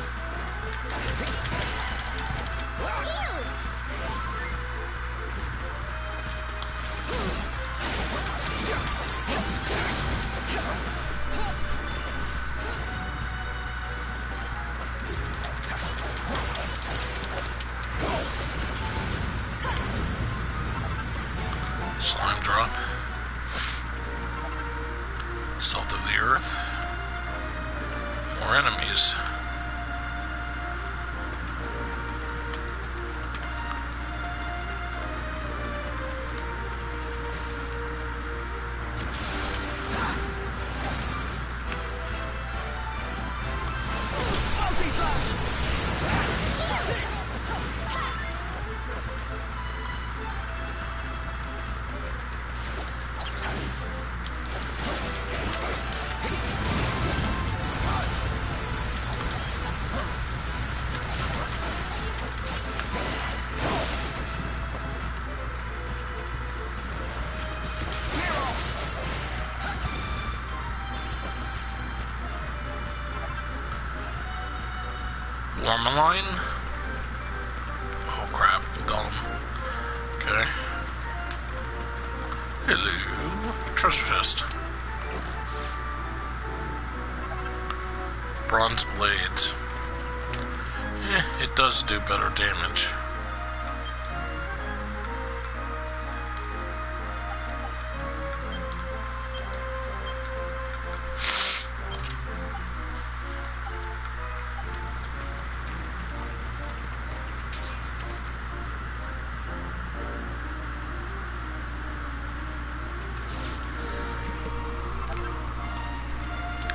Slime drop. Salt of the earth. More enemies. Tourmaline? Oh crap, Gollum. Okay. Hello. Treasure chest. Bronze blades. It does do better damage.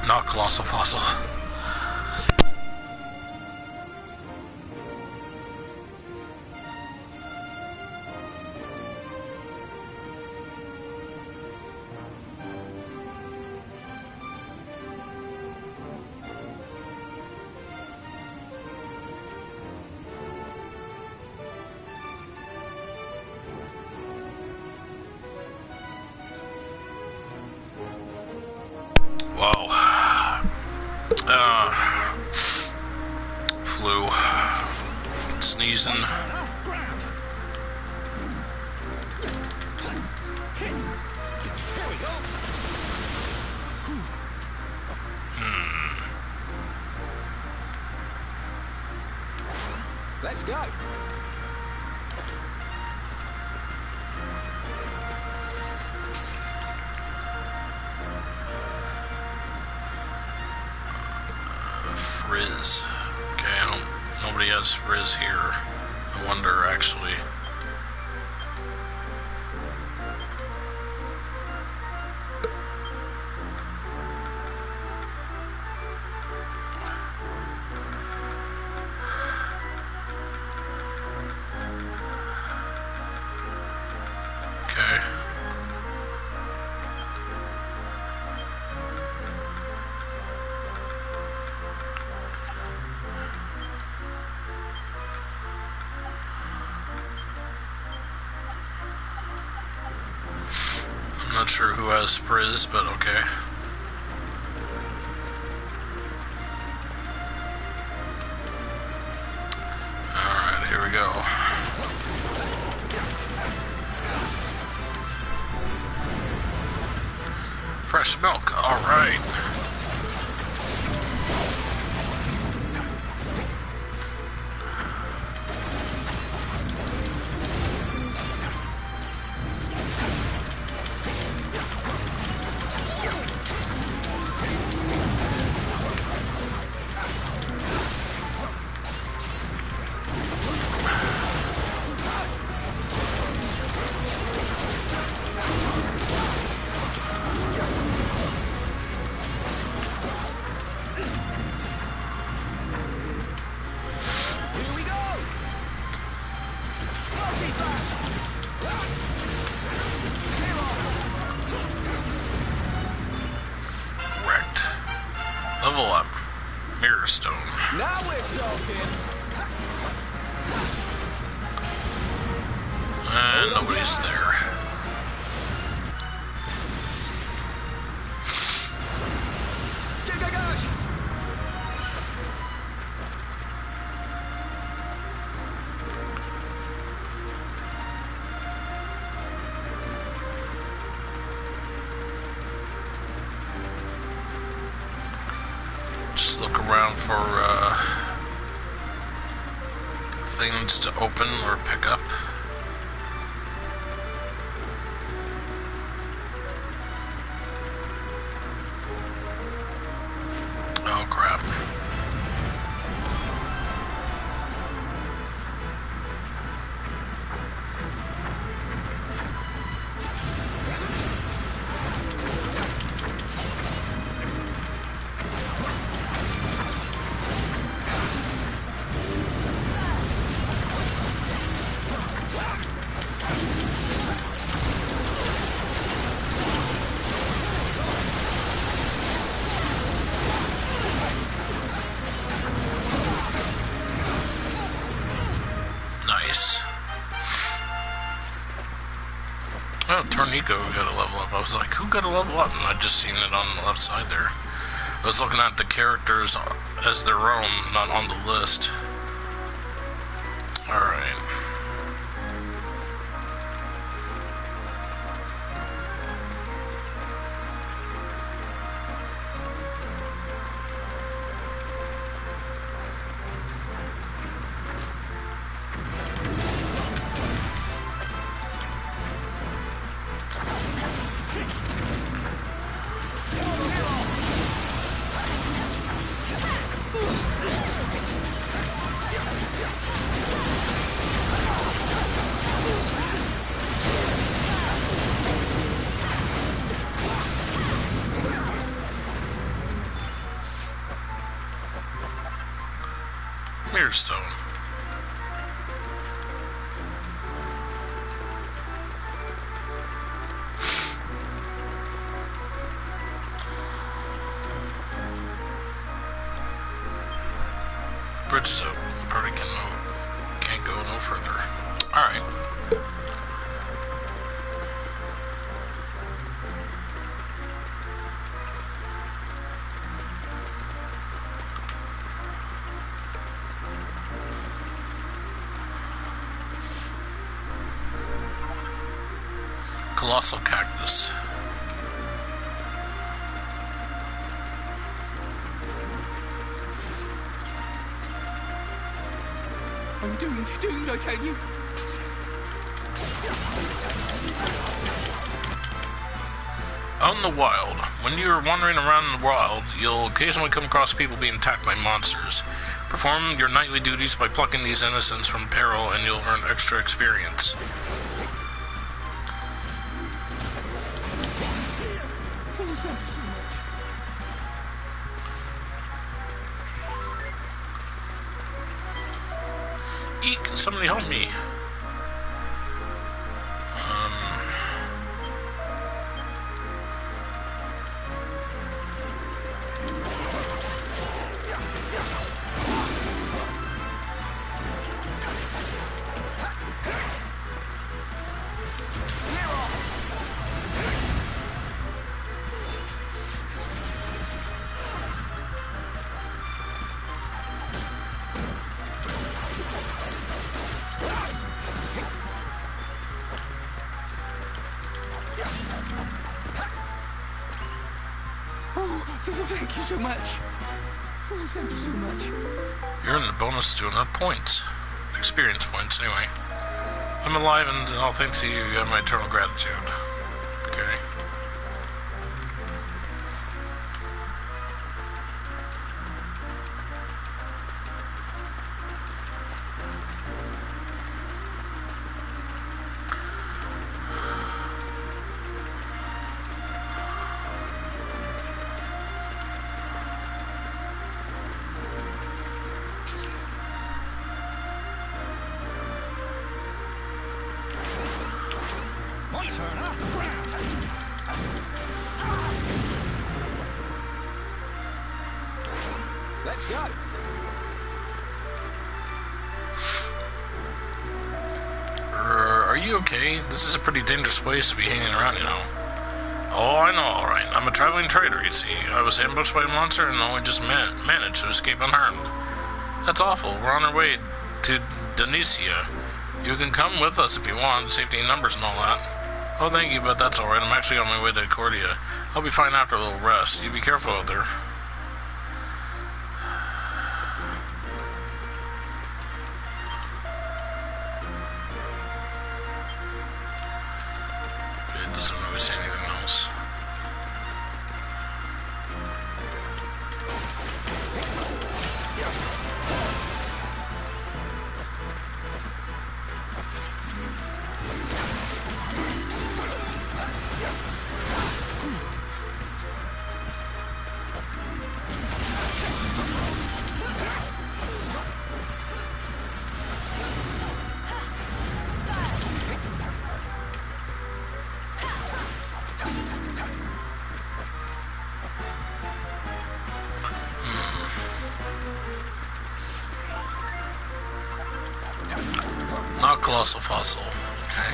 Not colossal fossil. Flu. Sneezing. Let's go. Frizz. Okay, nobody has Frizz here. I wonder, actually. Okay. I'm not sure who has Frizz, but okay. Alright, here we go. Fresh milk, alright. Level up. Mirror Stone. Now we're talking. And nobody's there. Just look around for things to open or pick up. Oh crap. Nice. Oh, Tornico got a level up. I was like, who got a level up? And I just seen it on the left side there. I was looking at the characters as their own, not on the list. Alright. Mirrorstone. Bridge is open. Party can't go no further. Alright. Colossal cactus. I'm doomed, I tell you. Out in the wild. When you're wandering around in the wild, you'll occasionally come across people being attacked by monsters. Perform your nightly duties by plucking these innocents from peril, and you'll earn extra experience. Eek, can somebody help me? Thank you so much. Oh, thank you so much. You're in the bonus to enough points. Experience points, anyway. I'm alive, and all thanks to you, you have my eternal gratitude. Okay. My turn, huh? Let's go. Are you okay? This is a pretty dangerous place to be hanging around, you know. Oh, I know, alright. I'm a traveling trader, you see. I was ambushed by a monster and only just managed to escape unharmed. That's awful. We're on our way to Donicia. You can come with us if you want, safety in numbers and all that. Oh, thank you, but that's alright. I'm actually on my way to Cordia. I'll be fine after a little rest. You be careful out there. It doesn't really say anything else. Not colossal fossil. Okay.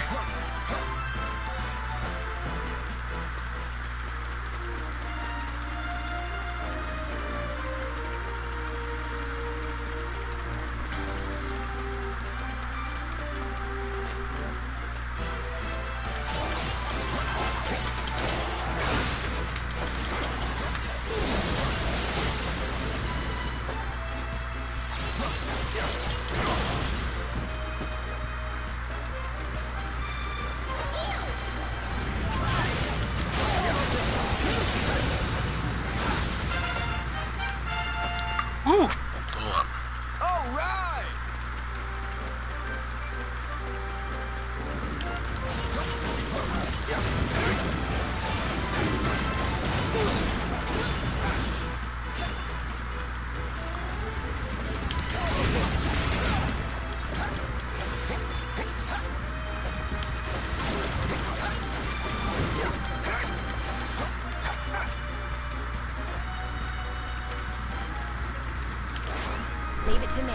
to me.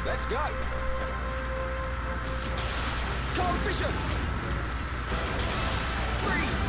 Let's go. Cold vision. Freeze.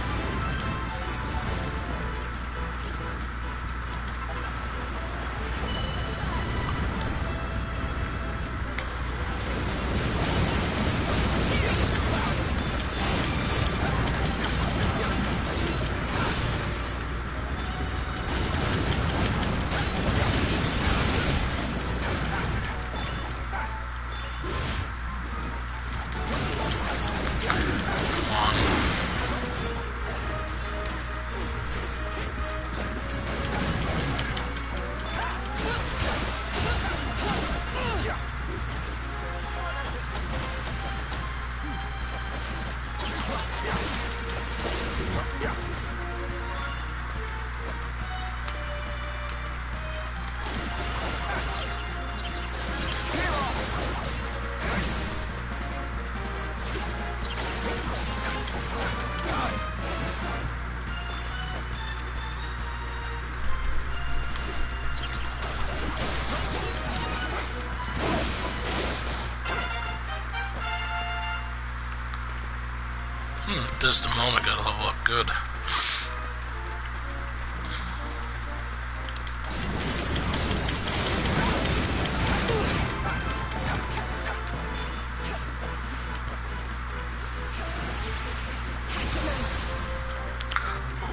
Just a moment, gotta level up good.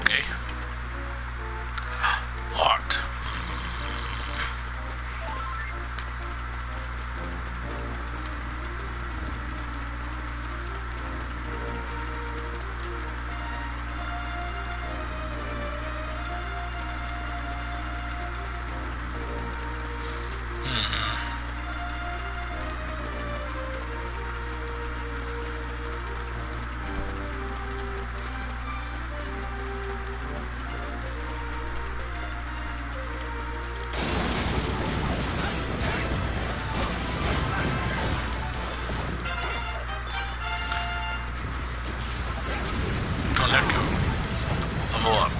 Okay. Locked. Level up.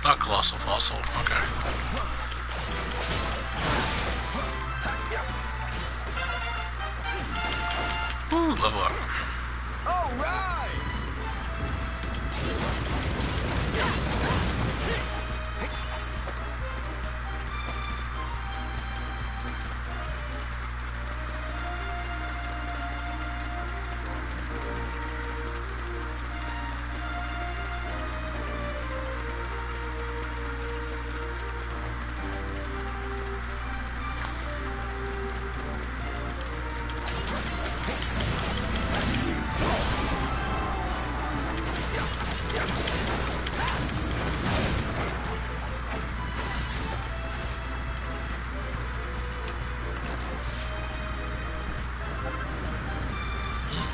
Not colossal fossil, okay. Ooh, level up. All right.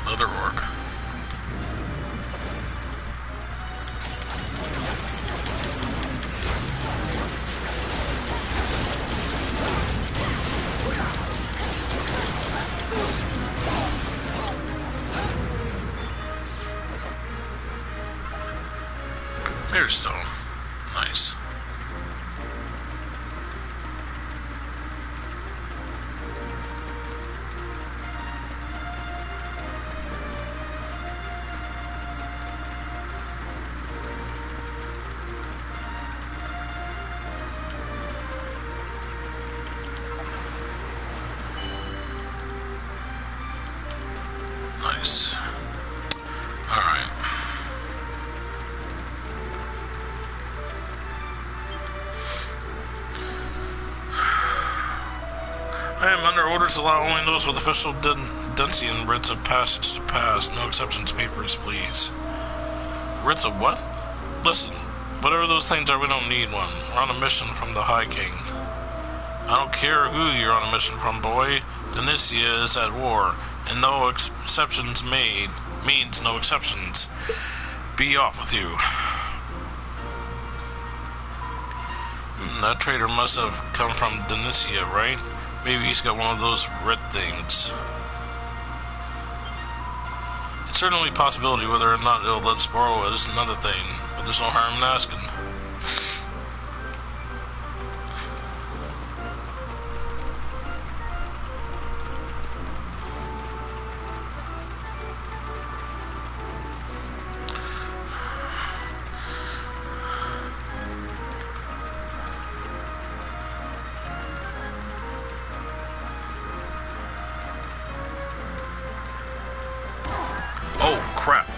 Other orc. Mirrorstone. Nice. Nice. Alright. I am under orders to allow only those with official Densian writs of passage to pass. No exceptions papers, please. Writs of what? Listen, whatever those things are, we don't need one. We're on a mission from the High King. I don't care who you're on a mission from, boy. Denicia is at war, and no exceptions made means no exceptions. Be off with you. That traitor must have come from Denicia, right? Maybe he's got one of those red things. It's certainly a possibility. Whether or not it'll let us borrow it is another thing, but there's no harm in asking. Oh, crap.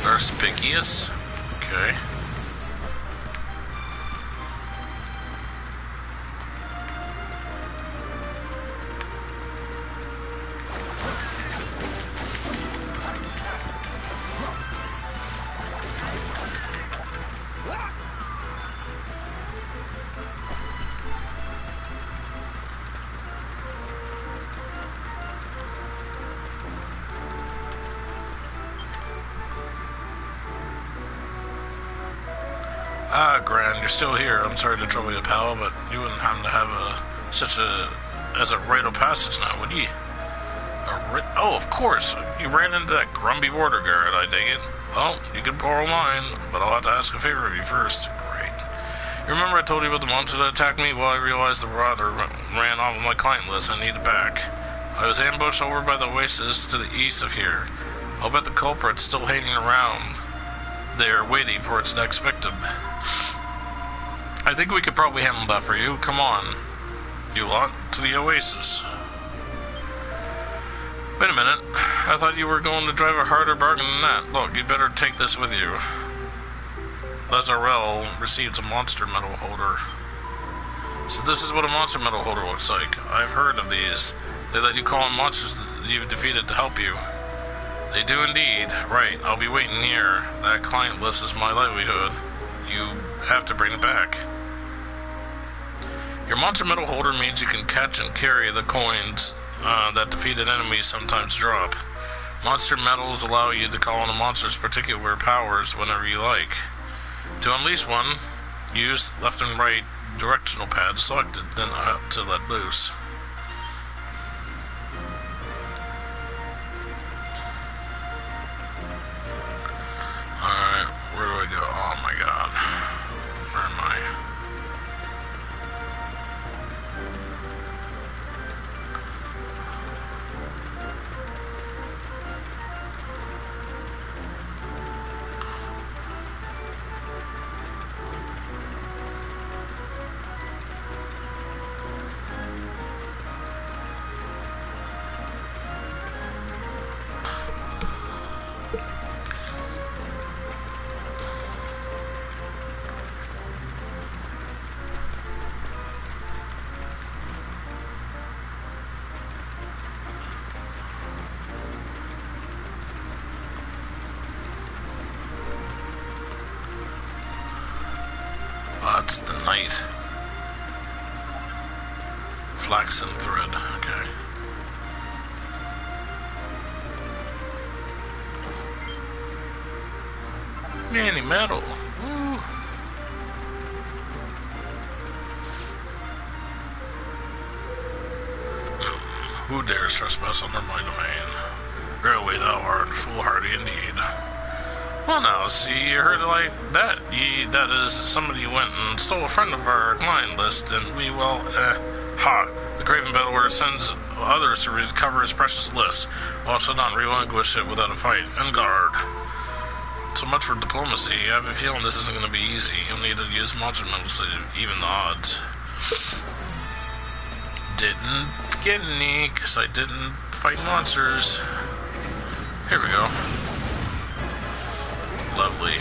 Perspicuous? Okay. Ah, Gran, you're still here. I'm sorry to trouble you, pal, but you wouldn't happen to have a rite of passage now, would ye? Oh, of course. You ran into that grumpy border guard, I take it. Well, you could borrow mine, but I'll have to ask a favor of you first. Great. You remember I told you about the monster that attacked me? Well, I realized the marauder ran off of my client list. I need it back. I was ambushed over by the oasis to the east of here. I'll bet the culprit's still hanging around there waiting for its next victim. I think we could probably handle that for you. Come on, you lot, to the oasis. Wait a minute. I thought you were going to drive a harder bargain than that. Look, you'd better take this with you. Lazarel received a monster medal holder. So this is what a monster medal holder looks like. I've heard of these. They let you call on monsters that you've defeated to help you. They do indeed. Right, I'll be waiting here. That client list is my livelihood. You have to bring it back. Your monster medal holder means you can catch and carry the coins that defeated enemies sometimes drop. Monster medals allow you to call on a monster's particular powers whenever you like. To unleash one, use left and right directional pad selected, then to let loose. Alright, where do I go? Oh my god. Where am I? That's the night. Flaxen thread, okay. Manny metal. Woo. Who dares trespass under my domain? Verily thou art foolhardy indeed. Well now, see, you heard it like that. That is, somebody went and stole a friend of our client list, and we, well, the Craven Battleward sends others to recover his precious list, while should not relinquish it without a fight. En garde. So much for diplomacy. I have a feeling this isn't going to be easy. You'll need to use monster medals to even the odds. Didn't get any, because I didn't fight monsters. Here we go. Lovely.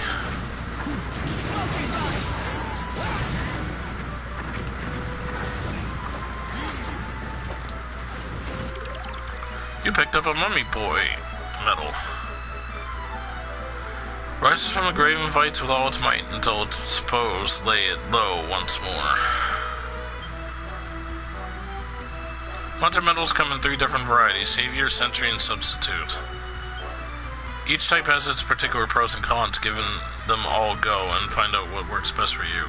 You picked up a mummy boy medal. Rises from the grave and fights with all its might until its foes lay it low once more. bunch of metals come in 3 different varieties: Savior, Sentry, and Substitute. Each type has its particular pros and cons. Give them all a go and find out what works best for you.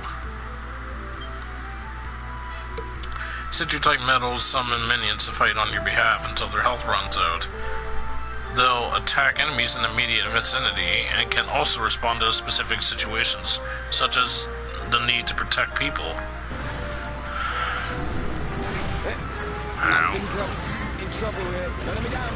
Sentry type metals summon minions to fight on your behalf until their health runs out. They'll attack enemies in the immediate vicinity and can also respond to specific situations, such as the need to protect people. I think I'm in trouble here. Let me down.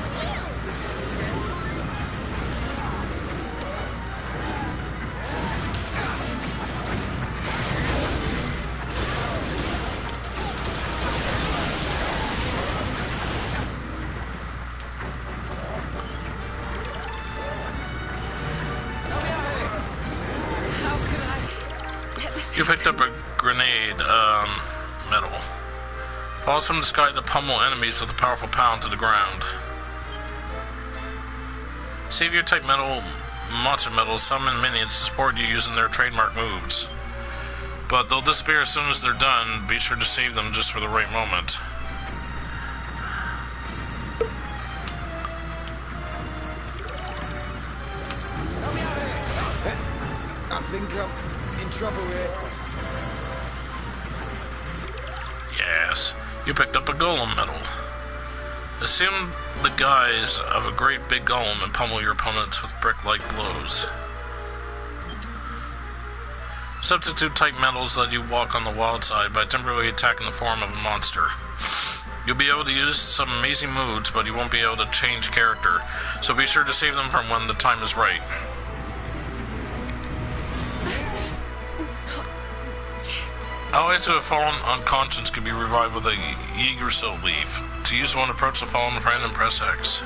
You picked up a grenade, metal. Falls from the sky to pummel enemies with a powerful pound to the ground. Savior type metal, monster metals summon minions to support you using their trademark moves. But they'll disappear as soon as they're done. Be sure to save them just for the right moment. I think I'm in trouble here. Yes, you picked up a golem medal. Assume the guise of a great big golem and pummel your opponents with brick-like blows. Substitute type metals let you walk on the wild side by temporarily attacking the form of a monster. You'll be able to use some amazing moves, but you won't be able to change character, so be sure to save them from when the time is right. Allies who have fallen unconscious can be revived with a Yangus leaf. To use one, approach the fallen friend and press X.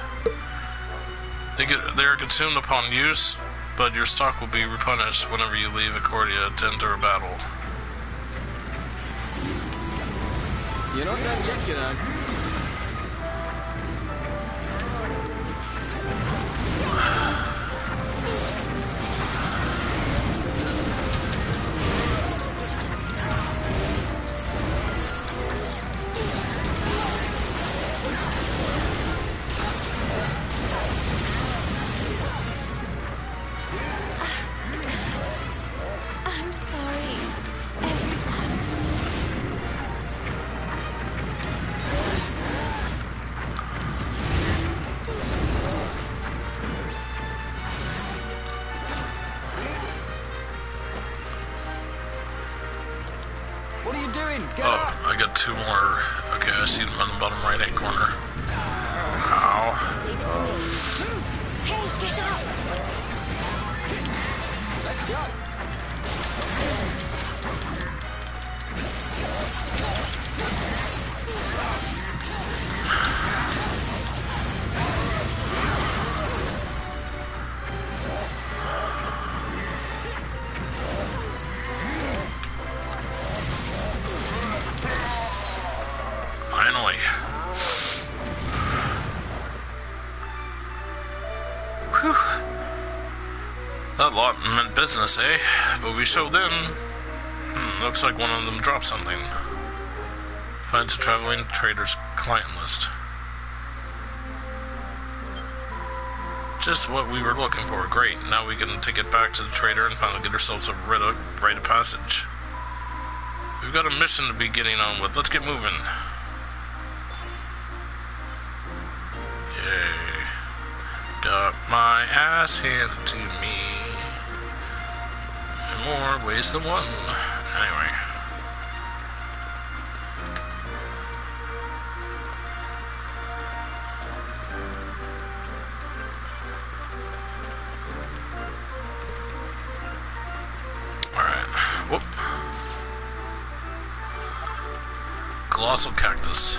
They are consumed upon use, but your stock will be replenished whenever you leave Accordia to enter a battle. You're not done yet, you know. I'm sorry, What are you doing? Get Oh, up! I got 2 more. Okay, I see them on the bottom right-hand corner. Ow. Leave it to me. Hey, get up! Let's go! Finally. Whew. That lot meant business, eh? But we showed them. Looks like one of them dropped something. Finds a traveling trader's client list. Just what we were looking for. Great. Now we can take it back to the trader and finally get ourselves a rite of passage. We've got a mission to be getting on with. Let's get moving. Yay. Got my ass handed to me. In more ways than one. Anyway. Alright. Whoop. Colossal cactus.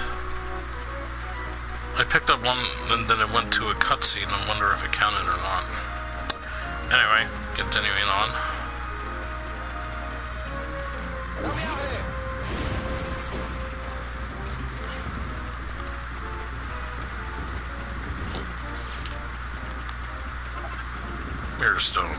I picked up one and then it went to a cutscene. I wonder if it counted or not. Anyway, continuing on. Mirror stone.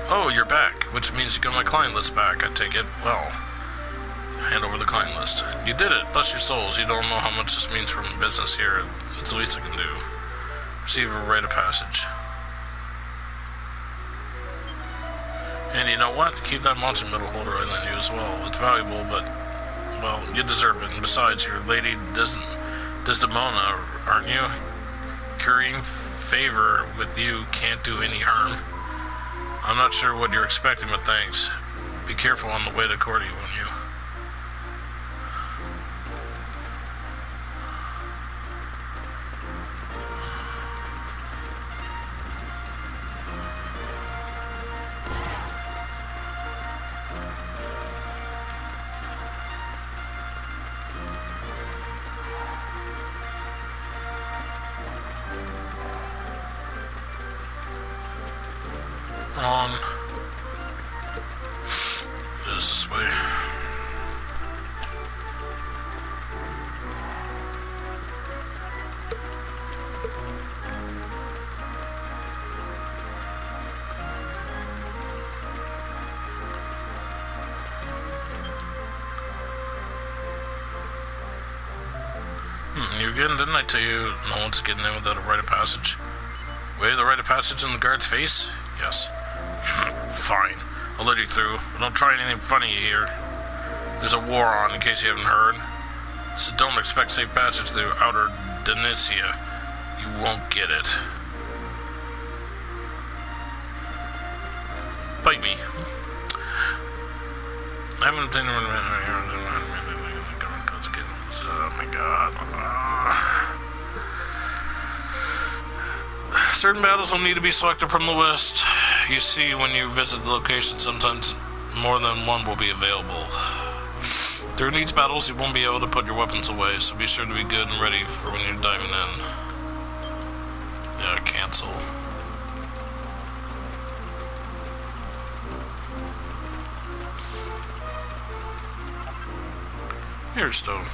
Oh, you're back, which means you got my client list back, I take it. Well, hand over the client list. You did it, bless your souls. You don't know how much this means for my business here. It's the least I can do. Receive a rite of passage. And you know what? Keep that monster medal holder I lent you as well. It's valuable, but, well, you deserve it. And besides, your lady Desdemona, aren't you? Currying favor with you can't do any harm. I'm not sure what you're expecting, but thanks. Be careful on the way to court, won't you? It is this way. You again? Didn't I tell you no one's getting in without a rite of passage? Wave the rite of passage in the guard's face? Yes. Fine. I'll let you through, but don't try anything funny here. There's a war on, in case you haven't heard. So don't expect safe passage through outer Denicia. You won't get it. Bite me. I haven't been... Oh my god. Certain battles will need to be selected from the list. You see, when you visit the location, sometimes more than one will be available. During these battles, you won't be able to put your weapons away, so be sure to be good and ready for when you're diving in. Yeah, cancel. Here's stone.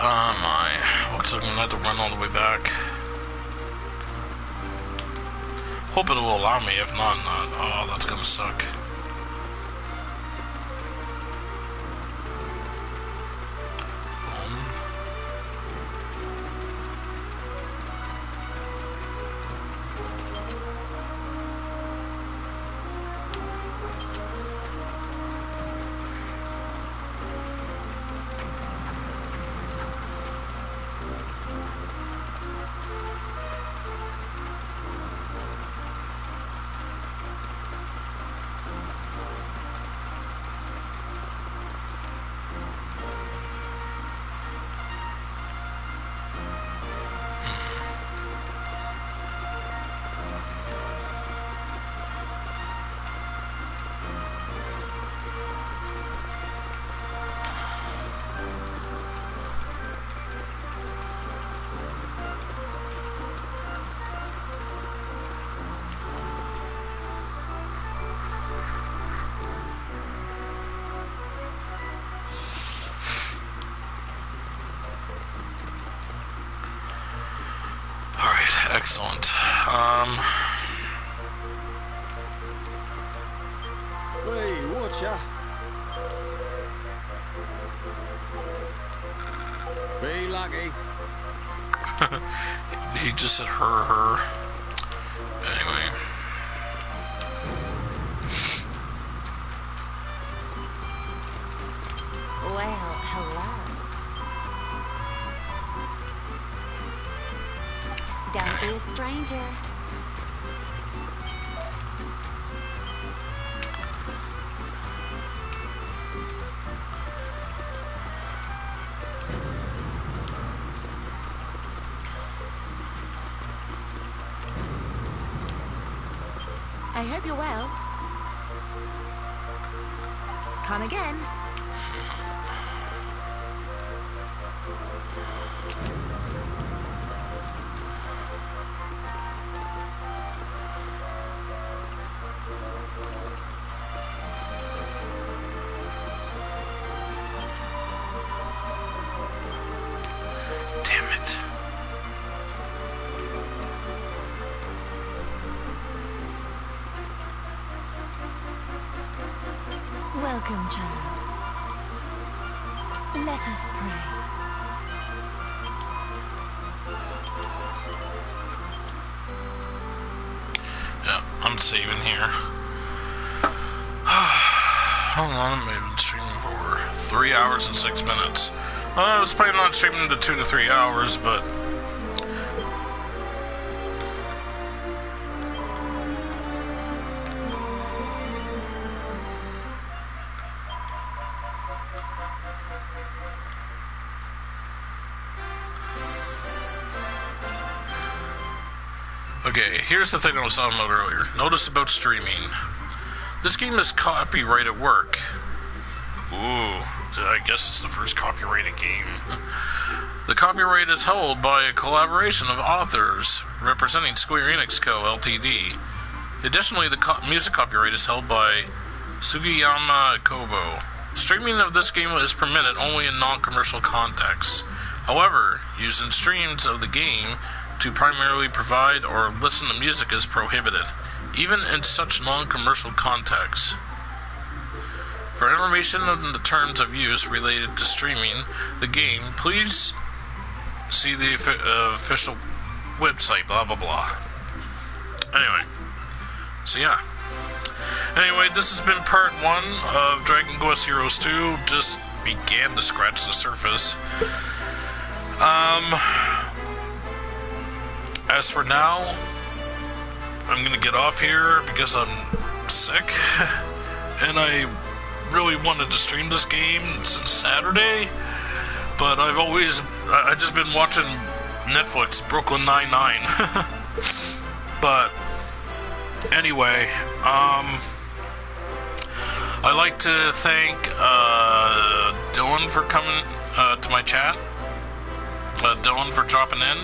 Oh my. Looks like I'm gonna have to run all the way back. Hope it will allow me, if not, not. Oh, that's gonna suck. Excellent. Hey, watcha. Be lucky. He just said her. Anyway. Well, hello. Don't be a stranger. I hope you're well. Come again. Damn it. Welcome, child. Let us pray. Yeah, I'm saving here. Hold on, I've been streaming for 3 hours and 6 minutes. I was planning on streaming to 2 to 3 hours, but okay, here's the thing I was talking about earlier. Notice about streaming. This game is copyrighted work. Ooh, I guess it's the first copyrighted game. The copyright is held by a collaboration of authors representing Square Enix Co., Ltd. Additionally, the music copyright is held by Sugiyama Kobo. Streaming of this game is permitted only in non-commercial contexts. However, using streams of the game to primarily provide or listen to music is prohibited, even in such non-commercial contexts. For information on the terms of use related to streaming the game, please see the official website, blah blah blah. Anyway, so yeah. Anyway, this has been part 1 of Dragon Quest Heroes 2. Just began to scratch the surface. As for now, I'm gonna get off here because I'm sick, and I really wanted to stream this game since Saturday, but I just been watching Netflix, Brooklyn Nine-Nine. But anyway, I'd like to thank Dylan for coming to my chat, Dylan for dropping in,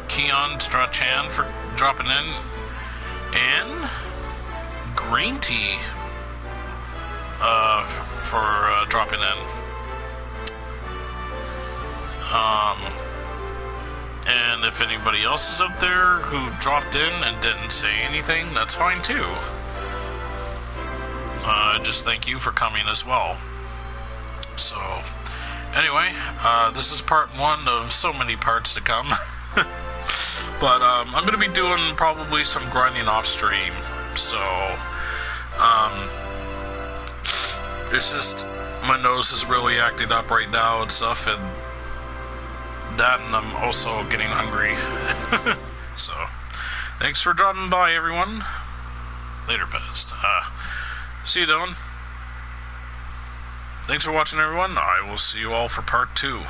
Keon Strachan for dropping in, and Green Tea for dropping in. And if anybody else is out there who dropped in and didn't say anything, that's fine too. Just thank you for coming as well. So, anyway, this is part 1 of so many parts to come. But I'm going to be doing probably some grinding off stream. So, it's just my nose is really acting up right now and stuff, and that, and I'm also getting hungry. So, thanks for dropping by, everyone. Later, best. See you, Dylan. Thanks for watching, everyone. I will see you all for part 2.